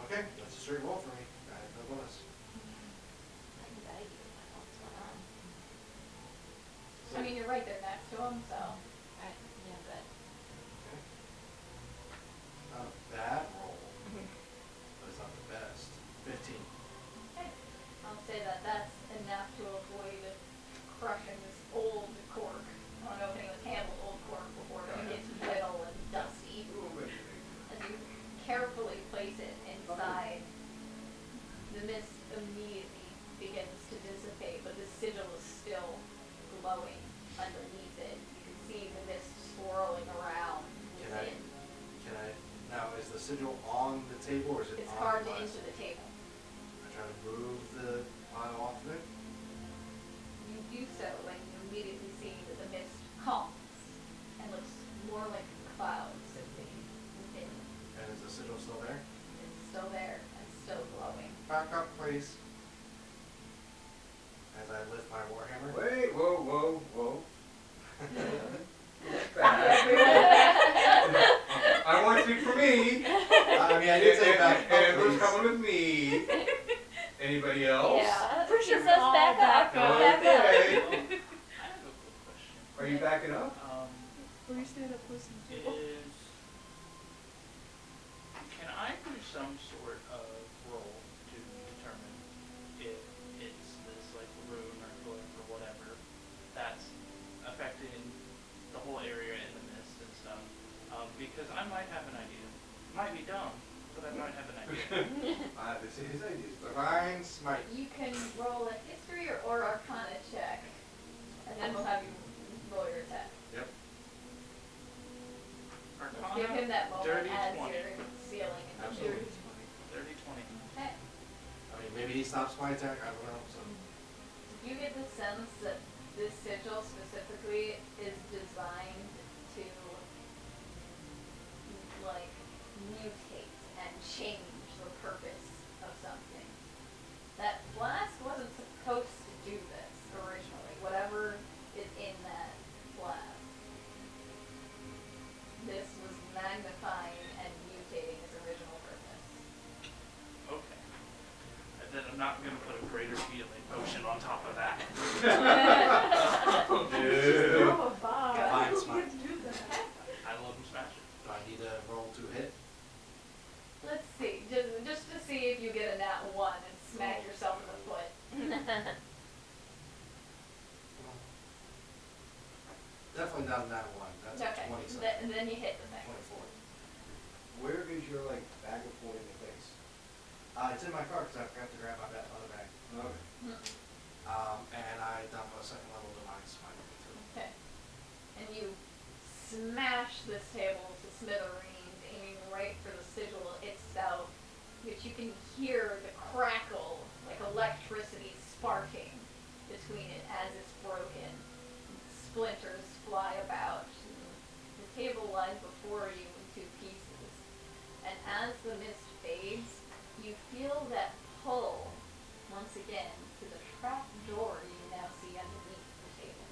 Okay, that's a straight roll for me. I have no bonus.
I can guide you. What's going on?
I mean, you're right there next to him, so.
Alright, yeah, good.
Okay. Not a bad roll, but it's not the best. 15.
Okay. I'll say that that's enough to avoid crushing this old cork. I don't know if anyone's handled old cork before, but it gets brittle and dusty. As you carefully place it inside, the mist immediately begins to dissipate, but the sigil is still glowing underneath it. You can see the mist swirling around within.
Now is the sigil on the table or is it
It's
on
carved
the
into the table.
I try to move the vial off of it.
You do so when you immediately see that the mist calms and looks more like clouds sitting within.
And is the sigil still there?
It's still there and still glowing.
Back up, please. As I lift my warhammer.
Wait, whoa. I want to speak for me.
I mean, I did say back up,
Amber's
please.
coming with me. Anybody else?
Yeah.
Push your
says back up. Back up.
Okay.
I have a quick question.
Are you backing up?
Or you stand up close to the table.
Can I do some sort of roll to determine if it's this like rune or glyph or whatever that's affecting the whole area in the mist and stuff? Because I might have an idea. Might be dumb, but I might have an idea.
This is his idea.
Divine smite.
You can roll a history or arcana check, and then we'll have you roll your attack.
Yep.
Let's give him
Arcana,
that moment
dirty
as
20.
you're sealing it.
Absolutely.
30-20.
Okay.
I mean, maybe he stops my attack. I don't know. So
You get the sense that this sigil specifically is designed to, like, mutate and change the purpose of something. That flask wasn't supposed to do this originally, whatever is in that flask. This was magnifying and mutating its original purpose.
Okay. And then I'm not going to put a greater healing potion on top of that.
Oh, Bob.
Divine
You
smite.
can't do that.
I love them smashing.
Do I need to roll to hit?
Let's see, just to see if you get a nat 1 and smack yourself in the foot.
Definitely not that one. That's
Okay,
20 something.
then you hit the thing.
24.
Where is your like bag of holding the face?
It's in my car because I forgot to grab my other bag.
Okay.
And I dump a second level divine smite into it.
Okay. And you smash this table to smithereens, aiming right for the sigil itself, which you can hear the crackle, like electricity sparking between it as it's broken. Splinters fly about. The table lies before you in two pieces. And as the mist fades, you feel that pull, once again, to the trap door you now see underneath the table.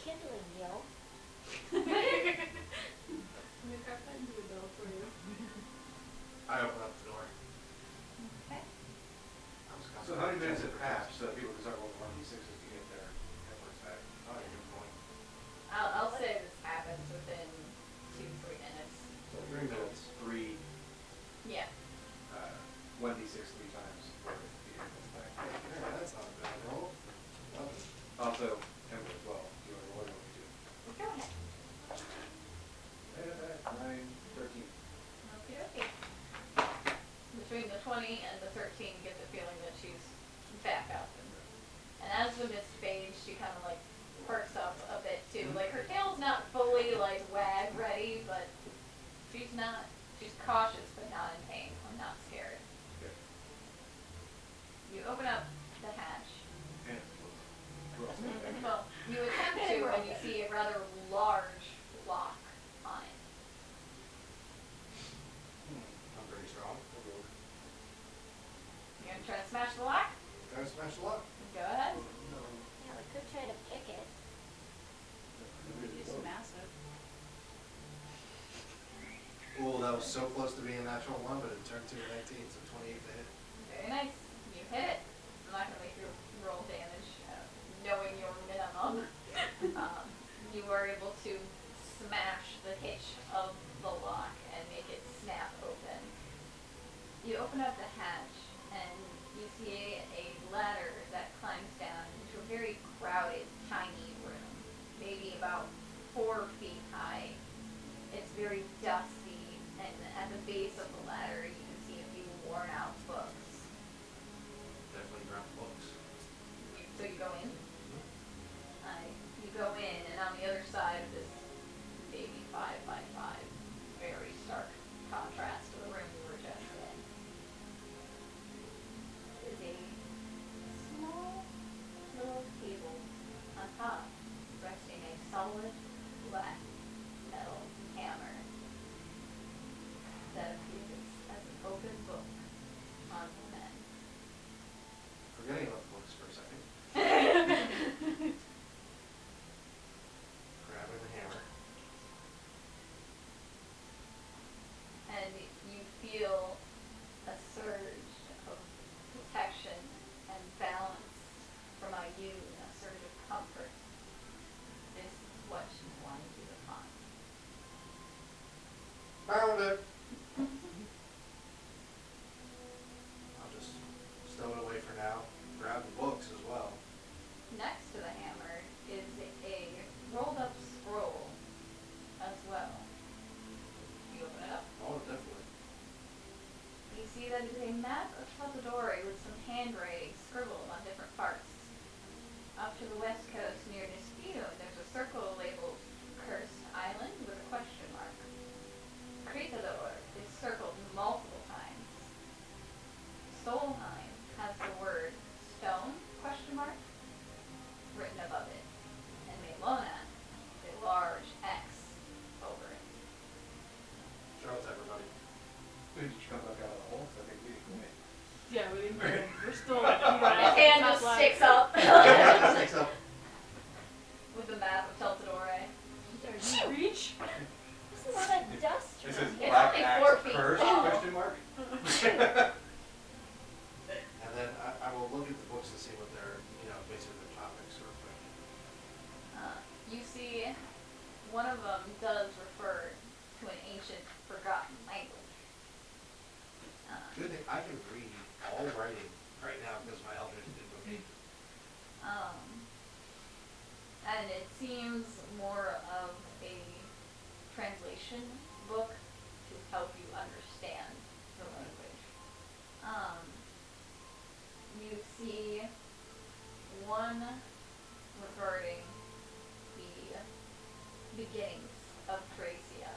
Kindling, yo.
I'm gonna grab that and do a bell for you.
I open up the door.
Okay.
I was
So how many minutes have passed so that people can start rolling 1d6s to get their efforts back?
Oh, you're good point.
I'll say this happens within 2-3 minutes.
So 3 minutes, 3,
Yeah.
1d6 3 times for the efforts back.
Yeah, that's not a bad roll. 11.
Also, Ember as well. You want to roll it too.
Go ahead.
9, 13.
Okay, okay. Between the 20 and the 13, you get the feeling that she's back up. And as the mist fades, she kind of like perks up a bit too. Like her tail's not fully like wag ready, but she's cautious but not in pain or not scared.
Okay.
You open up the hatch.
And who else?
Well, you attempt to and you see a rather large lock on it.
I'm pretty strong.
You gonna try to smash the lock?
Try to smash the lock.
Go ahead.
Yeah, we could try to pick it.
It's massive.
Ooh, that was so close to being a natural 1, but it turned to an 18, so 28 to hit.
Very nice. You hit it. I'm not gonna make you roll damage, knowing your minimum. You are able to smash the hitch of the lock and make it snap open. You open up the hatch and you see a ladder that climbs down into a very crowded, tiny room, maybe about 4 feet high. It's very dusty, and at the base of the ladder you can see a few worn out books.
Definitely grab books.
So you go in? You go in, and on the other side of this baby 5x5, very stark contrast to the room we were just in, is a small little table on top, resting a solid black metal hammer that appears as an open book on the bed.
Forgetting about the books for a second. Grabbing the hammer.
And you feel a surge of protection you in a surge of comfort. This is what you wanted you to find.
Found it. I'll just stow it away for now. Grab the books as well.
Next to the hammer is a rolled up scroll as well. You open it up.
Oh, definitely.
You see that it is a map of Salvador with some handwriting scribbled on different parts. Off to the west coast near Despino, there's a circle labeled Cursed Island with a question mark. Cretador is circled multiple times. Solheim has the word stone question mark written above it. And Melona is a large X over it.
Show it to everybody.
Did you come back out of the hole? I think we didn't win.
Yeah, we didn't get it. We're still.
His hand just sticks up
Sticks up.
with the map of Teltadore.
Reach.
This is all that dust.
It says
It's
Black
only
Axe
4 feet
Curse?
tall.
Question mark?
And then I will look at the books to see what their, basically their topics are.
You see, one of them does refer to an ancient, forgotten language.
Good thing I can read all writing right now because my elders did okay.
And it seems more of a translation book to help you understand the language. You see one regarding the beginnings of Thracia,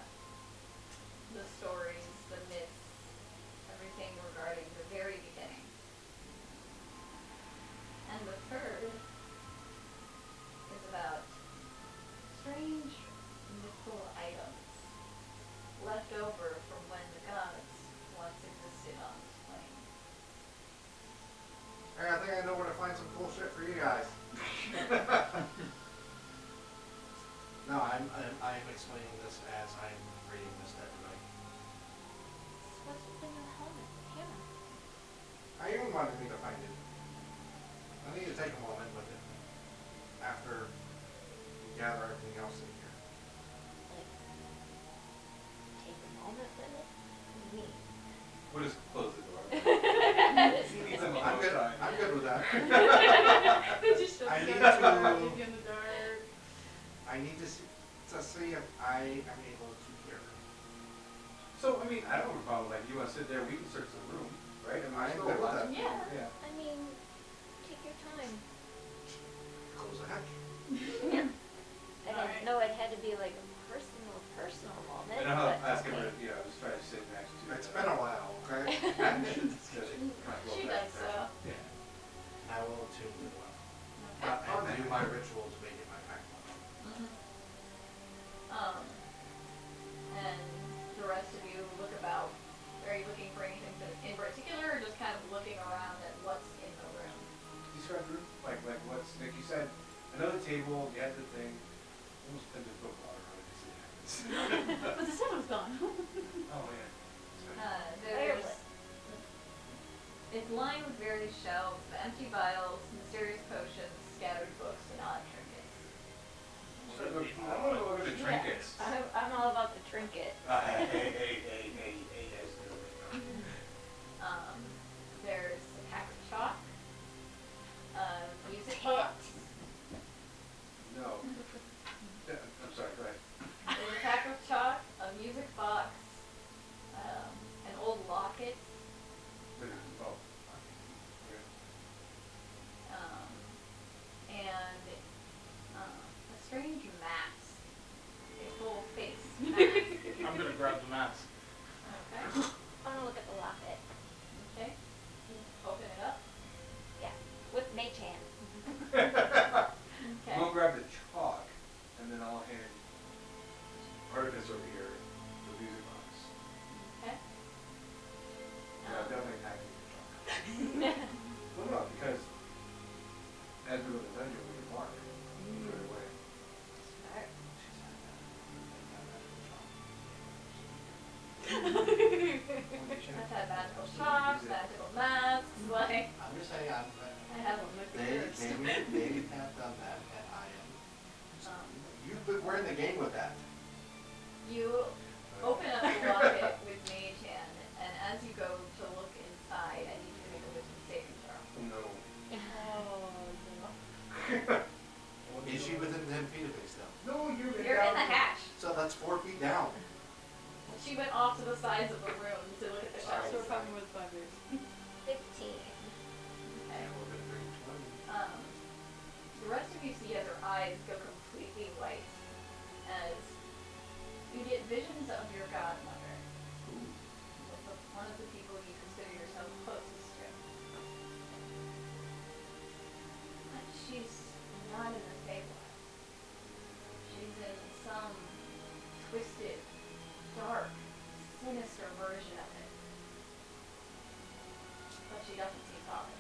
the stories, the myths, everything regarding the very beginning. And the third is about strange mythical items left over from when the gods once existed on this plane.
Hey, I think I know where to find some cool shit for you guys. No, I'm explaining this as I'm reading this to everybody.
What's the thing in the helmet? The hammer.
I even wanted me to find it. I need to take a moment with it after we gather everything else in here.
Like, take a moment with it? What do you mean?
We'll just close the door.
I'm good. I'm good with that.
They just shut
I
the
need
door,
to-
leave you in the dark.
I need to see if I am able to hear.
So, I mean, I don't have a problem. Like, you want to sit there, we can search the room, right? I mean,
I'm
still
good with
alive.
that.
Yeah.
Yeah.
I mean, take your time.
Close the hatch.
I didn't know it had to be like a personal moment.
And I'll
but
ask him,
okay.
just try to sit next to
It's been a while, okay?
She does so.
Yeah.
I will tune it well.
Okay.
And do my ritual to make it my pack level.
And the rest of you look about. Are you looking for anything in particular, or just kind of looking around at what's in the room?
Describe the room. Like what's, like you said, another table, you had the thing. Almost spent this book all around to see happens.
But the sound was gone.
Oh, yeah. Sorry.
There's.
Fireplace.
It's lined with various shelves of empty vials, mysterious potions, scattered books, and odd trinkets.
I don't want to look at the trinkets.
I'm all about the trinket.
Hey, that's good.
There's a pack of chalk, a music box.
No. I'm sorry, go ahead.
There's a pack of chalk, a music box, an old locket,
Oh.
and a strange mask, a full face mask.
I'm gonna grab the mask.
of you see as her eyes go completely white as you get visions of your godmother. One of the people you consider yourself closest to. But she's not in the Feywild. She's in some twisted, dark, sinister version of it. But she doesn't see father.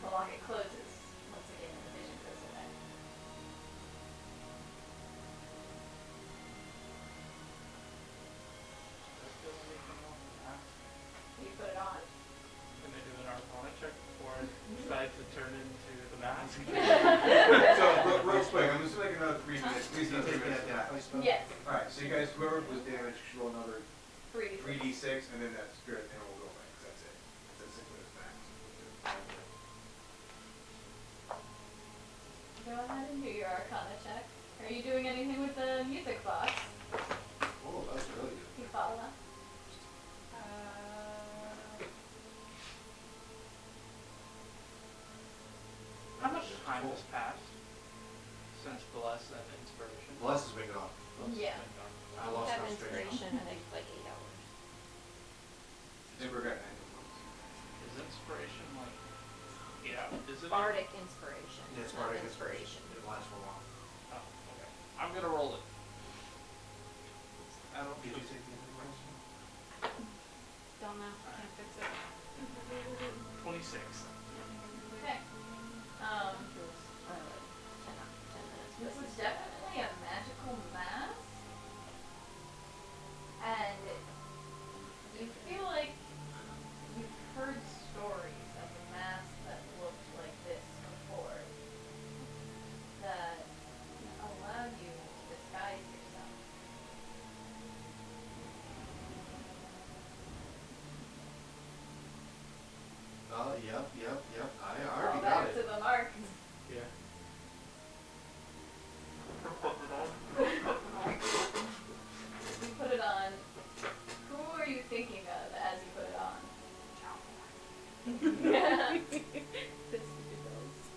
The locket closes once again and the vision goes away. You put it on.
Can I do an Arcana check before I decide to turn into the mask?
So, real quick, I'm assuming like another 3 minutes. Please don't take minutes.
Yes.
Alright, so you guys, whoever was damaged, should roll another
3D.
3d6, and then that spirit, and we'll go away, 'cause that's it. That's 6 minutes max.
Go ahead and do your Arcana check. Are you doing anything with the music box?
Oh, that's really good.
You follow that?
How much time has passed since Bless and Inspiration?
Bless has been gone.
Yeah.
I lost
Have
concentration.
inspiration, I think, like 8 hours.
Never got 9
Is Inspiration like, is it?
Bardic inspiration.
Yeah, it's
not
bardic inspiration. It lasts for a while.
Oh, okay. I'm gonna roll it. I don't
Did you take the information?
Don't know. Can't fix it.
26.
Okay. This is definitely a magical mask. And you feel like you've heard stories of a mask that looked like this before. That allowed you to disguise yourself.
Yep. I
All
already got
back
it.
to the mark.
Yeah.
You put it on. Who are you thinking of as you put it on?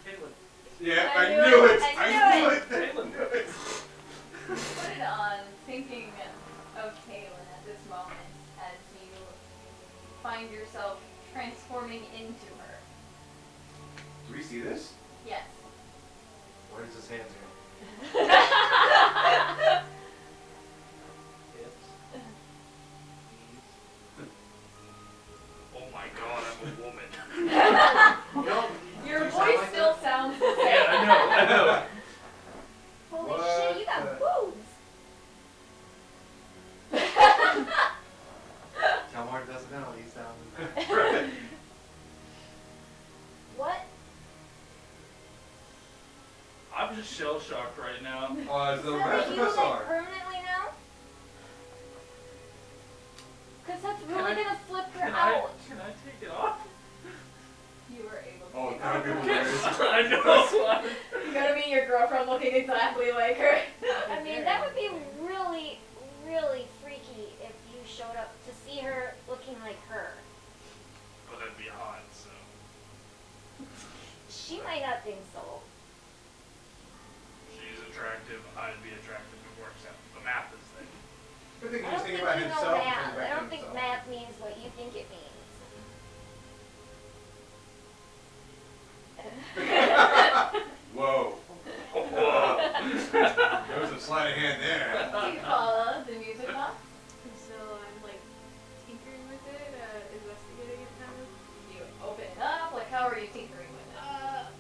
Caleb.
Yeah,
I
I
knew
knew
it.
it!
I
I
knew
knew it!
Caleb.
You put it on thinking of Kaylin at this moment as you find yourself transforming into her.
Do we see this?
Yes.
Where's his hands here?
Hips. Knees. Oh my god, I'm a woman.
No,
Your
you sound
voice
like
still
that?
sounds the same.
Yeah, I know.
Holy
What
shit, you got
the-
boobs!
Telmar doesn't know. He sounds.
Right.
What?
I'm just shell shocked right now.
Is the
So
rest
that
of
you
us
like
are.
permanently now? Cause that's
Can
really
I-
gonna flip her
Can I
out.
take it off?
You were able to.
Oh,
take
that'd
it
be
off.
hilarious.
I know.
You gotta meet your girlfriend looking exactly like her.
I mean, that would be really, really freaky if you showed up to see her looking like her.
But it'd be hot, so.
She might not think so.
She's attractive, I'd be attractive, it works out. The math is there.
Good thing
I
he's
don't
thinking
think
about
you know
himself. and
math.
thinking
I
back
don't
to
think
himself.
math means what you think it means.
Whoa.
Whoa.
There was a sleight of hand there.
Do you follow the music box?
So I'm like tinkering with it, investigating it kind of.
You open it up? Like, how are you tinkering with it?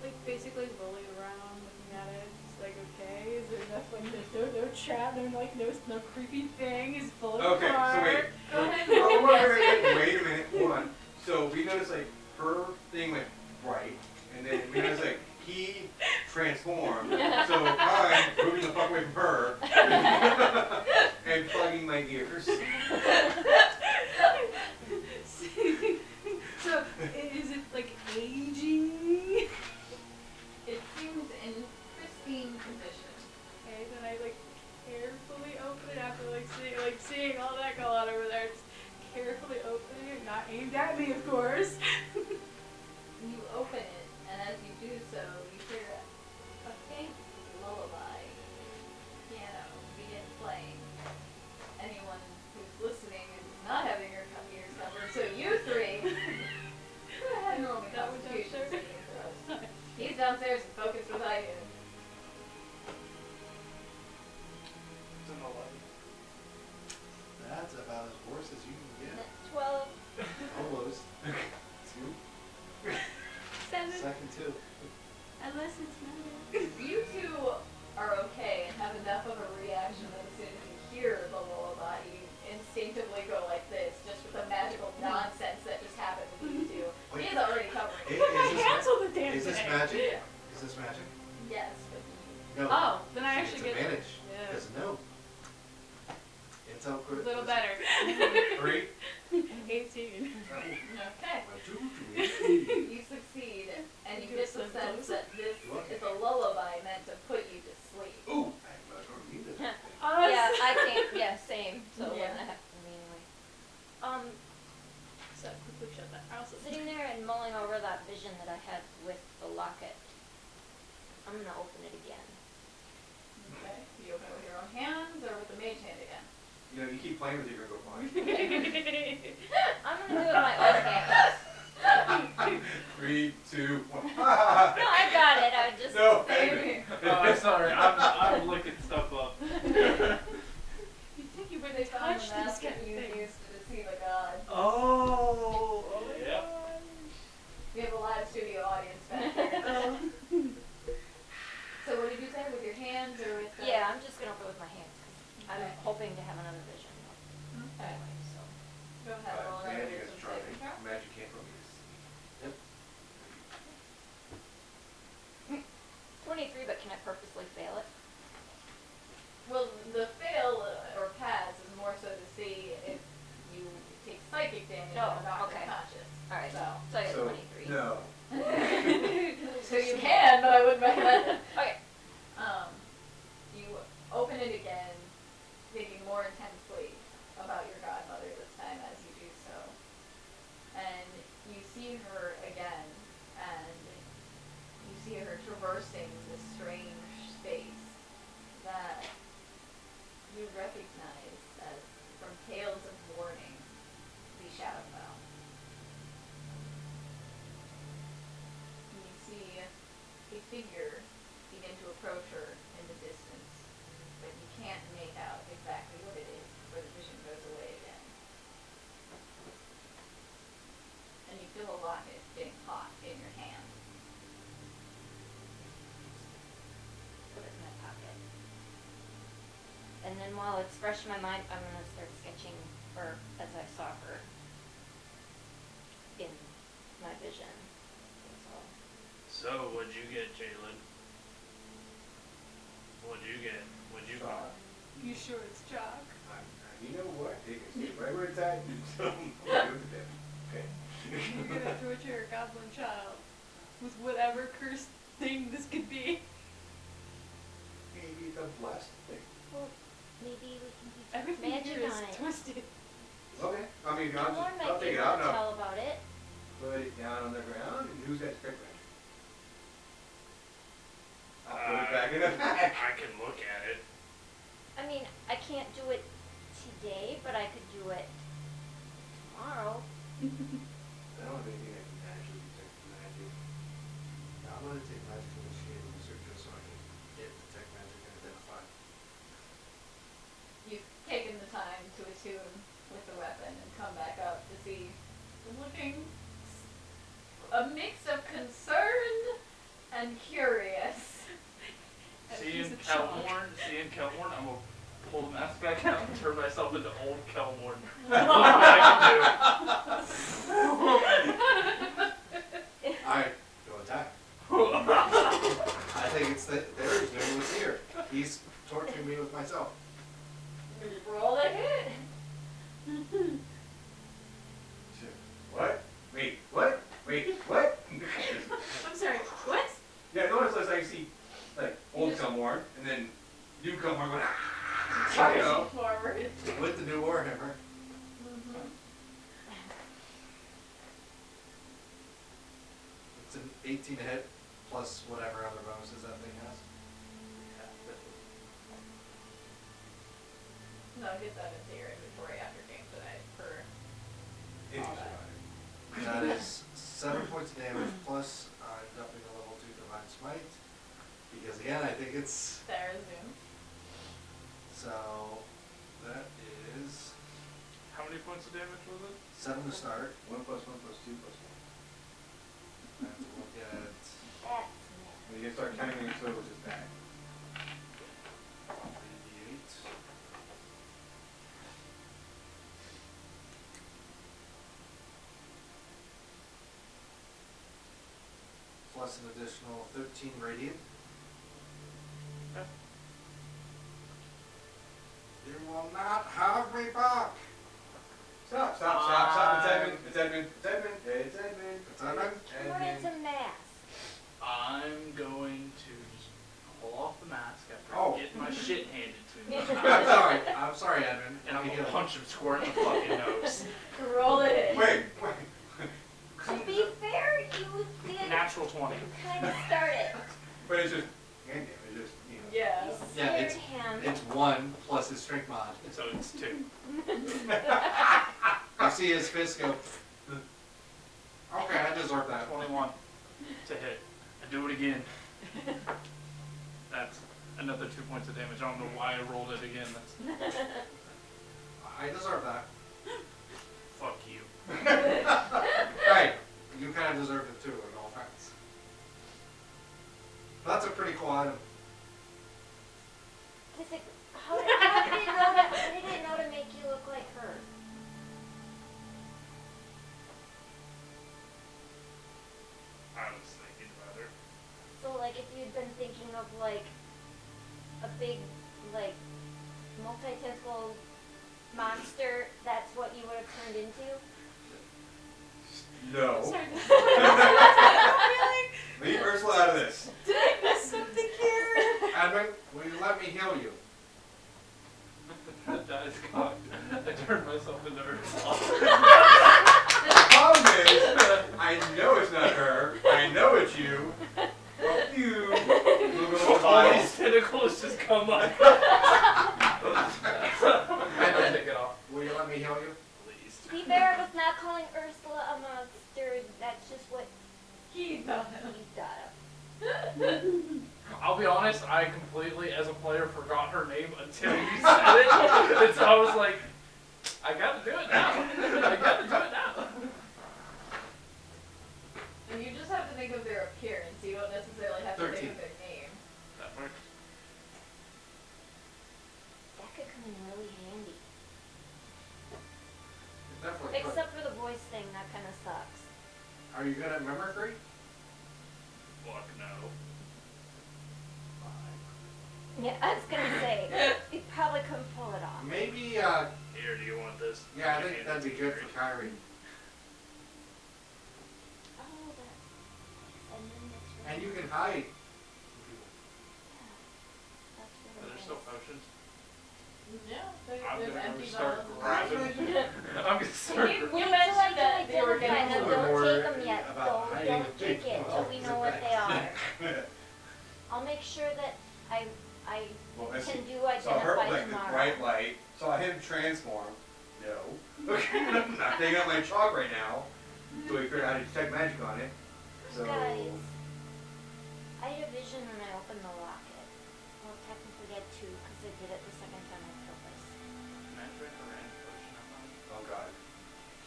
Like basically rolling around, looking at it, just like okay, is there enough like there's no trap, no creepy thing, is full of
Okay, so wait.
Go ahead.
Wait a minute, hold on. So we noticed like her thing went bright, and then we noticed like he transformed. So I'm moving the fuck away from her and plugging my ears.
So is it like aging?
It seems in pristine condition.
Okay, then I like carefully open it after seeing all that go on over there. Just carefully opening it, not aimed at me, of course.
You open it, and as you do
18.
Okay.
My 2 to 18.
You succeed, and you
Do
get the
some
sense
close.
that this
You want
is a lullaby meant to put you to sleep.
Ooh, I'm not gonna need it.
Yeah, I can't. Yeah, same. So
Yeah.
wouldn't have to me anyway.
So quickly shut that. I also
Sitting there and mulling over that vision that I had with the locket, I'm gonna open it again.
Okay. You open it with your own hands or with the mage hand again?
You know, you keep playing with it, you're gonna go blind.
I'm gonna do it with my own hands.
3, 2, 1.
No, I got it. I just.
No,
Same
David.
here.
Oh, I'm sorry. I'm looking stuff up.
You'd think you would
They found
touch
the
this
mask
kind
that
of
you
thing.
used to deceive a god.
Oh.
Yeah.
We have a live studio audience back here. So what did you say, with your hands or with the...
Yeah, I'm just gonna open it with my hands because I'm
Okay.
hoping to have another vision.
Okay.
Anyway, so.
Go ahead, roll another
Magic is
wisdom
charming.
saving throw.
Magic can't put me to sleep.
23, but can I purposely fail it?
Well, the fail or pass is more so to see if you take psychic damage
Oh,
and knock
okay.
unconscious.
Alright,
So.
so I got
So,
23.
no.
So you can, but I wouldn't recommend it.
Okay.
You open it again, thinking more intensely about your godmother this time as you do so. And you see her again, and you see her traversing this strange space that you recognize as from Tales of Warning, the Shadowfell. You see a figure begin to approach her in the distance, but you can't make out exactly what it is before the vision goes away again. And you feel a locket getting hot in your hand.
Put it in my pocket. And then while it's fresh in my mind, I'm gonna start sketching her as I saw her in my vision. That's all.
So, what'd you get, Jalen? What'd you get? What'd you
Chalk.
You sure it's chalk?
You know what? Take it straight right where it's at. And so I'm gonna do it to them. Okay.
You're gonna torture a goblin child with whatever cursed thing this could be.
Maybe the blessed thing.
Well, maybe we can teach
Everything
magic
here is
on it.
twisted.
Okay. I mean,
Someone
I'll
might be
take it
able
out
to
now.
tell about it.
Put it down on the ground, and who's got trick magic? I'll put it back in the bag.
I can look at it.
I mean, I can't do it today, but I could do it tomorrow.
I don't have anything that can actually detect magic.
I'm gonna take magical initiative research just so I can get detect magic and identify.
You've taken the time to attune with the weapon and come back up to see looking a mix of concerned and curious.
And
Seeing
he's a chalk.
Kelmorn, I'm gonna pull the mask back out and turn myself into old Kelmorn. Look what I
Alright, go attack.
can do.
I think it's there's no one's here. He's torturing me with myself.
Roll a hit.
What? Wait, what? Wait, what?
I'm sorry, what?
Yeah, notice like I see like old Kelmorn and then new Kelmorn going I
Charging
know.
forward.
With the new Warhammer. It's an 18 hit plus whatever other bonuses that thing has.
No, get that into your inventory after game tonight for
Interesting.
That is 7 points of damage plus I'm dumping a level 2 Divine Smite. Because again, I think it's...
Sarah's Zoom.
So, that is
How many points of damage was it?
7 to start.
1 plus 1 plus 2 plus
I have to look at...
That's it.
1. When you start counting when you swim, which is bad.
3d8. Plus an additional 13 radiant.
Okay.
You will not have me back.
Stop
20.
Kind of started.
But it's just hand damage. It's just, you know.
Yeah.
You
Yeah,
scared
it's-
him.
It's 1 plus his strength mod.
So it's 2.
You see his fist go. Okay, I deserve that.
21 to hit. I do it again. That's another 2 points of damage. I don't know why I rolled it again. That's
I deserve that.
fuck you.
Right. You kind of deserve it too, in all fairness. That's a pretty cool item.
How did it know to make you look like her?
I was thinking about her.
So like if you'd been thinking of like a big like multi-tentacled monster, that's what you would have turned into?
No.
Sorry,
Leave Ursula out of this.
did I miss something here?
Edmund, will you let me heal you?
The dice cocked. I turned myself into Ursula.
The problem is, I know it's not her. I know it's you. Fuck you.
All these tentacles just come up.
Edmund,
Take it off.
will you let me heal you?
Please.
To be fair, was not calling Ursula a monster. That's just what
He thought.
he thought of.
I'll be honest, I completely, as a player, forgot her name until you said it. And so I was like, I gotta do it now. I gotta do it now.
And you just have to think of their appearance. You don't necessarily have to
13.
think of their name.
That works.
That could come in really handy.
It definitely could.
Except for the voice thing, that kind of sucks.
Are you good at mimicry?
Fuck no.
Yeah, I was gonna say, you probably couldn't pull it off.
Maybe,
Here, do you want this?
yeah, I think that'd be good for Kyrie.
Oh, that. And then that's really,
And you can hide.
that's
Are
really
there
nice.
still potions?
No,
I'm
there's
gonna
empty
start
bottles.
grabbing. I'm gonna start.
You
Wait till
mentioned
I
that
do
they were
identify
getting
them.
a little
Don't
more
take them yet.
about hiding
Don't
the
take
big
it till we know what they are. I'll make sure that I
Well, I see.
can do
Saw her
identify
like the
tomorrow.
bright light. Saw him transform. No. I'm not taking out my chalk right now. So we figured out how to detect magic on it. So.
Guys, I had a vision when I opened the locket. Well, technically I had two because I did it the second time I killed this.
Can I drink a random potion or something?
Oh god.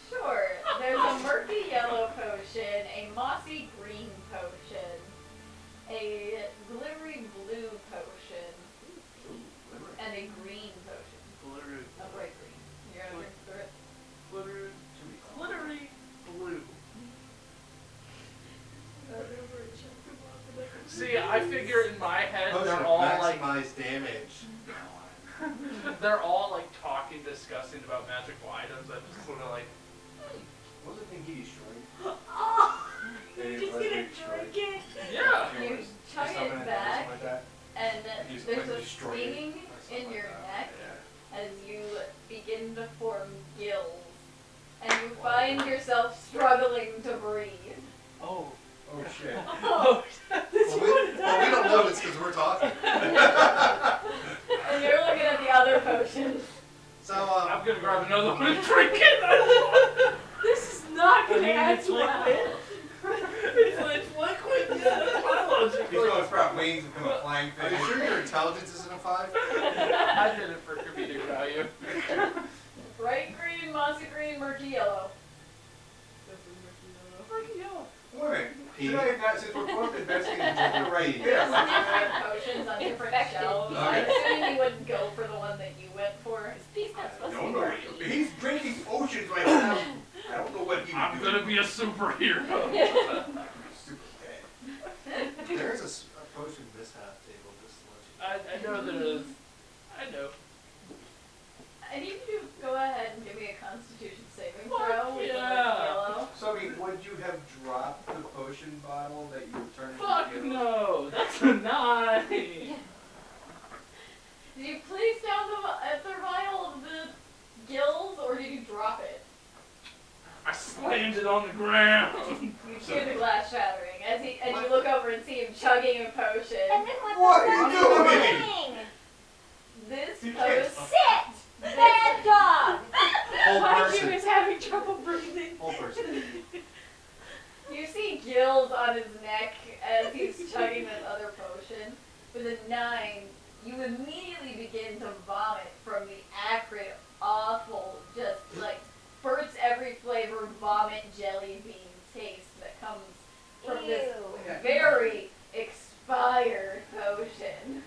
Sure. There's a murky yellow potion, a mossy green potion, a glittery blue potion, and a green potion.
Glittery.
A bright green. You're gonna drink through it?
Glittery. Glittery blue. See, I figure in my head
Potion
they're
of
all like
maximize damage.
they're all like talking, discussing about magical items. I just sort of like
What was the thing he destroyed?
Oh,
Hey,
you're just
what was
gonna
it destroyed?
drink it.
yeah.
You
was
chug
summon
it
or
back,
something like that?
and
You just
there's
went
a
and destroyed it
stinging
or something
in
like
your
that.
neck
Yeah.
as you begin to form gills, and you find yourself struggling to breathe.
Oh.
Oh shit.
Oh.
Well, we don't know this because we're talking.
And you're looking at the other potion.
So,
I'm gonna grab another one and drink it.
This is not gonna
I mean,
end
it's
well.
liquid. It's liquid. Yeah, that's my logic.
He's gonna sprout wings and become a flying
are
thing.
you sure your intelligence isn't a 5?
I did it for comedic value.
Bright green, mossy green, murky yellow.
Wait a minute. Should I have not, since we're both investigating the right
There's
here?
different potions on different
Infected
shelves.
bees.
I'm assuming you wouldn't go for the one that you went for.
These not supposed to
No,
be
no.
murky.
He's drinking potions right now. I don't know what he was
I'm
doing.
gonna be a superhero.
Super dead.
There's a potion mishap table, just to let you know.
I know there is. I know.
I need you to go ahead and give me a Constitution saving
Fuck
throw with the
yeah.
murky yellow.
So, I mean, would you have dropped the potion bottle that you turned into
Fuck
gills?
no. That's a 9.
Did you place down the vial of the gills, or did you drop it?
I slammed it on the ground.
You hear the glass shattering, and and you look over and see him chugging a
And
potion.
then
What
the
are you
fuck
doing?
doing?
This
You can't
potion.
Sit! Bad dog!
Whole
Why he
person.
was having trouble breathing.
Whole person.
You see gills on his neck as he's chugging this other potion. With a 9, you immediately begin to vomit from the acrid, awful, just like bursts every flavor vomit jelly bean taste that comes from this
Ew.
very expired potion.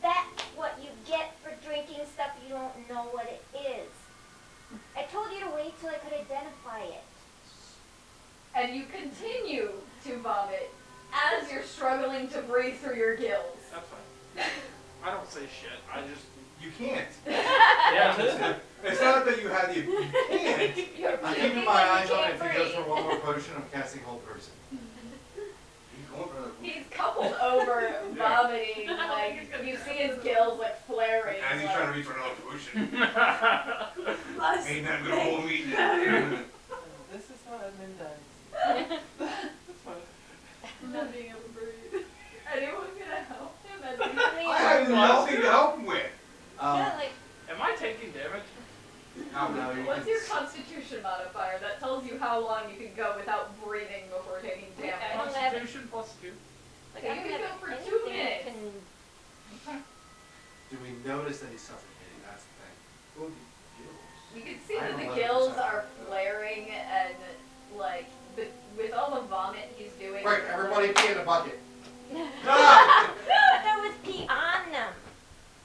That's what you get for drinking stuff you don't know what it is. I told you to wait till I could identify it.
And you continue to vomit as you're struggling to breathe through your gills.
That's fine. I don't say shit. I just.
You can't.
Yeah.
It's not that you have the. You can't.
You're
I'm
puking
keeping
when
my
you
eyes on it.
can't
If he goes
breathe.
for one more potion, I'm casting whole person.
He's going for another.
He's coupled over, vomiting,
I don't
like,
think he's gonna
you
grab
see his
it.
gills, like, flaring.
As he's
like-
trying to reach for another potion.
Plus,
Ain't nothing gonna hold me down.
This is how admin dies. That's fine.
not being able to breathe.
Anyone gonna help him as he
I have nothing to help him with.
Yeah, like,
Am I taking damage?
No, you
What's
can
your constitution modifier? That tells you how long you can go without breathing before taking damage.
don't have it.
Constitution plus 2.
like
So
I
you
don't
can
have
go for 2
anything that
minutes.
can-
Do we notice that he's suffocating? That's the thing.
Oh, the gills.
You can see
I
that the
don't
gills
know.
are flaring and, like, with all the vomit he's doing.
Quick, everybody pee in a bucket.
Ah!
There was pee on them.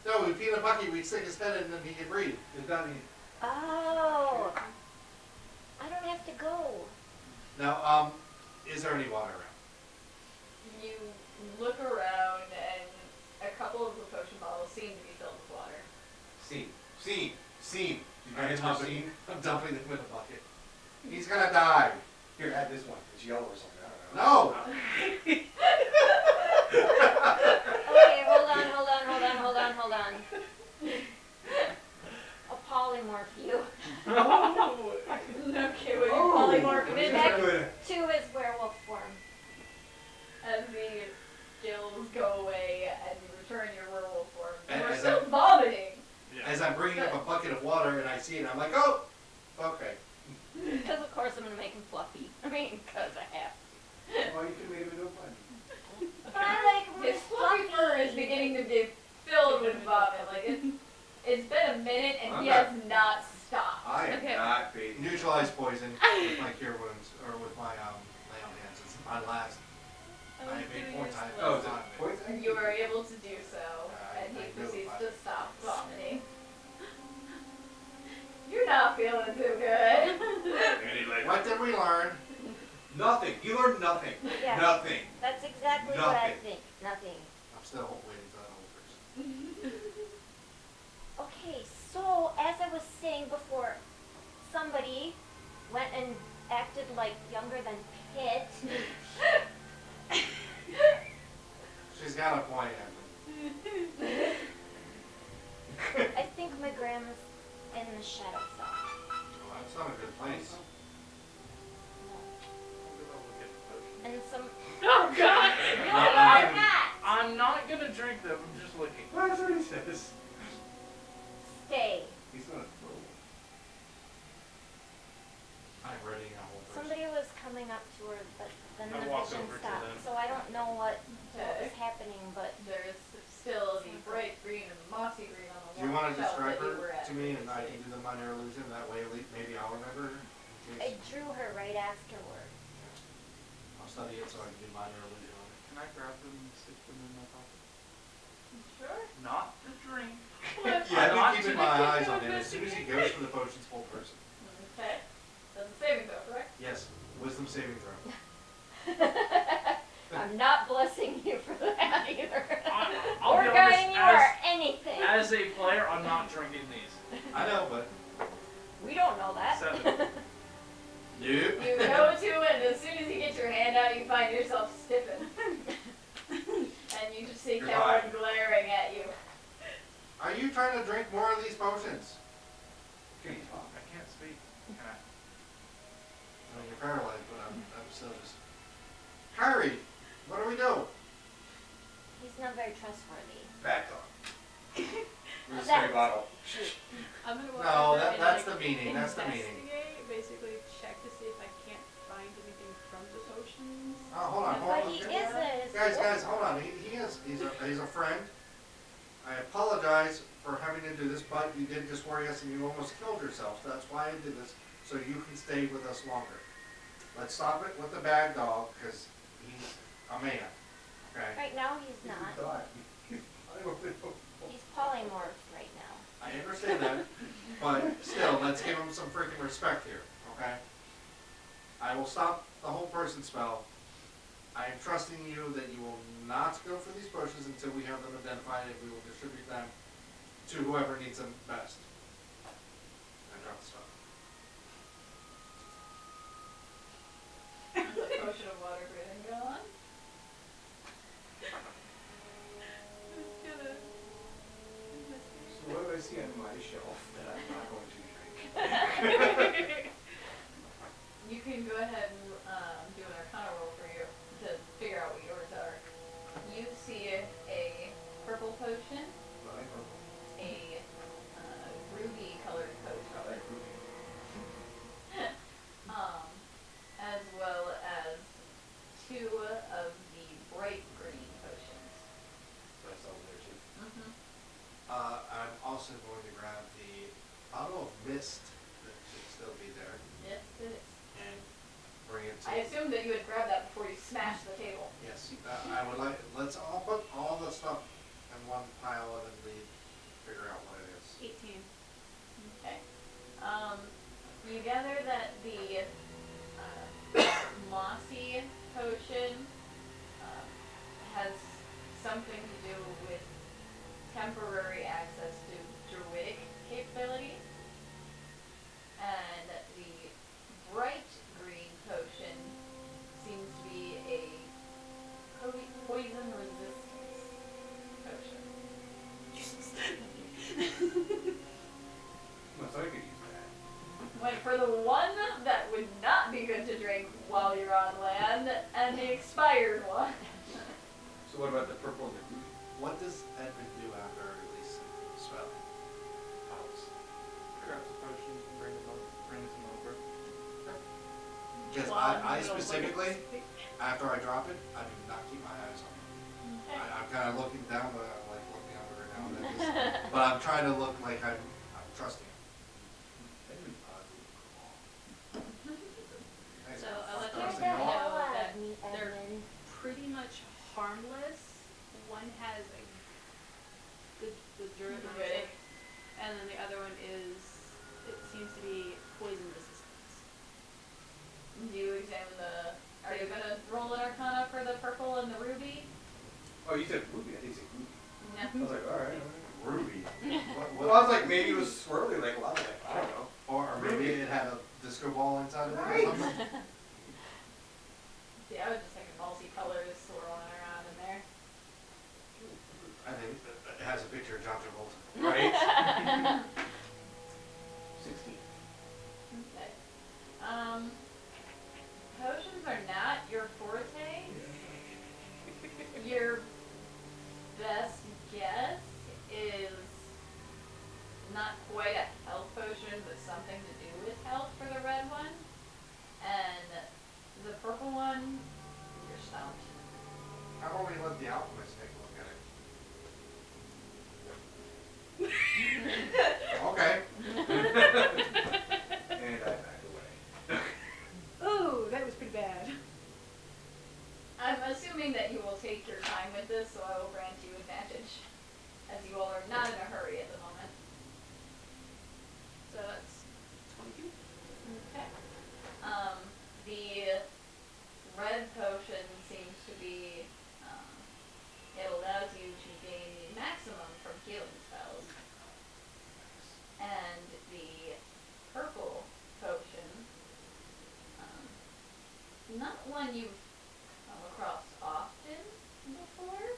No, we pee in a bucket, we stick his head in and then he can breathe.
It's not me.
Oh. I don't have to go.
Now, is there any water around?
You look around and a couple of the potion bottles seem to be filled with water.
Scene. Did you guys ever seen?
I'm dumping them in a bucket. He's gonna die.
Here, add this one. It's yellow or something. I don't know.
No!
Okay, hold on. I'll polymorph you.
Okay, well, you
Oh,
polymorph him
this
in
is
back
good.
To his werewolf form.
as the gills go away and you return your werewolf form.
And
You're
as
still
I-
vomiting.
As I'm bringing up a bucket of water and I see it, I'm like, oh! Okay.
Because of course I'm gonna make him fluffy. I mean, because I have.
Why you could make him no fun?
But I like him
His fluffy fur is beginning to be filled with vomit. Like, it's been a minute and he has not stopped.
I am
Okay.
not bathing.
Neutralize poison with my cure wounds, or with my lay on hands. It's my last.
I
I
was
made
doing
4
this
times.
Oh,
last-
is it poison?
You are able to do so,
I
and he
knew
proceeds
about
to
it.
stop vomiting. You're not feeling too good.
And he like,
What did we learn?
nothing. He learned nothing.
Yeah.
Nothing.
That's exactly what I
Nothing.
think. Nothing.
I'm still waiting for that whole person.
Okay, so as I was saying before, somebody went and acted like younger than Pitt.
She's got a point, Evan.
I think my grandma's in the shadow cell.
Well, that's not a good place.
And some.
Oh God!
No, you're not!
I'm not gonna drink them. I'm just looking.
Well, that's what he says.
Stay.
He's gonna throw.
I'm ready a whole person.
Somebody was coming up to her, but then
I
the
walked
vision
over to
stopped.
them.
So I don't know what
Okay.
was happening, but
There's still the bright green and mossy green on the
Do you want to
shelf
describe
that you were
her
at
to me and I
previously.
can do the minor illusion? That way, at least maybe I'll remember her. In
I
case
drew her right afterward.
I'll study it so I can do minor illusion on it.
Can I grab them and stick them in my pocket?
Sure.
Not the drink.
Yeah,
I'm
I've
not
been keeping
gonna-
my eyes on him. As soon as he goes for the potion's full person.
Okay. That's a saving throw, correct?
Yes, wisdom saving throw.
I'm not blessing you for that either.
I'll
or
be
guiding you
honest,
or anything.
as a player, I'm not drinking these.
I know, but
We don't know that.
7.
nope.
You go to it, and as soon as you get your hand out, you find yourself stiffen. And you just see
You're
Cameron
fine.
glaring at you.
Are you trying to drink more of these potions?
Can you talk?
I can't speak. Can I?
I mean, you're paralyzed, but I'm still just. Kyrie, do we do?
He's not very trustworthy.
Bad dog. With a
That's-
spray bottle.
I'm gonna walk
No,
over
that,
and,
that's
like,
the meaning, that's the meaning.
investigate, basically check to see if I can't find anything from the potions.
Oh, hold on, hold
But
on.
he is a...
Guys, hold on. He's a friend. I apologize for having to do this, but you did just worry us and you almost killed yourself. That's why I did this, so you can stay with us longer. Let's stop it with the bad dog, because he's a man, okay?
Right now he's
He
not.
died. I don't know.
He's polymorph right now.
I understand that, but still, let's give him some freaking respect here, okay? I will stop the whole person spell. I am trusting you that you will not go for these potions until we have them identified, and we will distribute them to whoever needs them best. I drop the spell.
Potion of water breathing go on.
Just gonna
So what do I see on my shelf that I'm not going to drink?
You can go ahead and do an Arcana roll for you to figure out what yours are. You see a purple potion, a ruby colored potion, as well as 2 of the bright green potions.
That's all there too.
Mm-hmm.
I'm also going to grab the bottle of mist that should still be there
Yes, it is.
and bring it to.
I assumed that you had grabbed that before you smashed the table.
Yes, I would like, let's all put all the stuff in one pile and then we figure out what it is.
18.
Okay. You gather that the mossy potion has something to do with temporary access to druidic capabilities, and the bright green potion seems to be a poison resistance potion.
Well, so I could use that.
Went for the one that would not be good to drink while you're on land, and the expired one.
So what about the purple and the green?
What does Edmund do after releasing the spell?
Grabs the potions and brings them over.
Because I specifically, after I drop it, I do not keep my eyes on it.
Okay.
I'm kind of looking down, but I'm like looking over now and then. But I'm trying to look like I'm trusting him.
Edmund oddly cool.
Nice.
So I'll let
Trusting
you
you all.
know
out
that
of me,
they're
Edmund.
pretty much harmless. One has the druid
Druidic.
and then the other one is, it seems to be poison resistance.
Do you examine the... Are you gonna roll an Arcana for the purple and the ruby?
Oh, you said ruby. I think you said ruby. I
No.
was like, all right.
Ruby.
Well, I was like, maybe it was swirly like lava. I don't know.
Or maybe it had a disco ball inside of it or
Right.
something.
See, I was just thinking multi-colors swirling around in there.
I think it has a picture of John Travolta.
Right? 16.
Okay. Potions are not your forte. Your best guess is not quite a health potion, but something to do with health for the red one. And the purple one, you're stumped.
How about we let the alchemist take a look at it? Okay.
And I back away.
Ooh, that was pretty bad.
I'm assuming that you will take your time with this, so I will grant you advantage, as you all are not in a hurry at the moment.
So that's 22.
Okay. The red potion seems to be, it allows you to gain the maximum from healing spells. And the purple potion, not one you've come across often before,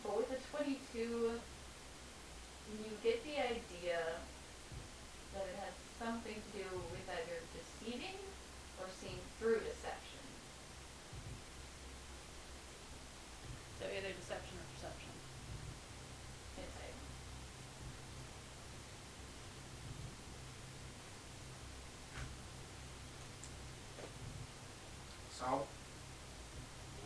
but with a 22, you get the idea that it has something to do with either deceiving or seeing through deception.
So,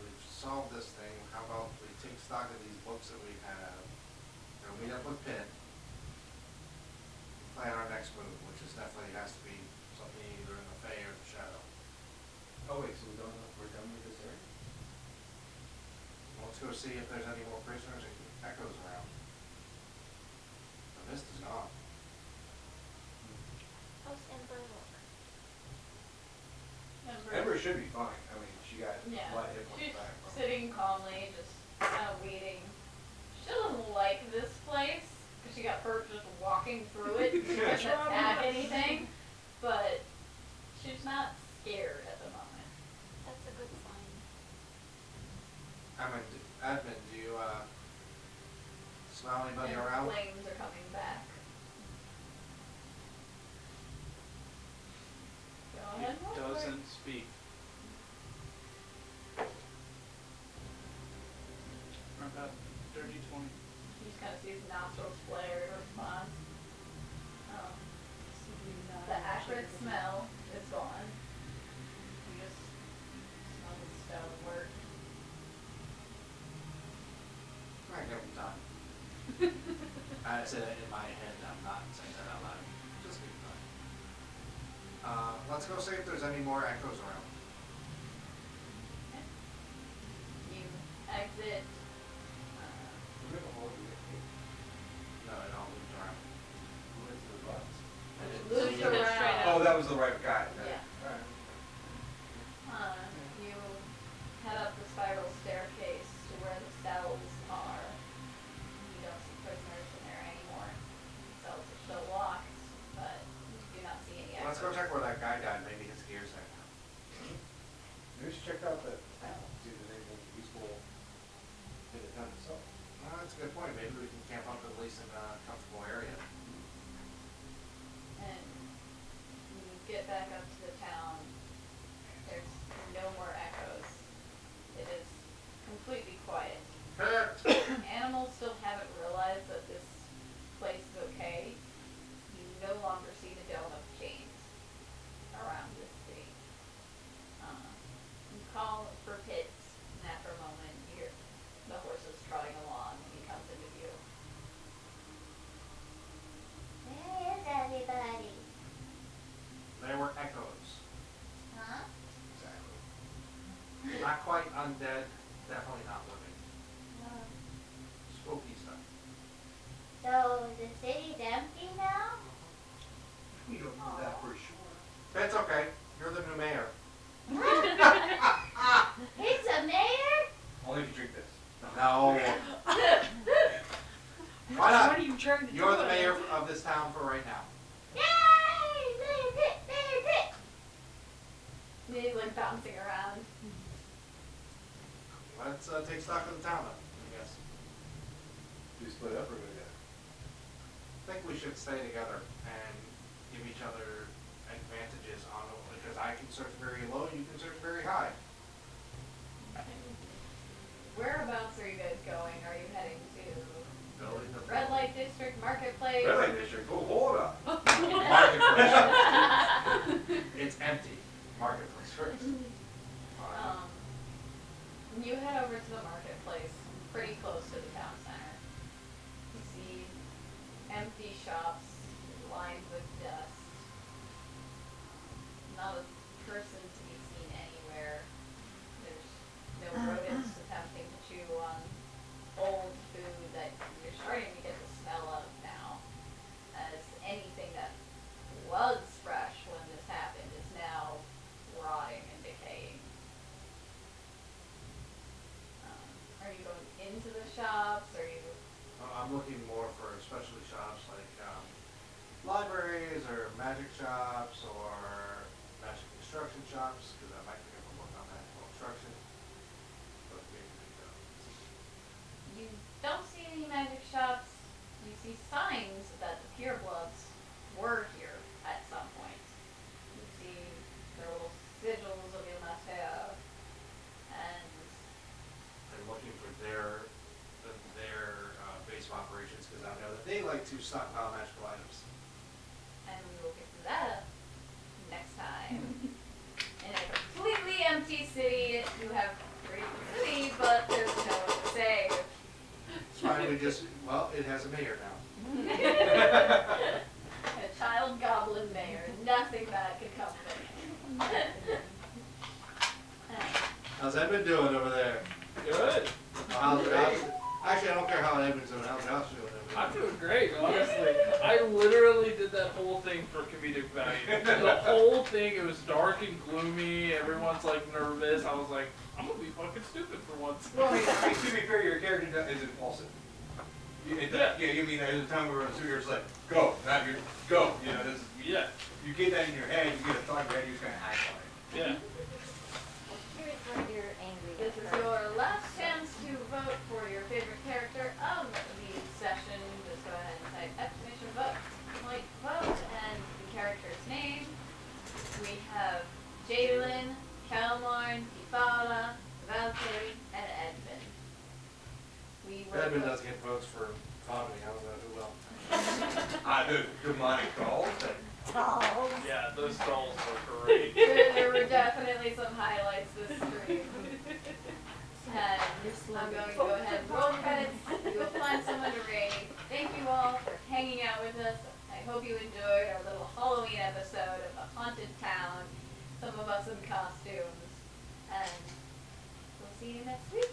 we've solved this thing. How about we take stock of these books that we have, and meet up with Pitt, plan our next move, which is definitely has to be something either in the Fey or the Shadow.
Oh wait, so we're done with this area?
Well, let's go see if there's any more prisoners and echoes around. The mist is gone.
How's Ember look?
Ember should be fine. I mean, she got
Yeah.
a lot of hit points
She's
back.
sitting calmly, just kind of waiting. She doesn't like this place because she got hurt just walking through it. She doesn't attack anything, but she's not scared at the moment.
That's a good sign.
Admin, do you, smell anybody
And
around?
flames are coming back. Go ahead,
It
roll for it.
doesn't speak. About 30, 20.
You just kind of see his nostrils flare in response. The acrid smell is gone. You just smell the stonework.
Alright, give him time. I said it in my head, I'm not saying that out loud. Just give him time. Let's go see if there's any more echoes around.
You exit.
We're gonna hold you.
No, it all moves around.
Where's the bus?
I didn't
Moves
see it.
around.
Oh, that was the right guy.
Yeah.
Alright.
You head up the spiral staircase to where the cells are. You don't see prisoners in there anymore. Cells are still locked, but you do not see any echoes.
Let's go check where that guy died, maybe his gear's there now.
Maybe we should check out the town, see if there's anything useful in the town itself.
Well, that's a good point, maybe we can camp up at least in a comfortable area.
And when you get back up to the town, there's no more echoes. It is completely quiet. Animals still haven't realized that this place is okay. You no longer see the dome of chains around this city. You call for Pitts, and after a moment, you hear the horses trotting along when he comes into view.
Where is everybody?
There were echoes.
Huh?
Exactly. Not quite undead, definitely not living. Spooky stuff.
So the city's empty now?
We don't know that for sure.
It's okay, you're the new mayor.
He's a mayor?
Only if you drink this.
No. Why
What
not?
are you trying to
You're
do?
the mayor of this town for right now.
Yay! Mayor Pitt! Mayor Pitt!
He's like bouncing around.
Let's take stock of the town then, I guess.
Do we split up or go together?
I think we should stay together and give each other advantages on it, because I can search very low, you can search very high.
Whereabouts are you guys going? Are you heading to
Building the
Red Light District, Marketplace?
Red light district, oh, hold up.
Marketplace. It's empty. Marketplace first.
You head over to the marketplace, pretty close to the town center. You see empty shops lined with dust. Not a person to be seen anywhere. There's no rodents attempting to chew on old food that you're starting to get the smell of now. As anything that was fresh when this happened is now rotting and decaying. Are you going into the shops? Are you?
I'm looking more for specialty shops like libraries or magic shops or magic construction shops, because I might be able to work on magical construction. But maybe
You don't see any magic shops. You see signs that the purebloods were here at some point. You see their little sigils of Ilmatea, and
they're looking for their base of operations, because I know that they like to stockpile magical items.
we will get to that next time. In a completely empty city
we just, well, it has a mayor now.
A child goblin mayor. Nothing bad can come of it.
How's Edmund doing over there?
Good.
How's Josh? Actually, I don't care how Edmund's doing. How's Josh doing over there?
I'm doing great, honestly. I literally did that whole thing for comedic value. The whole thing, it was dark and gloomy, everyone's like nervous. I was like, I'm gonna be fucking stupid for once.
Well, I mean, to be fair, your character is impulsive. Yeah, you mean there's a time where you're just like, go, not your, go. You know, this is,
Yeah,
you get that in your head, you get a thought in your head, you're just gonna act on it.
yeah.
Here's where you're angry.
This is your last chance to vote for your favorite character of the session. Just go ahead and type exclamation vote, like vote, and the character's name. We have Jalen, Kalmarn, Kifala, Valkyrie, and Edmund. We will
Edmund
vote-
does get votes for comedy. I don't know who will.
The demonic dolls.
Yeah, those dolls were great.
There were definitely some highlights this stream. And I'm going to go ahead and roll credits. We will find someone to raid. Thank you all for hanging out with us. I hope you enjoyed our little Halloween episode of the haunted town. Some of us in costumes. And we'll see you next week.